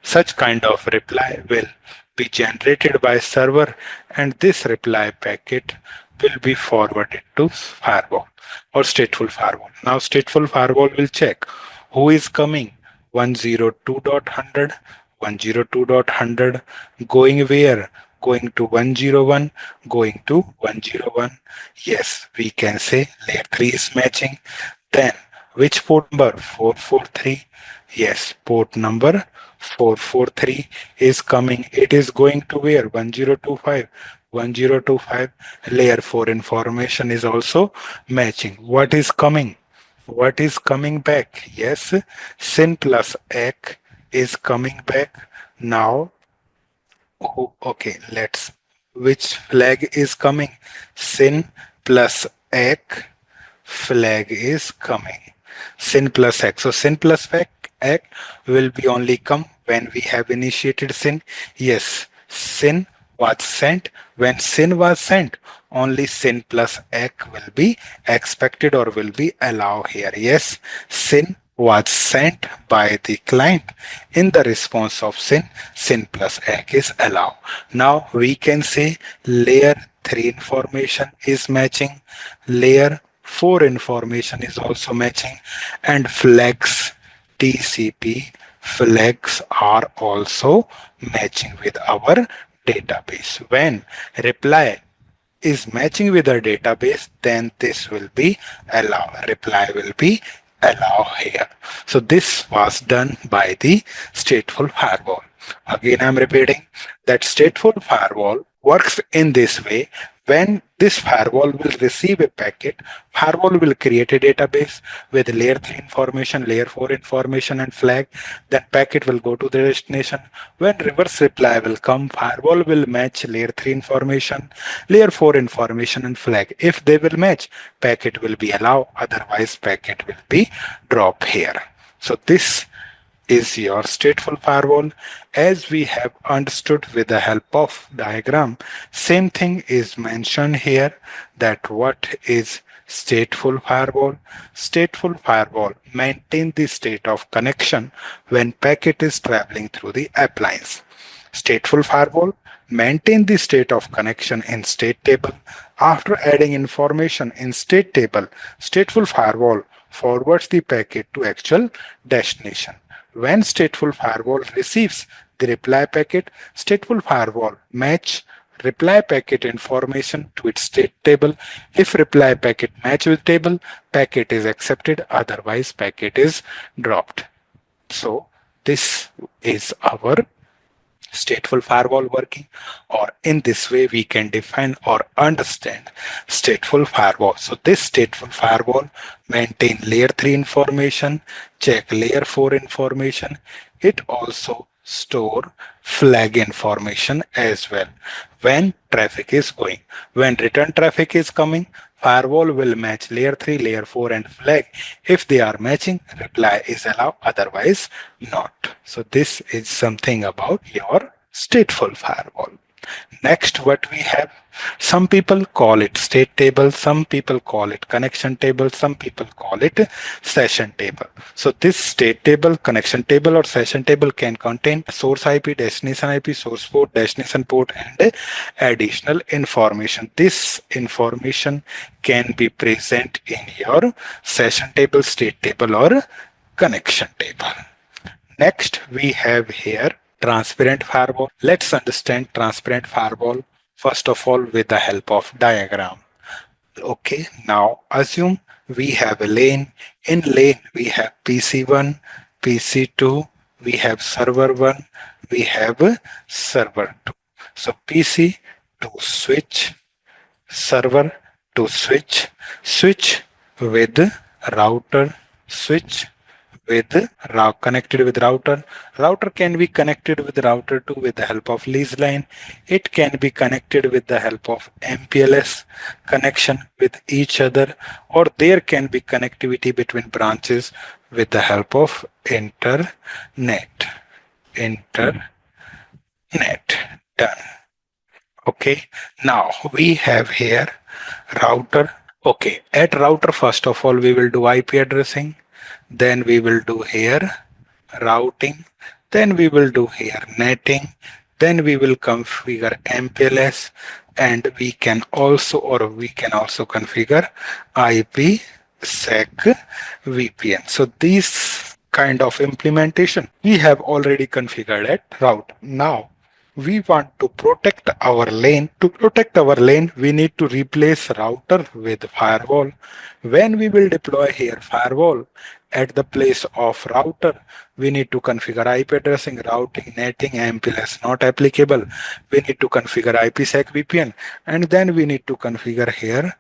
Such kind of reply will be generated by server, and this reply packet will be forwarded to firewall or stateful firewall. Now stateful firewall will check who is coming, 102.100, 102.100, going where? Going to 101, going to 101. Yes, we can say layer 3 is matching. Then Which port number? 443. Yes, port number 443 is coming. It is going to where? 1025. 1025. Layer 4 information is also matching. What is coming? What is coming back? Yes, sin plus ek is coming back. Now, okay, let's. Which flag is coming? Sin plus ek flag is coming. Sin plus X. So sin plus X will be only come when we have initiated sin. Yes, sin was sent. When sin was sent, only sin plus X will be expected or will be allowed here. Yes, sin was sent by the client. In the response of sin, sin plus X is allowed. Now we can say layer 3 information is matching, layer 4 information is also matching, and flags, TCP flags are also matching with our database. When reply is matching with our database, then this will be allowed. Reply will be allowed here. So this was done by the stateful firewall. Again, I'm repeating that stateful firewall works in this way. When this firewall will receive a packet, firewall will create a database with layer 3 information, layer 4 information and flag. Then packet will go to the destination. When reverse reply will come, firewall will match layer 3 information, layer 4 information and flag. If they will match, packet will be allowed. Otherwise, packet will be dropped here. So this is your stateful firewall. As we have understood with the help of diagram, same thing is mentioned here, that what is stateful firewall. Stateful firewall maintain the state of connection when packet is traveling through the appliance. Stateful firewall maintain the state of connection in state table. After adding information in state table, stateful firewall forwards the packet to actual destination. When stateful firewall receives the reply packet, stateful firewall match reply packet information to its state table. If reply packet match with table, packet is accepted, otherwise packet is dropped. So this is our stateful firewall working, or in this way we can define or understand stateful firewall. So this stateful firewall maintain layer 3 information, check layer 4 information. It also store flag information as well when traffic is going. When return traffic is coming, firewall will match layer 3, layer 4 and flag. If they are matching, reply is allowed, otherwise not. So this is something about your stateful firewall. Next, what we have, some people call it state table, some people call it connection table, some people call it session table. So this state table, connection table or session table can contain source IP, destination IP, source port, destination port and additional information. This information can be present in your session table, state table or connection table. Next, we have here transparent firewall. Let's understand transparent firewall first of all with the help of diagram. Okay, now assume we have a lane. In lane we have PC1, PC2, we have server 1, we have server 2. So PC to switch, server to switch, switch with router, switch with connected with router. Router can be connected with router 2 with the help of lease line. It can be connected with the help of MPLS connection with each other, or there can be connectivity between branches with the help of internet. Internet. Done. Okay, now we have here router. Okay, at router first of all we will do IP addressing, then we will do here routing, then we will do here netting, then we will configure MPLS, and we can also configure IPsec VPN. So these kind of implementation we have already configured at route. Now we want to protect our lane. To protect our lane, we need to replace router with firewall. When we will deploy here firewall, at the place of router, we need to configure IP addressing, routing, netting, MPLS not applicable. We need to configure IPsec VPN, and then we need to configure here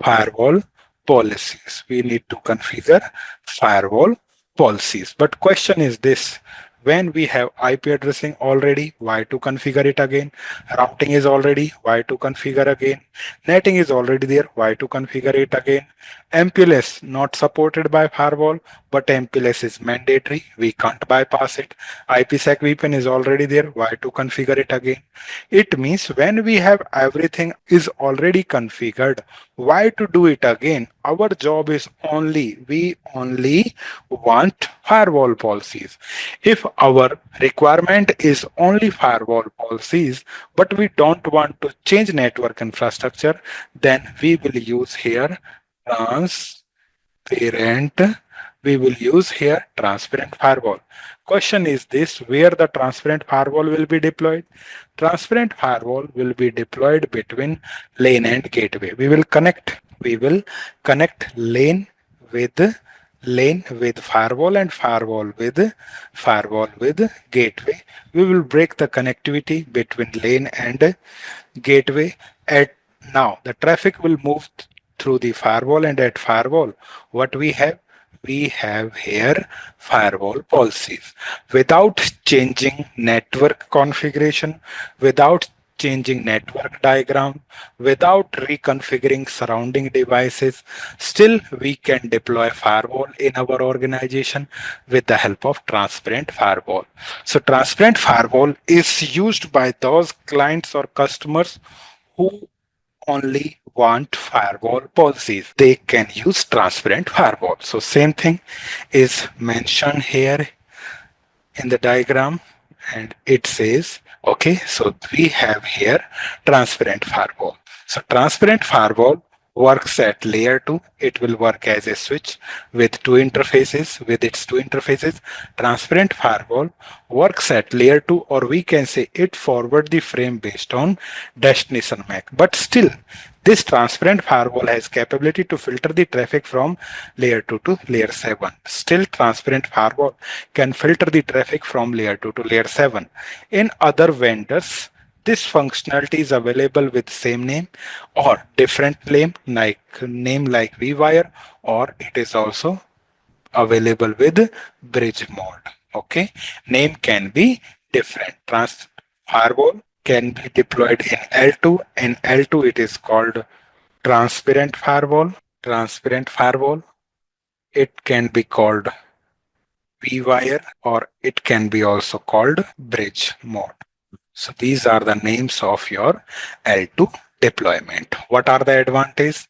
firewall policies. We need to configure firewall policies. But question is this: when we have IP addressing already, why to configure it again? Routing is already, why to configure again? Netting is already there, why to configure it again? MPLS not supported by firewall, but MPLS is mandatory. We can't bypass it. IPsec VPN is already there, why to configure it again? It means when we have everything is already configured, why to do it again? Our job is we only want firewall policies. If our requirement is only firewall policies, but we don't want to change network infrastructure, then we will use here transparent. We will use here transparent firewall. Question is this: where the transparent firewall will be deployed? Transparent firewall will be deployed between lane and gateway. We will connect lane with firewall and firewall with gateway. We will break the connectivity between lane and gateway. At now the traffic will move through the firewall, and at firewall what we have here firewall policies. Without changing network configuration, without changing network diagram, without reconfiguring surrounding devices, still we can deploy firewall in our organization with the help of transparent firewall. So transparent firewall is used by those clients or customers who only want firewall policies. They can use transparent firewall. So same thing is mentioned here in the diagram, and it says, okay, so we have here transparent firewall. So transparent firewall works at layer 2. It will work as a switch with its two interfaces. Transparent firewall works at layer 2, or we can say it forward the frame based on destination MAC. But still, this transparent firewall has capability to filter the traffic from layer 2 to layer 7. Still, transparent firewall can filter the traffic from layer 2 to layer 7. In other vendors, this functionality is available with same name or different name like vWire, or it is also available with bridge mode. Okay, name can be different. Firewall can be deployed in L2. In L2, it is called transparent firewall. Transparent firewall. It can be called vWire, or it can be also called bridge mode. So these are the names of your L2 deployment. What are the advantages?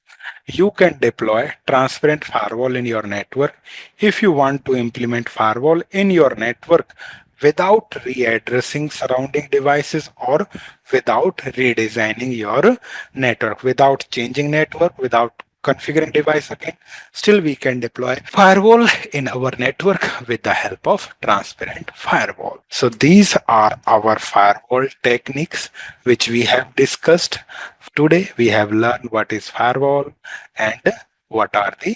You can deploy transparent firewall in your network if you want to implement firewall in your network without readdressing surrounding devices or without redesigning your network, without changing network, without configuring device again. Still we can deploy firewall in our network with the help of transparent firewall. So these are our firewall techniques which we have discussed. Today we have learned what is firewall and what are the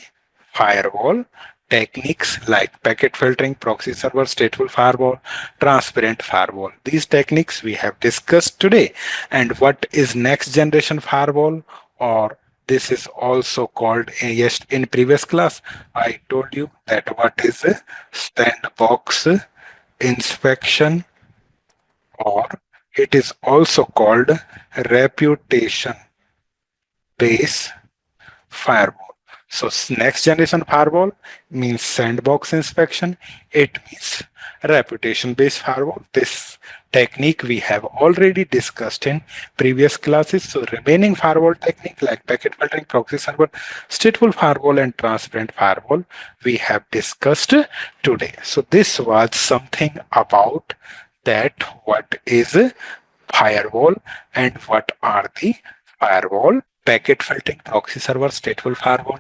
firewall techniques like packet filtering, proxy server, stateful firewall, transparent firewall. These techniques we have discussed today. And what is next generation firewall, or this is also called, yes, in previous class I told you that what is a sandbox inspection, or it is also called reputation based firewall. So next generation firewall means sandbox inspection. It means reputation based firewall. This technique we have already discussed in previous classes. So remaining firewall technique like packet filtering, proxy server, stateful firewall and transparent firewall we have discussed today. So this was something about that what is a firewall and what are the firewall: packet filtering, proxy server, stateful firewall,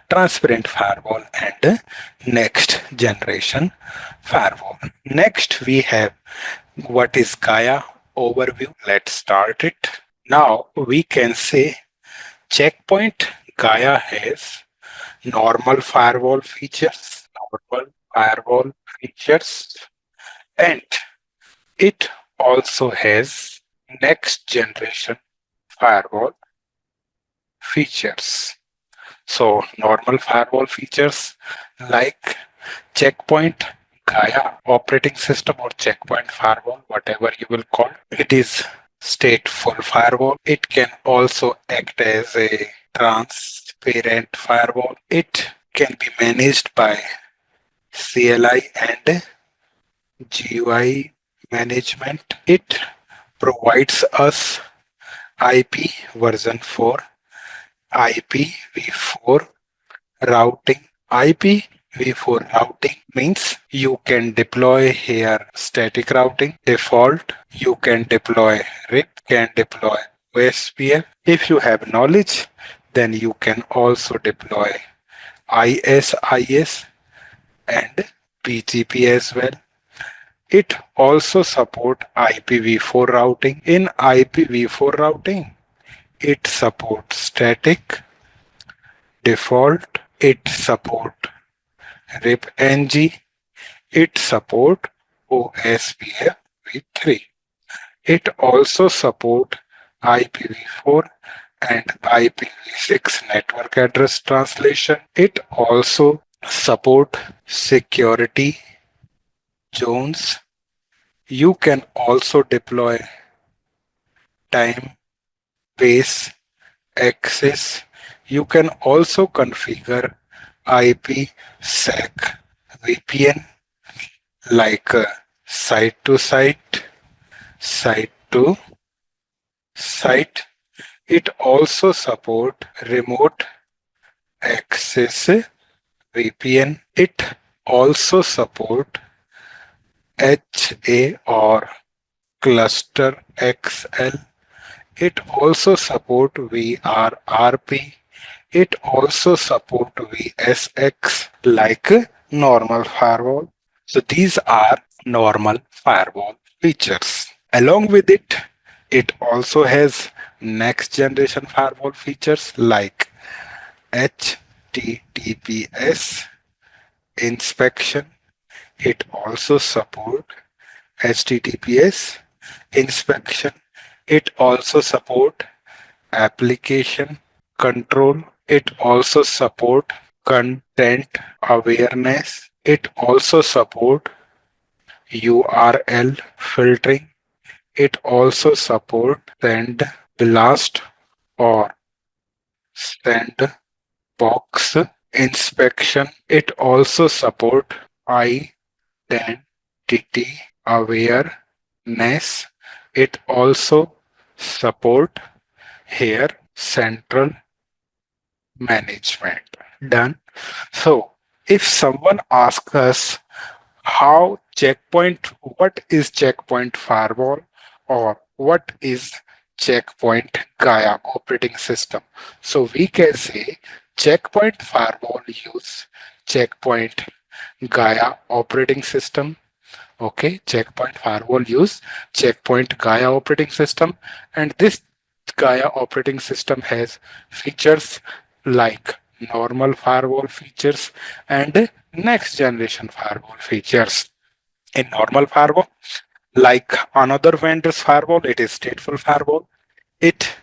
transparent firewall, and next generation firewall. Next, we have what is Gaia overview. Let's start it. Now we can say Checkpoint Gaia has normal firewall features, normal firewall features, and it also has next generation firewall features. So normal firewall features like Checkpoint Gaia operating system or Checkpoint firewall, whatever you will call. It is stateful firewall. It can also act as a transparent firewall. It can be managed by CLI and GUI management. It provides us IP version 4, IPv4 routing. IPv4 routing means you can deploy here static routing default. You can deploy RIP, can deploy OSPF. If you have knowledge, then you can also deploy ISIS and BGP as well. It also support IPv4 routing. In IPv4 routing, it supports static, default, it support RIP-NG, it support OSPF v3. It also support IPv4 and IPv6 network address translation. It also support security zones. You can also deploy time-based access. You can also configure IPsec VPN like site to site, site to site. It also support remote access VPN. It also support HA or cluster XL. It also support VRRP. It also support VSX like normal firewall. So these are normal firewall features. Along with it, it also has next generation firewall features like HTTPS inspection. It also support HTTPS inspection. It also support application control. It also support content awareness. It also support URL filtering. It also support send blast or sandbox inspection. It also support identity awareness. It also support here central management. Done. So if someone asks us how checkpoint, what is checkpoint firewall or what is checkpoint Gaia operating system, so we can say checkpoint firewall use checkpoint Gaia operating system. Okay, checkpoint firewall use checkpoint Gaia operating system, and this Gaia operating system has features like normal firewall features and next generation firewall features. In normal firewall, like another vendor's firewall, it is stateful firewall. It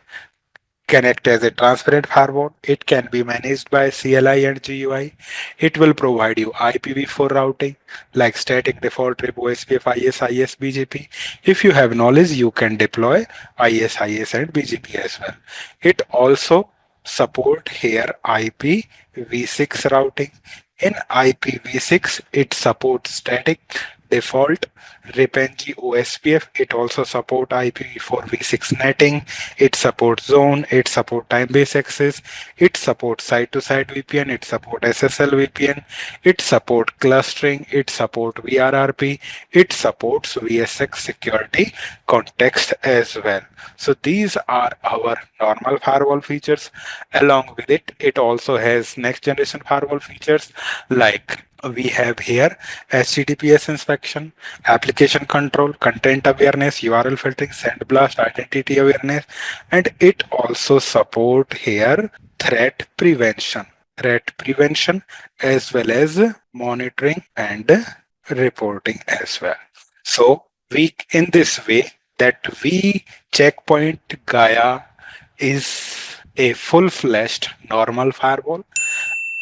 can act as a transparent firewall. It can be managed by CLI and GUI. It will provide you IPv4 routing like static, default, RIP, OSPF, ISIS, BGP. If you have knowledge, you can deploy ISIS and BGP as well. It also support here IPv6 routing. In IPv6, it supports static, default, RIP-NG, OSPF. It also support IPv4 v6 netting. It supports zone. It supports time-based access. It supports site-to-site VPN. It supports SSL VPN. It supports clustering. It supports VRRP. It supports VSX security context as well. So these are our normal firewall features. Along with it, it also has next generation firewall features like we have here HTTPS inspection, application control, content awareness, URL filtering, sandblast, identity awareness, and it also support here threat prevention as well as monitoring and reporting as well. So we in this way that we Checkpoint Gaia is a full-fledged normal firewall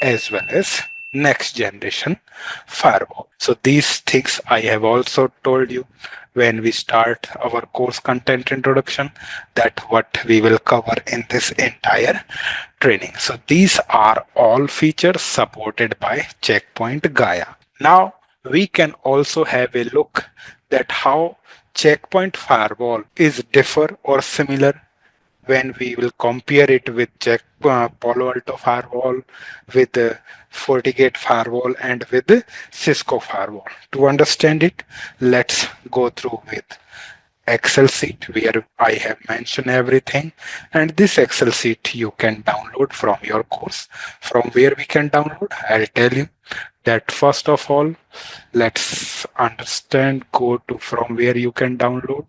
as well as next generation firewall. So these things I have also told you when we start our course content introduction, that what we will cover in this entire training. So these are all features supported by Checkpoint Gaia. Now we can also have a look that how Checkpoint firewall is differ or similar when we will compare it with Palo Alto firewall, with FortiGate firewall, and with the Cisco firewall. To understand it, let's go through with Excel sheet where I have mentioned everything, and this Excel sheet you can download from your course. From where we can download, I'll tell you that first of all, let's understand, go to from where you can download.